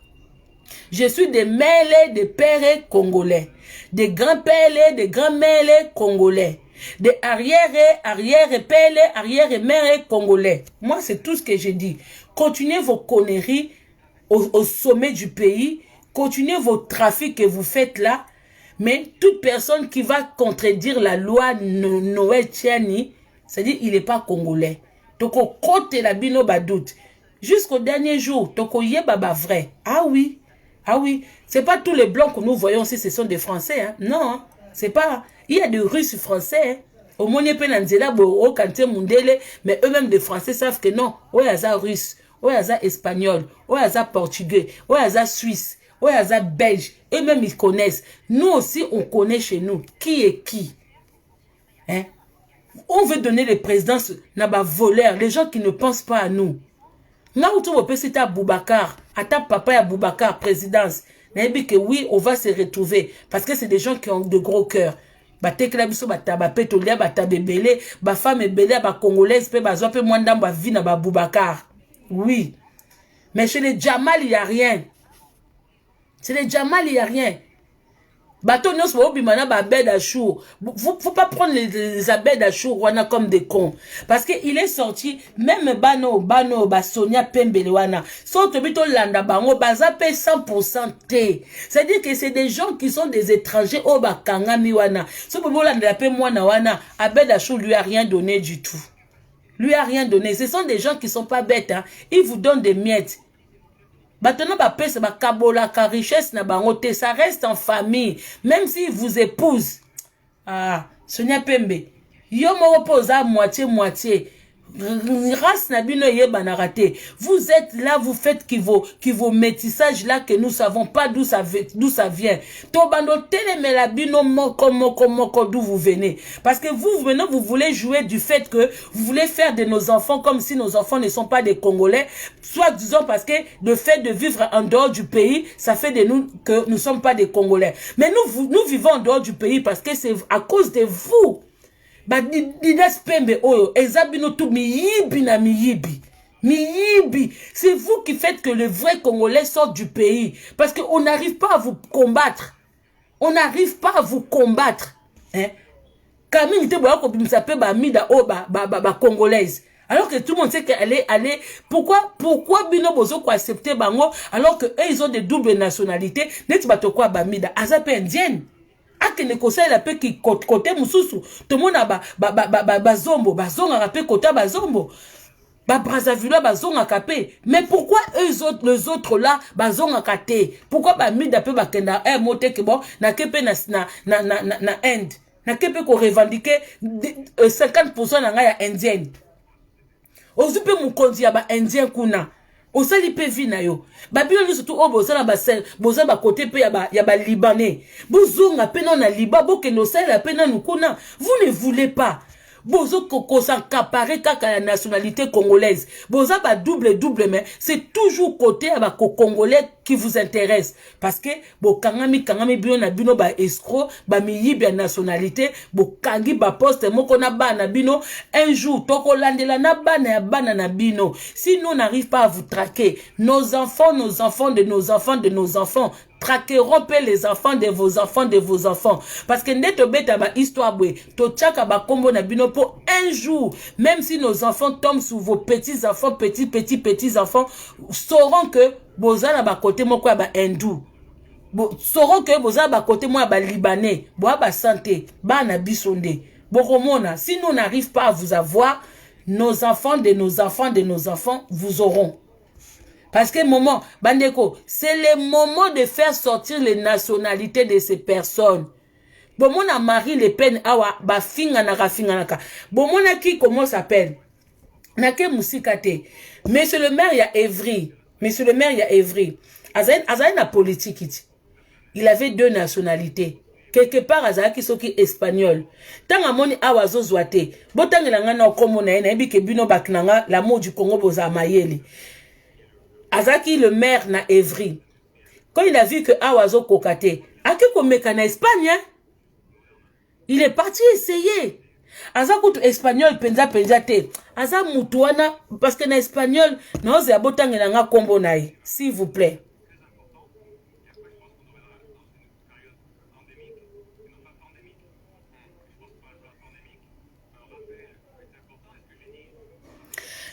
Je suis des mères, de pères congolais. Des grands-pères, de grands-mères congolais. Des arrière-pères, arrière-mères congolais. Moi, c'est tout ce que je dis. Continuez vos conneries. Au sommet du pays, continuez vos trafics que vous faites là, mais toute personne qui va contredire la loi Noël Tchani, c'est-à-dire il n'est pas congolais. Toko kote la bino badout. Jusqu'au dernier jour, toko ye baba vrai. Ah oui, c'est pas tous les blancs que nous voyons ici, ce sont des Français. Hein? Non, c'est pas. Il y a des Russes français. Hein? Au moins, au Kanté Mundele, mais eux-mêmes des Français savent que non, oh, il y a russe. Ou yaza espagnol, ou yaza portugais, ou yaza suisse, ou yaza belge. Eux-mêmes ils connaissent. Nous aussi on connaît chez nous qui est qui. Hein? On veut donner les présidences na ba voleurs, les gens qui ne pensent pas à nous. Nga où tu vois c'est à Boubacar, à ta papa à Boubacar présidence. N'ayez que oui, on va se retrouver parce que c'est des gens qui ont de gros cœurs. Ba tekela biso ba tabape tolia ba tabebele, ba femme belé ba congolaise pe ba zope mwanda ba vie na ba Boubacar. Oui. Mais chez les Djamal, il n'y a rien. Chez les Djamal, il n'y a rien. Bateau nous sommes obimana ba bed à chour. Faut pas prendre les abed à chour wana comme des cons parce que il est sorti même bano ba Sonia Pembele wana. Saute bito landa bango bazape 100% T. C'est-à-dire que c'est des gens qui sont des étrangers au bakangami wana. Ce bobo landa pe mwana wana abed à chour lui a rien donné du tout. Lui a rien donné. Ce sont des gens qui sont pas bêtes hein. Ils vous donnent des miettes. Maintenant, la richesse na bangote, ça reste en famille. Même s'ils vous épousent. Ah, Sonia Pembe. Yo mo repose à moitié. Race na bino yeba na raté. Vous êtes là, vous faites qui vos métissages là que nous savons pas d'où ça vient. Tobando teleme la bino moko d'où vous venez. Parce que vous maintenant vous voulez jouer du fait que vous voulez faire de nos enfants comme si nos enfants ne sont pas des Congolais. Soit disons parce que le fait de vivre en dehors du pays, ça fait de nous que nous sommes pas des Congolais. Mais nous vivons en dehors du pays parce que c'est à cause de vous. Ba Didas Pembe oyo ezabino tout miyibi na miyibi. C'est vous qui faites que le vrai Congolais sorte du pays parce que on n'arrive pas à vous combattre. Hein? Camille te boya ko bimisa pe ba mida o ba congolaise. Alors que tout le monde sait qu'elle est allée. Pourquoi bino bozo ko accepter bango alors que eux ils ont des doubles nationalités. Net bato kwa ba mida azape indienne. Ake ne conseille la paix qui côté mususu tout le monde a bazombo bazonga pe kota bazombo ba Brazzaville bazonga kapé mais pourquoi eux autres les autres là bazonga kate pourquoi ba mida pe bakenda moté que bon na kepe na Inde na kepe ko revendiquer 50% na nga ya indienne ozupe mukonzi ya ba indien kuna osali pe vi na yo babilo ni surtout obosala boza ba côté pe ya ba libanais bozonga pe na liba bokeno sala pe na nukuna vous ne voulez pas bozo koko s'accaparer kaka la nationalité congolaise boza ba double mais c'est toujours côté ya ba congolais qui vous intéresse parce que bo kangami bino na bino ba escroc ba miyibi ya nationalité bo kangi ba poste moko na bana bino un jour toko landela na bana na bino si nous n'arrive pas à vous traquer nos enfants de nos enfants traqueront les enfants de vos enfants parce que ndeto beta ba histoire bwe to tchaka ba kombo na bino pour un jour même si nos enfants tombent sous vos petits enfants sauront que bozala ba côté moko ya ba hindou sauront que bozala ba côté mo ya ba libanais ba santé ba na bisonde bokomona si nous n'arrive pas à vous avoir nos enfants de nos enfants vous auront. Parce que moment, Bandeko, c'est le moment de faire sortir les nationalités de ces personnes. Bon, mon a Marie Le Pen, awa, ba finga naka. Bon, mon a qui, comment s'appelle? Nake Moussikate. Monsieur le maire, il y a Evry. Azaï na politique, il avait 2 nationalités. Quelque part, Azaï qui sont espagnol. Tant à moni awa zo zoate. Botang la na okomona ena, ebi ke bino baknanga, l'amour du Congo boza mayele. Azaki le maire na Evry. Quand il a vu que Awazo Kokate, Ake Komeka na Espagne, hein? Il est parti essayer. Azakout espagnol penza te. Aza mutuana parce que na espagnol na oze abotang na nga kombo nae. S'il vous plaît.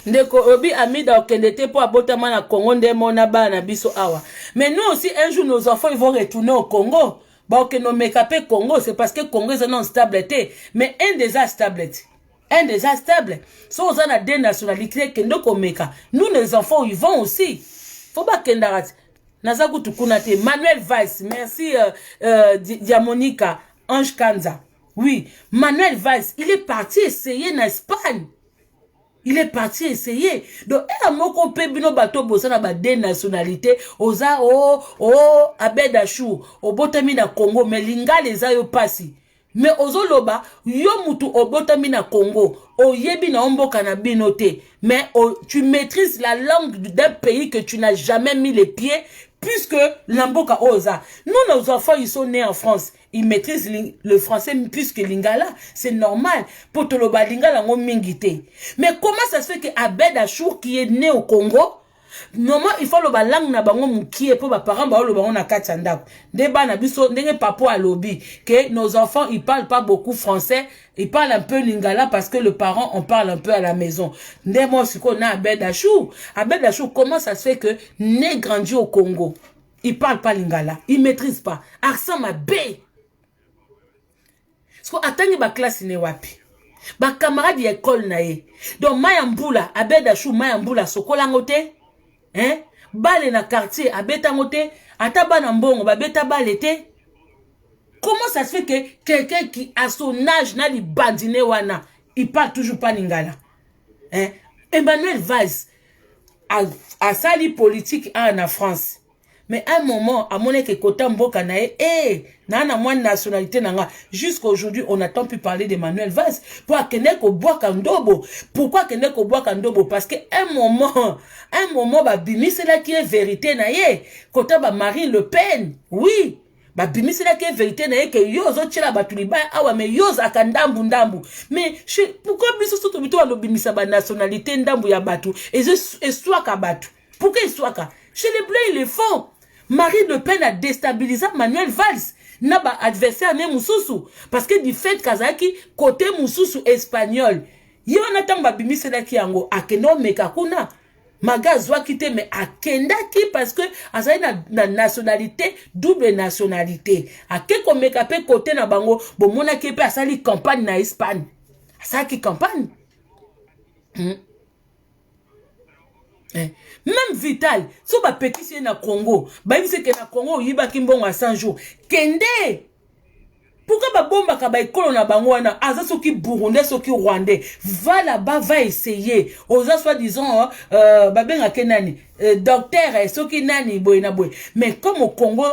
Ndeko obi amida okendete pour abotama na Congo ndemona bana biso awa. Mais nous aussi un jour nos enfants ils vont retourner au Congo. Ba okeno mekape Congo c'est parce que Congo est non stabilité, mais un des stable. So on a des nationalités kendo komeka. Nous les enfants ils vont aussi. Faut pas kendarat. Nazaku tukunate Manuel Valls, merci Diamonica Ange Kanza. Oui, Manuel Valls, il est parti essayer en Espagne. Il est parti essayer. Donc, un moko pebino bato bosana ba des nationalités. Abedachou, au botami na Congo, mais linga les ayo pasi. Mais ozoloba, yo mutu obotami na Congo, oyebi na omboka na binote, mais tu maîtrises la langue d'un pays que tu n'as jamais mis les pieds, puisque l'amboka oza. Nous, nos enfants, ils sont nés en France. Ils maîtrisent le français puisque lingala, c'est normal. Pour toloba lingala ngo mingite. Mais comment ça se fait que Abed Achour qui est né au Congo, normalement il faut le langue na bango mukie pour ba parents ba lo bango na katanda. Débat na biso ndenge papo à lobby que nos enfants ils parlent pas beaucoup français, ils parlent un peu lingala parce que le parent on parle un peu à la maison. Ndemo siko na Abed Achour. Abed Achour, comment ça se fait que né grandi au Congo, il parle pas lingala, il maîtrise pas. Accent ma B. Parce que atangi ba classe ne wapi. Ba camarade d'école na ye. Donc Mayambula, Abed Achour Mayambula sokola ngote. Hein? Bale na quartier, abeta ngote, ataba na mbongo, babeta bale te. Comment ça se fait que quelqu'un qui a son âge n'a li bandine wana, il parle toujours pas lingala? Hein? Emmanuel Valls a sali politique en France. Mais à un moment, à mon époque, Kota Mboka nae, nana moins nationalité nanga. Jusqu'aujourd'hui, on n'a pas pu parler d'Emmanuel Valls. Pourquoi Keneko boit Kandobo? Pourquoi Keneko boit Kandobo? Parce qu'à un moment, bah, bimi, c'est là qui est vérité nae. Kota ba Marine Le Pen. Oui. Bah, bimi, c'est là qui est vérité nae, que yozo tchela batuliba, awa, mais yozo akandambu ndambu. Mais, pourquoi biso soto bito alo bimi sa ba nationalité ndambu ya batu? Et soit ka batu. Pourquoi il soit ka? Chez les Bleus, ils le font. Marine Le Pen a déstabilisé Manuel Valls. N'a pas adversaire né Moussoussou. Parce que du fait Kazaki, côté Moussoussou espagnol, y en a tant babimi c'est là qui ango. Akeno mekakuna. Maga zwa kite me akenda ki parce que asayi na nationalité, double nationalité. Akeko mekape côté na bango, bon mona kepe asali campagne na Espagne. Asaki campagne. Même Vital, si on pétitionner na Congo, bah il sait que na Congo il va kimbon à 100 jours. Kende, pourquoi ba bomba ka ba ekolo na bango wana aza soki burundais soki rwandais va là-bas va essayer. Oza soit disant ba benga kenani docteur soki nani boy na boy. Mais comme au Congo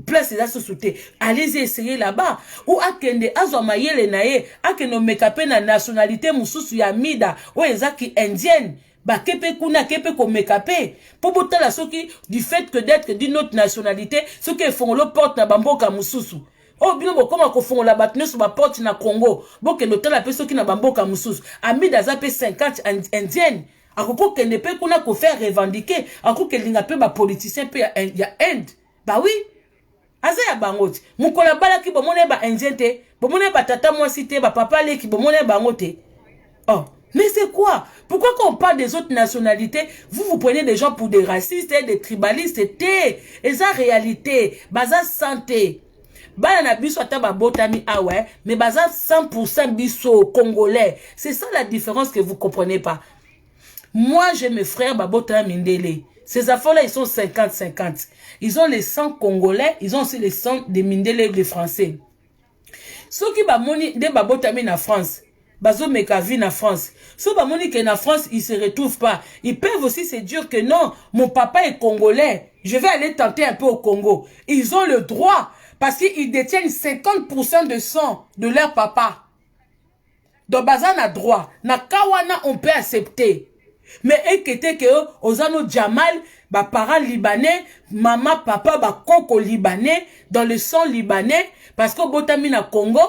place les associés, allez essayer là-bas. Ou akende azwa mayele na ye, akeno mekape na nationalité mususu ya mida, ou ezaki indienne. Bah, kepe kuna, kepe ko mekape. Pour botter la soki, du fait que d'être d'une autre nationalité, ceux qui font le porte na bamboka mususu. Oh, bien, bon, comment qu'on font la batne sur ma porte na Congo. Bon, que l'hôtel a ceux qui na bamboka mususu. Ami d'azapé 50 indiennes. A koko que ne peut qu'on a qu'on faire revendiquer. A koko que l'inga peut ba politicien peut y a Inde. Bah oui. Aza ya bangote. Mukola bala ki bomone ba indiente. Bomone ba tata moi cité ba papa le ki bomone bangote. Oh. Mais c'est quoi? Pourquoi quand on parle des autres nationalités, vous prenez des gens pour des racistes, des tribalistes, et ça réalité, baza santé. Bana na biso ataba botami awe, mais baza 100% biso congolais. C'est ça la différence que vous comprenez pas. Moi, j'ai mes frères babota mindele. Ces affaires-là, ils sont 50-50. Ils ont les 100 congolais, ils ont aussi les 100 des mindele des français. Ceux qui bamoni de babotami na France. Bazo Mekavi na France. Si Bamoni que na France, ils se retrouvent pas. Ils peuvent aussi se dire que non, mon papa est congolais. Je vais aller tenter un peu au Congo. Ils ont le droit parce qu'ils détiennent 50% de sang de leur papa. Donc Bazan a droit. Na Kawana, on peut accepter. Mais écoutez que Ozano Djamal, ba parents libanais, maman, papa, ba koko libanais, dans le sang libanais, parce que Botami na Congo,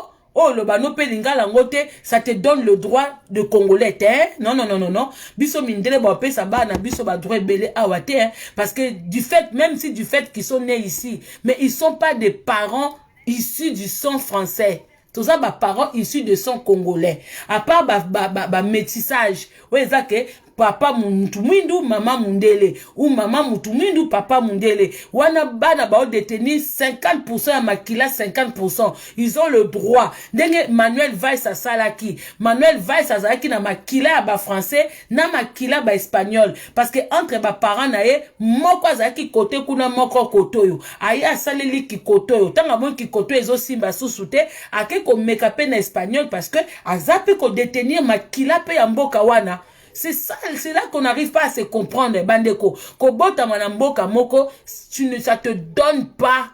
oh, le bano pelinga langote, ça te donne le droit de congolais, hein? Non, non, non, non, non. Biso mindele bope sa ba na biso ba droit belé awate, hein? Parce que du fait, même si du fait qu'ils sont nés ici, mais ils sont pas des parents issus du sang français. Tous ça, ba parents issus de sang congolais. À part ba métissage. Ouais, ça que papa mutumindu, maman mundele. Ou maman mutumindu, papa mundele. Wana bana ba détenir 50% à makila 50%. Ils ont le droit. Denge Manuel Valls a salaki. Manuel Valls a salaki na makila ba français, na makila ba espagnol. Parce que entre ba parents nae, moko azaki kote kuna moko kotoyo. Aya saleli ki kotoyo. Tanga bon ki kotoyo ezo simba susute, ake ko mekape na espagnol parce que azape ko détenir makila pe amboka wana. C'est ça, c'est là qu'on n'arrive pas à se comprendre, bandeko. Kobota manamboka moko, ça te donne pas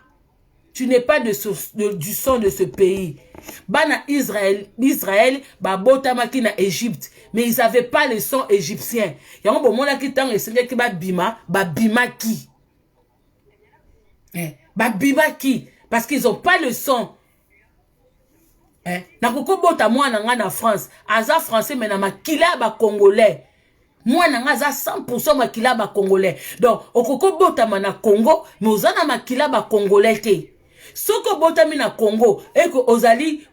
tu n'es pas du sang de ce pays. Bana Israël, babotamaki na Égypte, mais ils n'avaient pas le sang égyptien. Yango bomona ki tang esenge ki babima ki. Babima ki, parce qu'ils n'ont pas le sang. Na koko bota mwana nga na France, aza français mais na makila ba congolais. Mwana nga za 100% makila ba congolais. Donc okoko bota na Congo, mais ozana makila ba congolais te. Soko bota mi na Congo, et que ozali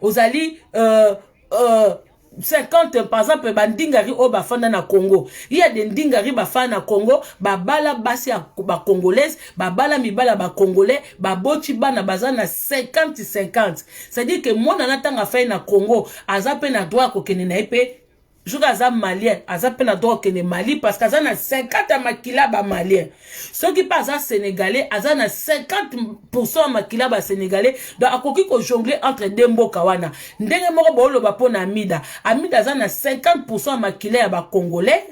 50 par exemple bandingari o bafanda na Congo. Il y a des ndingari bafanda na Congo, babala basi ba congolaise, babala mibala ba congolais, baboti bana bazana 50-50. C'est-à-dire que moi nanatanga fait na Congo, azape na droit ko kene na epé. Jouga aza malien, azape na droit kene Mali parce qu'aza na 50 makila ba malien. Ceux qui pas sénégalais, aza na 50% makila ba sénégalais. Donc akoki ko jongler entre dembo kawana. Ndenge moko bolo ba pona Amida. Amida aza na 50% makila ya ba congolais,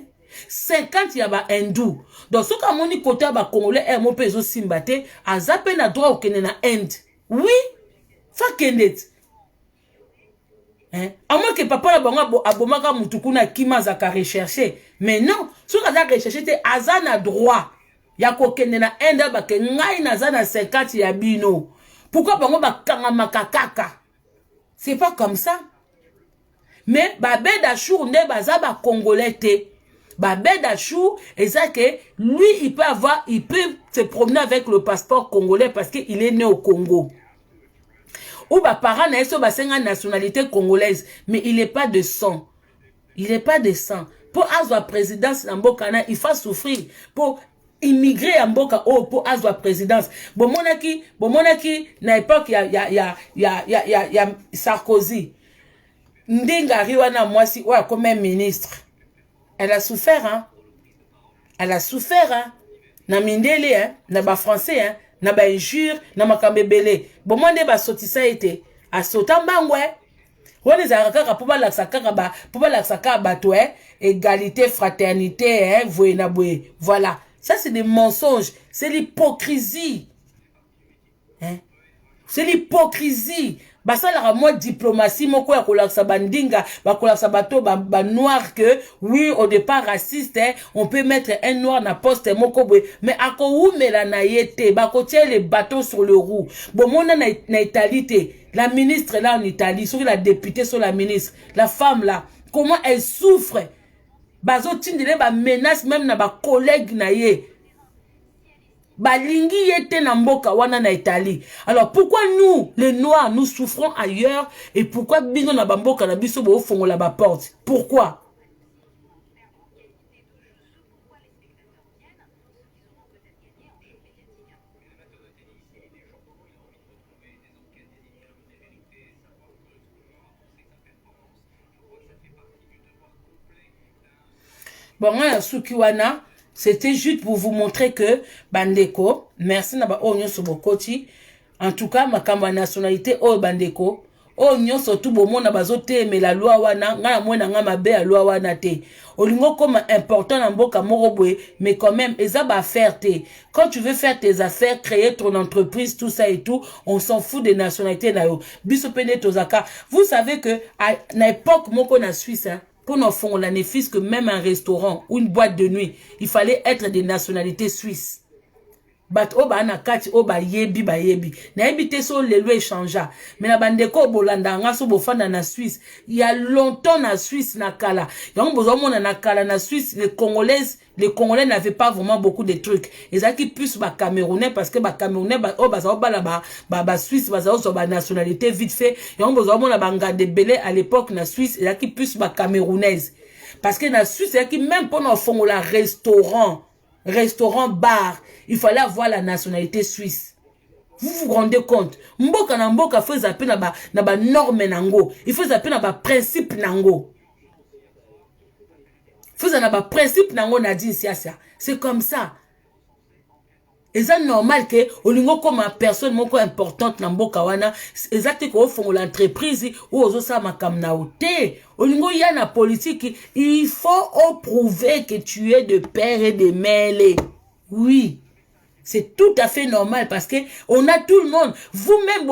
50 ya ba hindou. Donc ce ka moni côté ba congolais e mo pezo simbate, azape na droit kene na Inde. Oui, fa kendet. À moins que papa la bango abomaka mutukuna kima zaka rechercher. Mais non, ce qu'on a recherché c'est azana droit. Ya kokende na enda ba ke ngai na zana 50 ya bino. Pourquoi bango ba kanga makakaka? C'est pas comme ça. Mais babé d'Achour ne baza ba congolais te. Babé d'Achour, et ça que lui il peut se promener avec le passeport congolais parce qu'il est né au Congo. Ou bah parents na eso basenga nationalité congolaise, mais il n'est pas de sang. Il n'est pas de sang. Pour avoir présidence en Bokana, il faut souffrir. Pour immigrer en Boka, pour avoir présidence. Bon monaki, na époque ya Sarkozy. Ndinga riwana mwasi, ouais, comme un ministre. Elle a souffert, hein. Elle a souffert, hein. Na mindele, hein. Na ba français, hein. Na ba injure, na makambebele. Bon monde ba sotisa été. A sotambangwe. Wone za kaka pour la sakaka ba, pour la sakaka bato, hein. Égalité, fraternité, hein. Voilà. Ça c'est des mensonges. C'est l'hypocrisie. Hein. C'est l'hypocrisie. Basa la moi diplomatie moko ya kolaksa bandinga ba kolaksa bato ba noir que oui au départ raciste hein, on peut mettre un noir na poste moko boy mais ako umela na yete ba ko tie les bateaux sur le roue bon mona na Italie te la ministre là en Italie sur la députée sur la ministre la femme là comment elle souffre bazo tindele ba menace même na ba collègue na ye balingi yete na mboka wana na Italie. Alors pourquoi nous les noirs nous souffrons ailleurs et pourquoi bino na bamboka na biso bo fongola ba porte? Pourquoi? Bon, moi, Sukiwana, c'était juste pour vous montrer que Bandeko, merci naba onyo sobokoti. En tout cas, ma kamba nationalité o Bandeko, onyo surtout bomo na bazote mais la loi wana nga mwana nga mabe la loi wana te. Olingo comme important na mboka morobwe, mais quand même eza ba faire te. Quand tu veux faire tes affaires, créer ton entreprise, tout ça et tout, on s'en fout des nationalités na yo. Biso pene tozaka. Vous savez que à l'époque moko na Suisse hein, pour nos fonds, on ne fils que même un restaurant ou une boîte de nuit, il fallait être des nationalités suisses. Bat oba na kati oba yebi ba yebi. Na yebi so le loi changea. Mais la bandeko bolanda nga so bofanda na Suisse. Il y a longtemps na Suisse na kala. Yango bozomona na kala na Suisse les Congolais n'avaient pas vraiment beaucoup de trucs. Ils ont qui plus ba Camerounais parce que ba Camerounais ba o ba Suisse ba so ba nationalité vite fait. Yango bozomona banga de belé à l'époque na Suisse, ils ont qui plus ba camerounaise. Parce que na Suisse, il y a qui même pour nos fonds la restaurant, bar, il fallait avoir la nationalité suisse. Vous vous rendez compte? Mboka na mboka faut zapper na ba norme nango. Il faut zapper na ba principe nango. Faut na ba principe nango na dit siasa. C'est comme ça. Et c'est normal que olingo comme personne moko importante na mboka wana, exact ko font l'entreprise ou ozo sa makamna oté. Olingo ya na politique, il faut prouver que tu es de père et de mère. Oui. C'est tout à fait normal parce que on a tout le monde. Vous-même,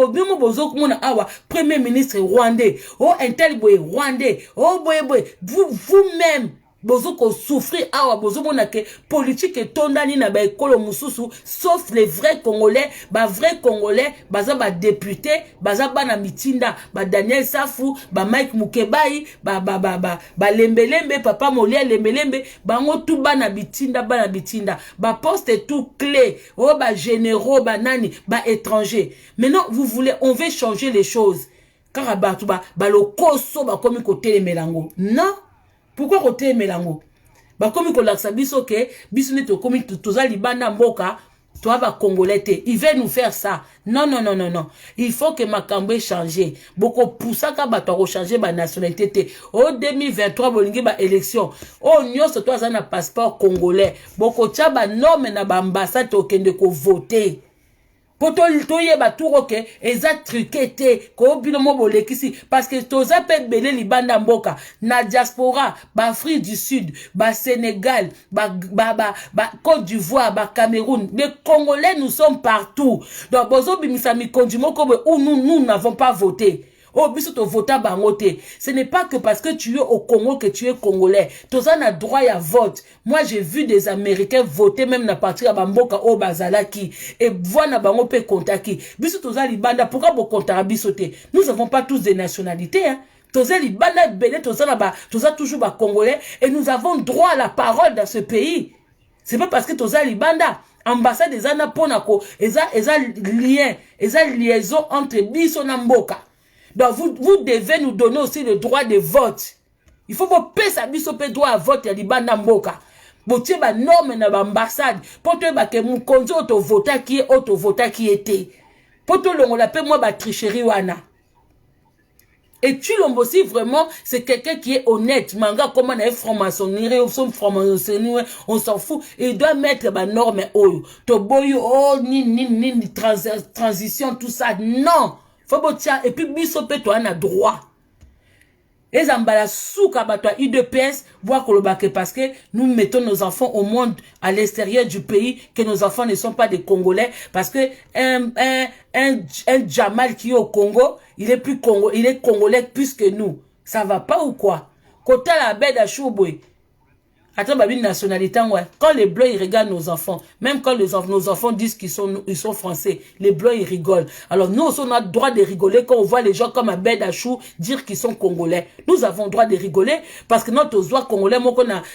Premier ministre rwandais, oh, un tel boy rwandais, oh, boy, vous-même, bozoko souffrir awa bozomo na ke politique etondani na ba ekolo mususu sauf les vrais congolais baza ba député baza bana mitinda ba Daniel Safu ba Mike Mukebai ba lembelembe papa Molia lembelembe bango tout bana bitinda ba poste tout clé oh ba généraux ba nani ba étrangers. Maintenant vous voulez on veut changer les choses car ba lo koso ba komi côté melango. Non. Pourquoi côté melango? Ba komi ko laksa biso ke biso ne to komi toza libanda mboka toi va congolais te. Il veut nous faire ça. Non. Il faut que makambo change. Boko poussaka ba to changer ba nationalité te. Au 2023 bolingi ba élection. Oh nyonso toi za na passeport congolais. Boko tia ba norme na ba ambassade to kende ko voter. Poto toye ba turoke eza truquete ko bino mo bolekisi parce que toza pe belé libanda mboka na diaspora ba Afrique du Sud ba Sénégal ba Côte d'Ivoire ba Cameroun les Congolais nous sommes partout donc bozo bimisa mikondi moko où nous n'avons pas voté. Oh, biso to vota bangote. Ce n'est pas que parce que tu es au Congo que tu es congolais. Tozan a droit à vote. Moi, j'ai vu des Américains voter même na partir à Bamboka au Bazalaki. Et voilà bango pe kontaki. Biso toza libanda. Pourquoi bo kontara bisote? Nous n'avons pas tous des nationalités, hein. Toza libanda belé, toza toujours ba congolais. Et nous avons droit à la parole dans ce pays. C'est pas parce que toza libanda. Ambassade des Ana Ponako. Eza lien. Eza liaison entre biso na mboka. Donc vous devez nous donner aussi le droit de vote. Il faut que payer sa bisope droit à vote à libanda mboka. Botie ba norme na ba ambassade. Poto ba ke mukonzo auto vota qui était. Poto longola pe moi ba tricherie wana. Et tu l'as aussi vraiment, c'est quelqu'un qui est honnête. Manga comment on est franc-maçonnerie, on s'en fout. Il doit mettre ba norme oyo. To boyo oh ni transition tout ça. Non. Faut botia et puis bisope toi na droit. Les ambala souka batwa UDPS bois kolobake parce que nous mettons nos enfants au monde à l'extérieur du pays, que nos enfants ne sont pas des Congolais parce que un Jamal qui est au Congo, il est congolais plus que nous. Ça va pas ou quoi? Kota la bête à Chouboué. Attends, une nationalité, ouais. Quand les Blancs, ils regardent nos enfants, même quand nos enfants disent qu'ils sont français, les Blancs, ils rigolent. Alors, nous aussi, on a le droit de rigoler quand on voit les gens comme Abed Achou dire qu'ils sont congolais. Nous avons le droit de rigoler parce que notre oiseau congolais, moi,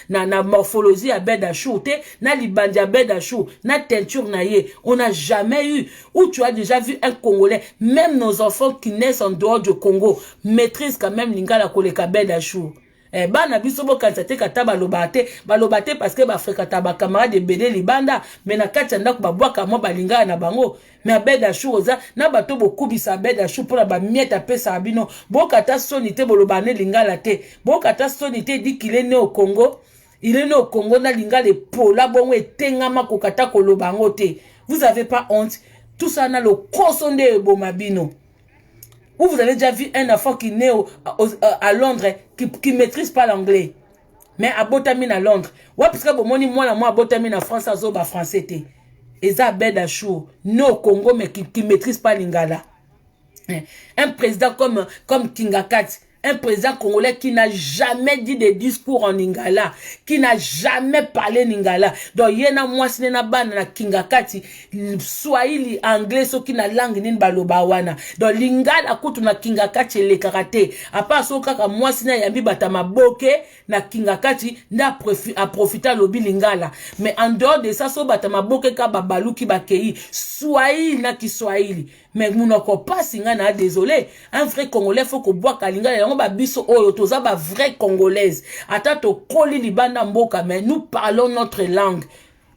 na morphologie Abed Achou, na libandi Abed Achou, na teinture naïe. On n'a jamais eu, où tu as déjà vu un Congolais, même nos enfants qui naissent en dehors du Congo, maîtrisent quand même l'ingala koleka Abed Achou. Bana biso bo kansate kata balobate parce que ba fréquenta ba camarade de belé libanda mais na kati ndako ba bwaka mo balinga na bango mais Abed Achou oza na bato bokubisa Abed Achou pour ba mieta pesa bino bo kata sonité bolobane lingala te bo kata sonité dit qu'il est né au Congo. Il est né au Congo na linga le pola bongo etengama ko kata kolobango te. Vous avez pas honte? Tout ça na le kosonde bomabino. Ou vous avez déjà vu un enfant qui naît à Londres, qui ne maîtrise pas l'anglais. Mais à Botamine à Londres. Ouais, parce que moi, à Botamine en France, à Zoba français. Et ça, Abed Achou, né au Congo, mais qui ne maîtrise pas l'ingala. Un président comme Kingakat, un président congolais qui n'a jamais dit des discours en Lingala, qui n'a jamais parlé Lingala. Donc, yena moi si na bana na Kingakati, Swahili anglais so qui na langue nin balobawana. Donc, Lingala kutu na Kingakati le karaté. À part so kaka moi si na yambi batama boke na Kingakati na profiter lobi Lingala. Mais en dehors de ça so batama boke ka babalu ki bakei Swahili na Kiswahili. Mais nous n'avons pas singana, désolé. Un vrai Congolais faut que boit kalinga. On va biso oyo toza ba vrai Congolaise. Attends to koli libanda mboka mais nous parlons notre langue.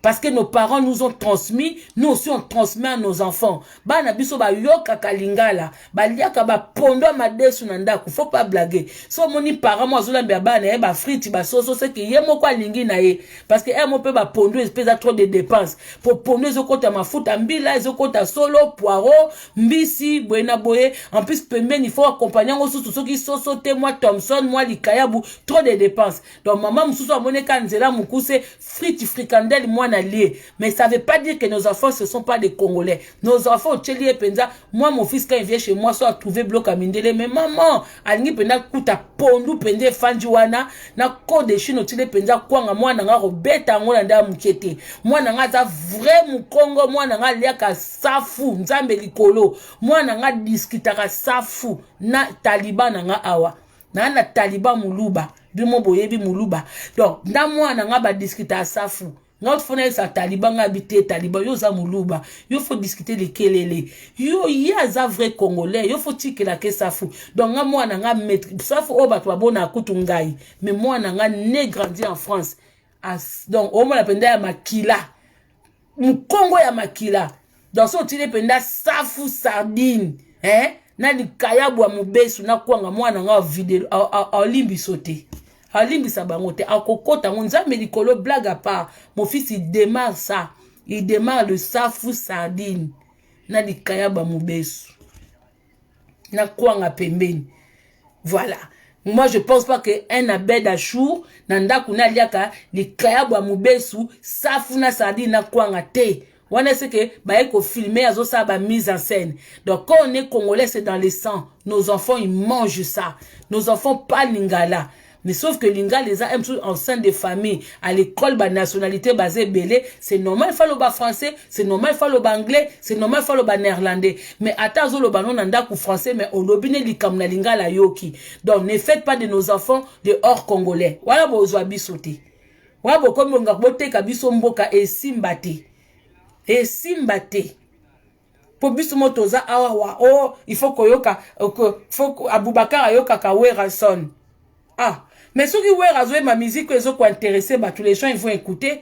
Parce que nos parents nous ont transmis, nous aussi on transmet à nos enfants. Bana biso ba yoka kalingala, ba liaka ba pondo madesu nandaku, faut pas blaguer. So moni parents moi zola bana ba friti ba soso c'est que yemo kwa lingi na ye parce que mo pe ba pondo espèce a trop de dépenses. Pour pondo ezokota mafuta mbila ezokota solo poireau, mbisi buena boye, en plus pembeni il faut accompagner ngosusu soki soso te moi Thomson moi likayabu, trop de dépenses. Donc maman mususu amone kanzela mukuse friti frikandel moi allié. Mais ça veut pas dire que nos enfants ce sont pas des Congolais. Nos enfants, Tcheli et Penza, moi, mon fils, quand il vient chez moi, soit trouvé bloc à Mindele, mais maman, Alingi Penza, Kuta Pondu, Pende, Fanjiwana, na code de Chine, Tcheli Penza, Kwanga, moi, nanga, Robeta, moi, nanda, Mukete. Moi, nanga, za vrai Mukongo, moi, nanga, liaka, safu, Nzambe likolo. Moi, nanga, diskitaka, safu, na Taliban, nanga, awa. Na Taliban, Muluba. Bimo boyebi muluba. Donc, na moi nanga ba discuter à safu. Notre fona sa taliban habité taliban yo za muluba. Yo faut discuter de kelele. Yo ya za vrai congolais. Yo faut tike la ke safu. Donc, moi nanga mettre safu o ba to bona kutungai. Mais moi nanga né grandi en France. Donc, au moins la penda ya makila. Mukongo ya makila. Donc, so tile penda safu sardine. Hein? Na di kayabu wa mubesu na kwanga mwana nga video olimbi sote. Olimbi sabangote akokota nzambe likolo blague à part. Mon fils il démarre ça. Il démarre le safu sardine. Na di kayabu wa mubesu. Na kwanga pembeni. Voilà. Moi je pense pas que un abed achour nanda kuna liaka li kayabu wa mubesu safu na sardine na kwanga te. On sait que bah filmer azo ça ba mise en scène. Donc quand on est congolais c'est dans le sang. Nos enfants ils mangent ça. Nos enfants pas lingala. Mais sauf que lingala les a en sein de famille à l'école ba nationalité basée belé, c'est normal il faut le bas français, c'est normal il faut le bas anglais, c'est normal il faut le bas néerlandais. Mais attends le bas non nanda ku français mais on lobine li kam na lingala yoki. Donc ne faites pas de nos enfants de hors congolais. Voilà bozwa bisoté. Voilà boko monga bote ka biso mboka e simbate. Et simbate pour biso motoza awa oh il faut koyoka faut Abubakar ayoka kawera son mais ceux qui wera zoé ma musique les autres intéressés tous les gens ils vont écouter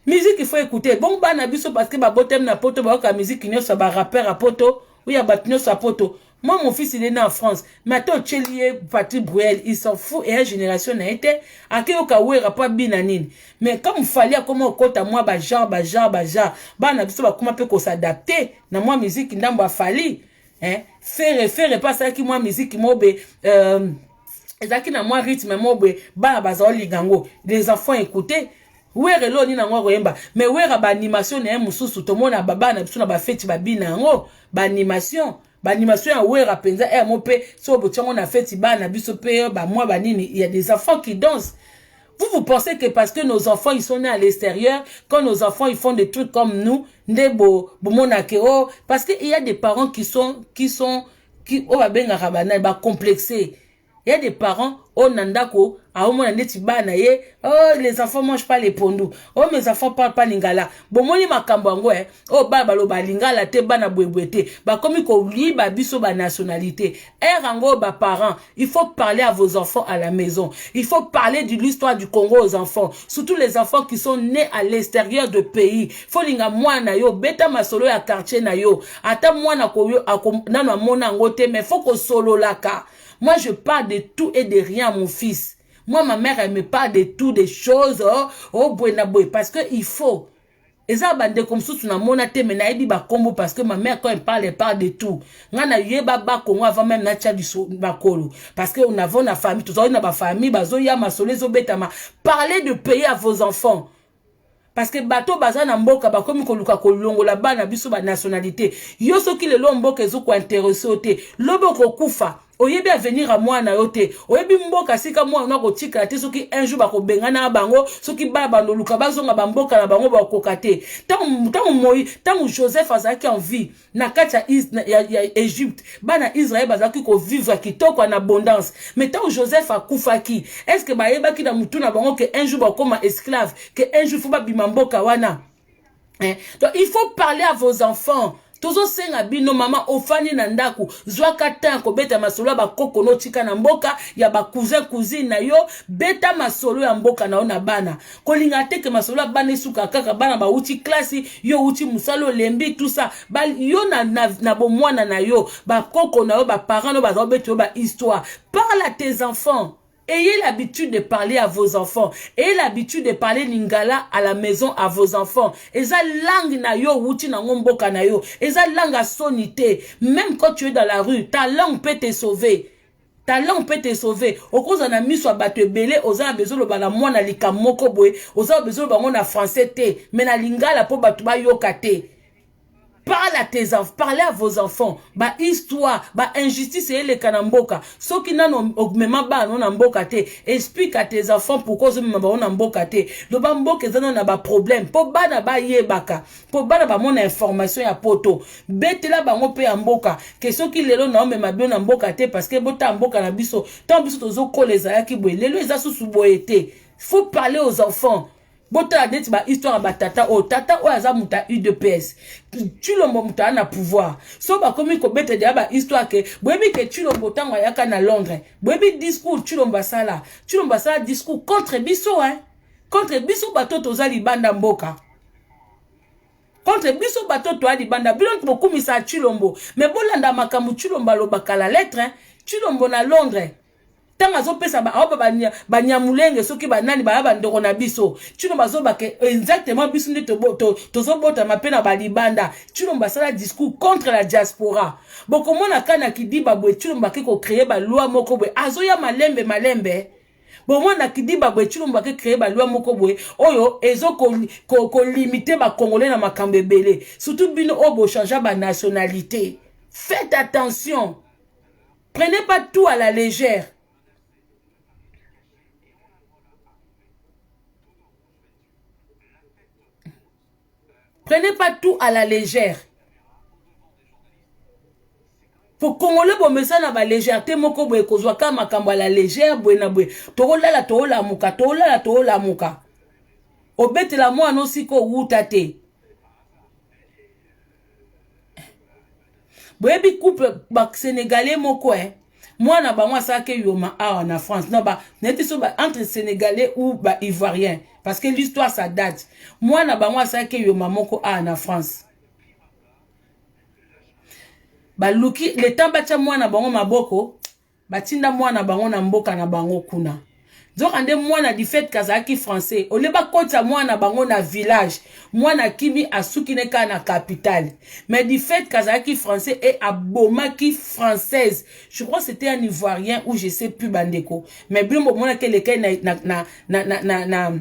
musique il faut écouter bon ba na biso parce que ba botem na poto ba ka musique nyo sa ba rappeur a poto ou ya ba nyo sa poto. Moi, mon fils, il est né en France. Mais attends, Tchélié, Patrick Bruel, il s'en fout. Et la génération n'a été. À quel cas, où il n'y a pas binanine. Mais comme il fallait, comment on compte à moi, genre. Bah, on a besoin comment peut s'adapter. Dans moi, musique, il n'a pas fallu. Hein? Faire, pas ça qui moi, musique, qui m'a ezaki na moi rythme mobwe ba bazoli gango les enfants écouter were lo ni na ngo yemba mais were ba animation na mususu to mona baba na biso na ba fête ba bina ngo ba animation ya were penza mope so bo tchongo na fête ba na biso pe ba moi ba nini il y a des enfants qui dansent. Vous pensez que parce que nos enfants ils sont nés à l'extérieur, quand nos enfants ils font des trucs comme nous, ndebo bomonakeo, parce que il y a des parents qui oh ba benga rabana ba complexé. Il y a des parents, oh nandako, oh les enfants mangent pas les pondous. Oh mes enfants parlent pas lingala. Bon moni makambo oh balo ba lingala te bana bwebwete. Ba comme ko li ba biso ba nationalité. Rango ba parents, il faut parler à vos enfants à la maison. Il faut parler de l'histoire du Congo aux enfants, surtout les enfants qui sont nés à l'extérieur de pays. Faut linga mwana yo beta masolo ya quartier na yo. Ata mwana ko yo nana mona ngote mais faut ko solo laka. Moi, je parle de tout et de rien, mon fils. Moi, ma mère, elle me parle de tout, des choses. Parce que il faut. Et ça, bande comme ça, tu n'as mon te mais naïbi ba combo parce que ma mère, quand elle parle de tout. Ngana yeba ba kongo avant même na tia du bakolo. Parce que on a la famille, tout ça, on a ma famille, bazo ya ma solezo betama. Parlez de payer à vos enfants. Parce que bateau bazana mboka ba komi koluka kolongo la ba na biso ba nationalité. Yo soki le lomboka ezo ko intéressé ote. Lobo ko kufa. Oyebi à venir à moi na yote. Oyebi mboka sika moi na ko tika te soki un jour ba ko bengana bango, soki ba ba loluka bazonga ba mboka na bango ba ko kate. Tant Joseph azaki en vie na katia ya Égypte, ba na Israël bazaki ko vivre kitoko en abondance. Mais tant Joseph a kufaki, est-ce que ba yeba ki na mutu na bango que un jour ba koma esclave, que un jour faut ba bimamboka wana. Donc il faut parler à vos enfants. Tozo senga bino mama ofani na ndaku zwaka tanko beta masolo ba koko no tika na mboka ya ba cousine na yo beta masolo ya mboka na ona bana kolinga teke masolo bana isuka kaka bana ba uti klasi yo uti musalo lembi tout ça ba yo na bo mwana na yo ba koko na yo ba parents no ba beto ba histoire. Parle à tes enfants. Ayez l'habitude de parler à vos enfants. Ayez l'habitude de parler lingala à la maison à vos enfants. Eza langue na yo wuti na ngomboka na yo. Eza langue à sonité. Même quand tu es dans la rue, ta langue peut te sauver. talent peut te sauver. Au cause on a mis sur bateau belé, aux a besoin le bala moi na lika moko boy, aux a besoin le bango na français te, mais na lingala po batuba yokate. Parle à tes enfants, parlez à vos enfants. Ba histoire, ba injustice et les kanamboka. Ceux qui n'ont même pas n'amboka te. Explique à tes enfants pourquoi ils n'ont n'amboka te. Le bamboka ils n'ont pas problème. Pour ba na ba yebaka. Pour ba na ba mon information ya poto. Bête là ba mon pe amboka. Que ceux qui les n'ont même bien n'amboka te parce que bota amboka na biso. Tant biso tozo koleza ya ki boy. Les les asu suboyete. Faut parler aux enfants. Bota deti ba histoire ba tata o aza muta UDPS. Chilombo muta na pouvoir. So ba komi ko bete dia ba histoire ke boyebi ke Chilombo tangwa yaka na Londres. Boyebi discours Chilombo sala discours contre biso hein. Contre biso bato tozali banda mboka. Contre biso bato to ali banda bilon ko kumisa Chilombo. Mais bolanda makamu Chilombo lo bakala lettre hein. Chilombo na Londres. Tanga zo pesa ba banyamulenge soki banani ba bandoko na biso Chilombo zo bake exactement biso nde to zo bota mapena ba libanda Chilombo sala discours contre la diaspora boko mona kana kidiba bwe Chilombo ke ko créer ba loi moko bwe azo ya malembe bon mona kidiba bwe Chilombo ke créer ba loi moko bwe oyo ezo ko limiter ba congolais na makambe belé surtout bino obo changer ba nationalité. Faites attention, prenez pas tout à la légère. Prenez pas tout à la légère. Pour Congolais, bon, mais ça n'a pas légèreté, moko boye kozwa ka makambo à la légère, boye na boye. Torola la muka. Obete la moi non siko wutate. Boye bi couple bak sénégalais moko hein. Moi na ba moi ça ke yoma en France. Non ba neti so ba entre sénégalais ou ba ivoirien. Parce que l'histoire, ça date. Moi, na ba moi ça que yo mamoko a en France. Ba luki le temps bacha moi na bango maboko, batinda moi na bango na mboka na bango kuna. Donc ande moi na di fait kazaki français. O le ba kota moi na bango na village. Moi na kimi asuki ne ka na capitale. Mais di fait kazaki français et abomaki française. Je crois que c'était un ivoirien ou je sais plus bandeko. Mais bien moi na que le na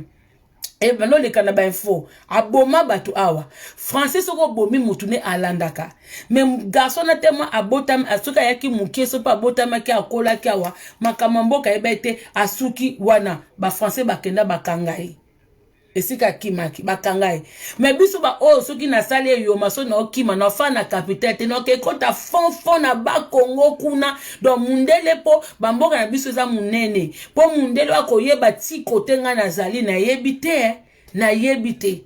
et maintenant les canaba info aboma batu awa français soko bomi mutune alandaka mais garçon na tellement abotam asuka yaki mukie so pa abotama ki akola ki awa makamamboka ebete asuki wana ba français bakenda bakangai esika kimaki bakangai mais biso ba o soki na sali yo maso na okima na fa na capitale te no ke kota fon na ba Congo kuna do mundele po bamboka na biso za munene po mundele akoyeba ti kote nga na zali na yebite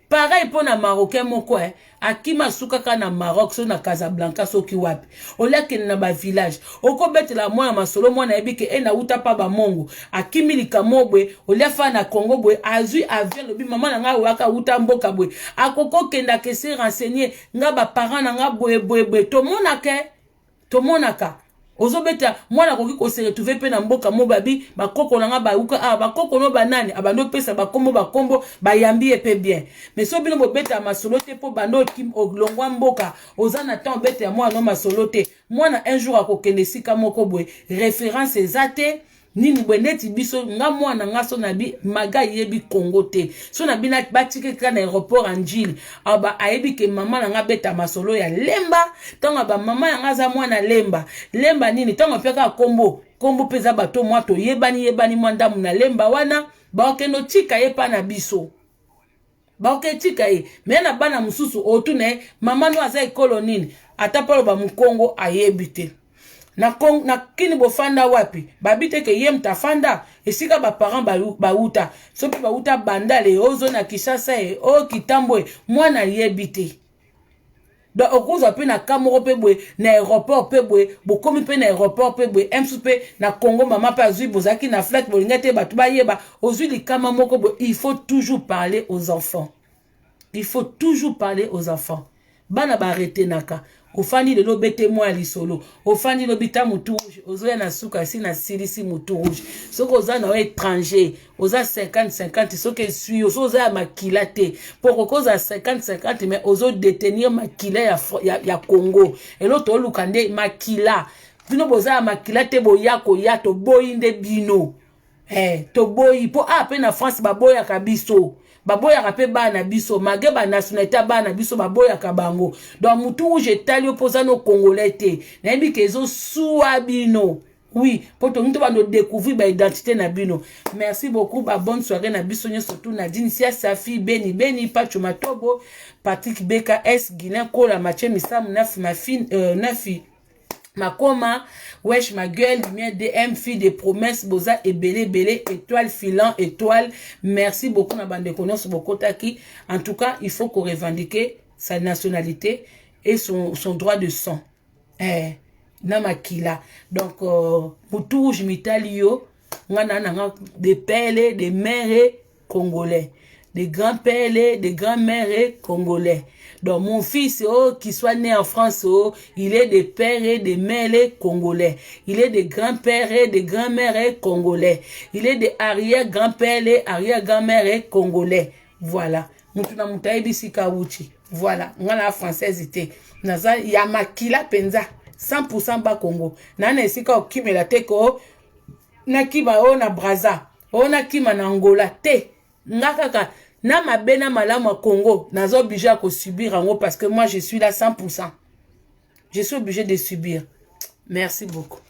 pareil po na marocain moko akima sukaka na Maroc so na Casablanca so ki wapi olaki na ba village okobetela mwana masolo mwana ebike na uta pa ba mongo akimi likamobwe olefa na Congo bwe azui avion lobi mama na nga waka uta mboka bwe akoko kenda ke se renseigner nga ba parents na nga bwe to monaka ozobeta mwana koki ko se retrouver pe na mboka mobabi bakoko na nga ba uka bakoko no banani abando pesa bakombo bayambi epe bien mais so bino bobeta masolo te po bando kim oglongwa mboka ozana temps beta ya mwana no masolo te mwana un jour akokende sika moko bwe référence ezate nini bweneti biso nga mwana nga so na bi maga yebi Congo te so na bina batike ka na aéroport Anjili aba ayebi ke mama na nga beta masolo ya lemba tonga ba mama nga za mwana lemba nini tonga peka kombo peza bato mwato yebani mwanda muna lemba wana ba okeno tika yepa na biso ba oketika mena bana mususu otune mama no aza ekolo nini atapalo ba mukongo ayebite na kini bofanda wapi babite ke yem tafanda esika ba parents bauta sopi bauta bandale ozo na Kishasa o Kitambo mwana yebite do okuza pe na kamoro pe bwe na aéroport pe bwe bokomi pe na aéroport pe bwe msupe na Congo mama pa zui bozaki na flat bolingate batu ba yeba ozui likama moko bwe il faut toujours parler aux enfants bana ba arrêter naka ofani lelo bete mwa lisolo ofani lo bita mutu rouge ozoya na suka si na silisi mutu rouge soko oza na étranger oza 50-50 soki esui oza makila te poko koza 50-50 mais ozo détenir makila ya Congo elo to luka nde makila bino boza makila te boya koya to boyi nde bino to boyi po pe na France baboya ka biso baboya ka pe bana biso mage ba nationalité bana biso baboya ka bango donc mutu je tali opoza no congolais te na yebi ke zo suwa bino. Oui, pour tout le monde découvrir l'identité na bino. Merci beaucoup, bonne soirée na biso surtout Nadine Sia Safi Beni Pacho Matobo Patrick BKS Guinéen Kola Mathieu Missam Nafi ma fille Nafi Makoma wesh ma gueule lumière DM fille des promesses boza et belé étoile filant étoile. Merci beaucoup na bande connaisse beaucoup taki. En tout cas, il faut qu'on revendique sa nationalité et son droit de sang. Namakila. Donc, pour je m'italio, des pères, des mères congolais, des grands-pères, des grands-mères congolais. Donc, mon fils, qui soit né en France, il est des pères et des mères congolais. Il est des grands-pères et des grands-mères congolais. Il est des arrière-grands-pères et arrière-grands-mères congolais. Voilà. Mutuna mutaïbi sikawuchi. Voilà. Ngana française était. Naza yamakila penza. 100% bas Congo. Nana esika okimela te ko na kiba na Braza. Na kima na Angola te. Ngakaka na mabena malama Congo. Nazo obligé à subir en haut parce que moi je suis là 100%. Je suis obligé de subir. Merci beaucoup.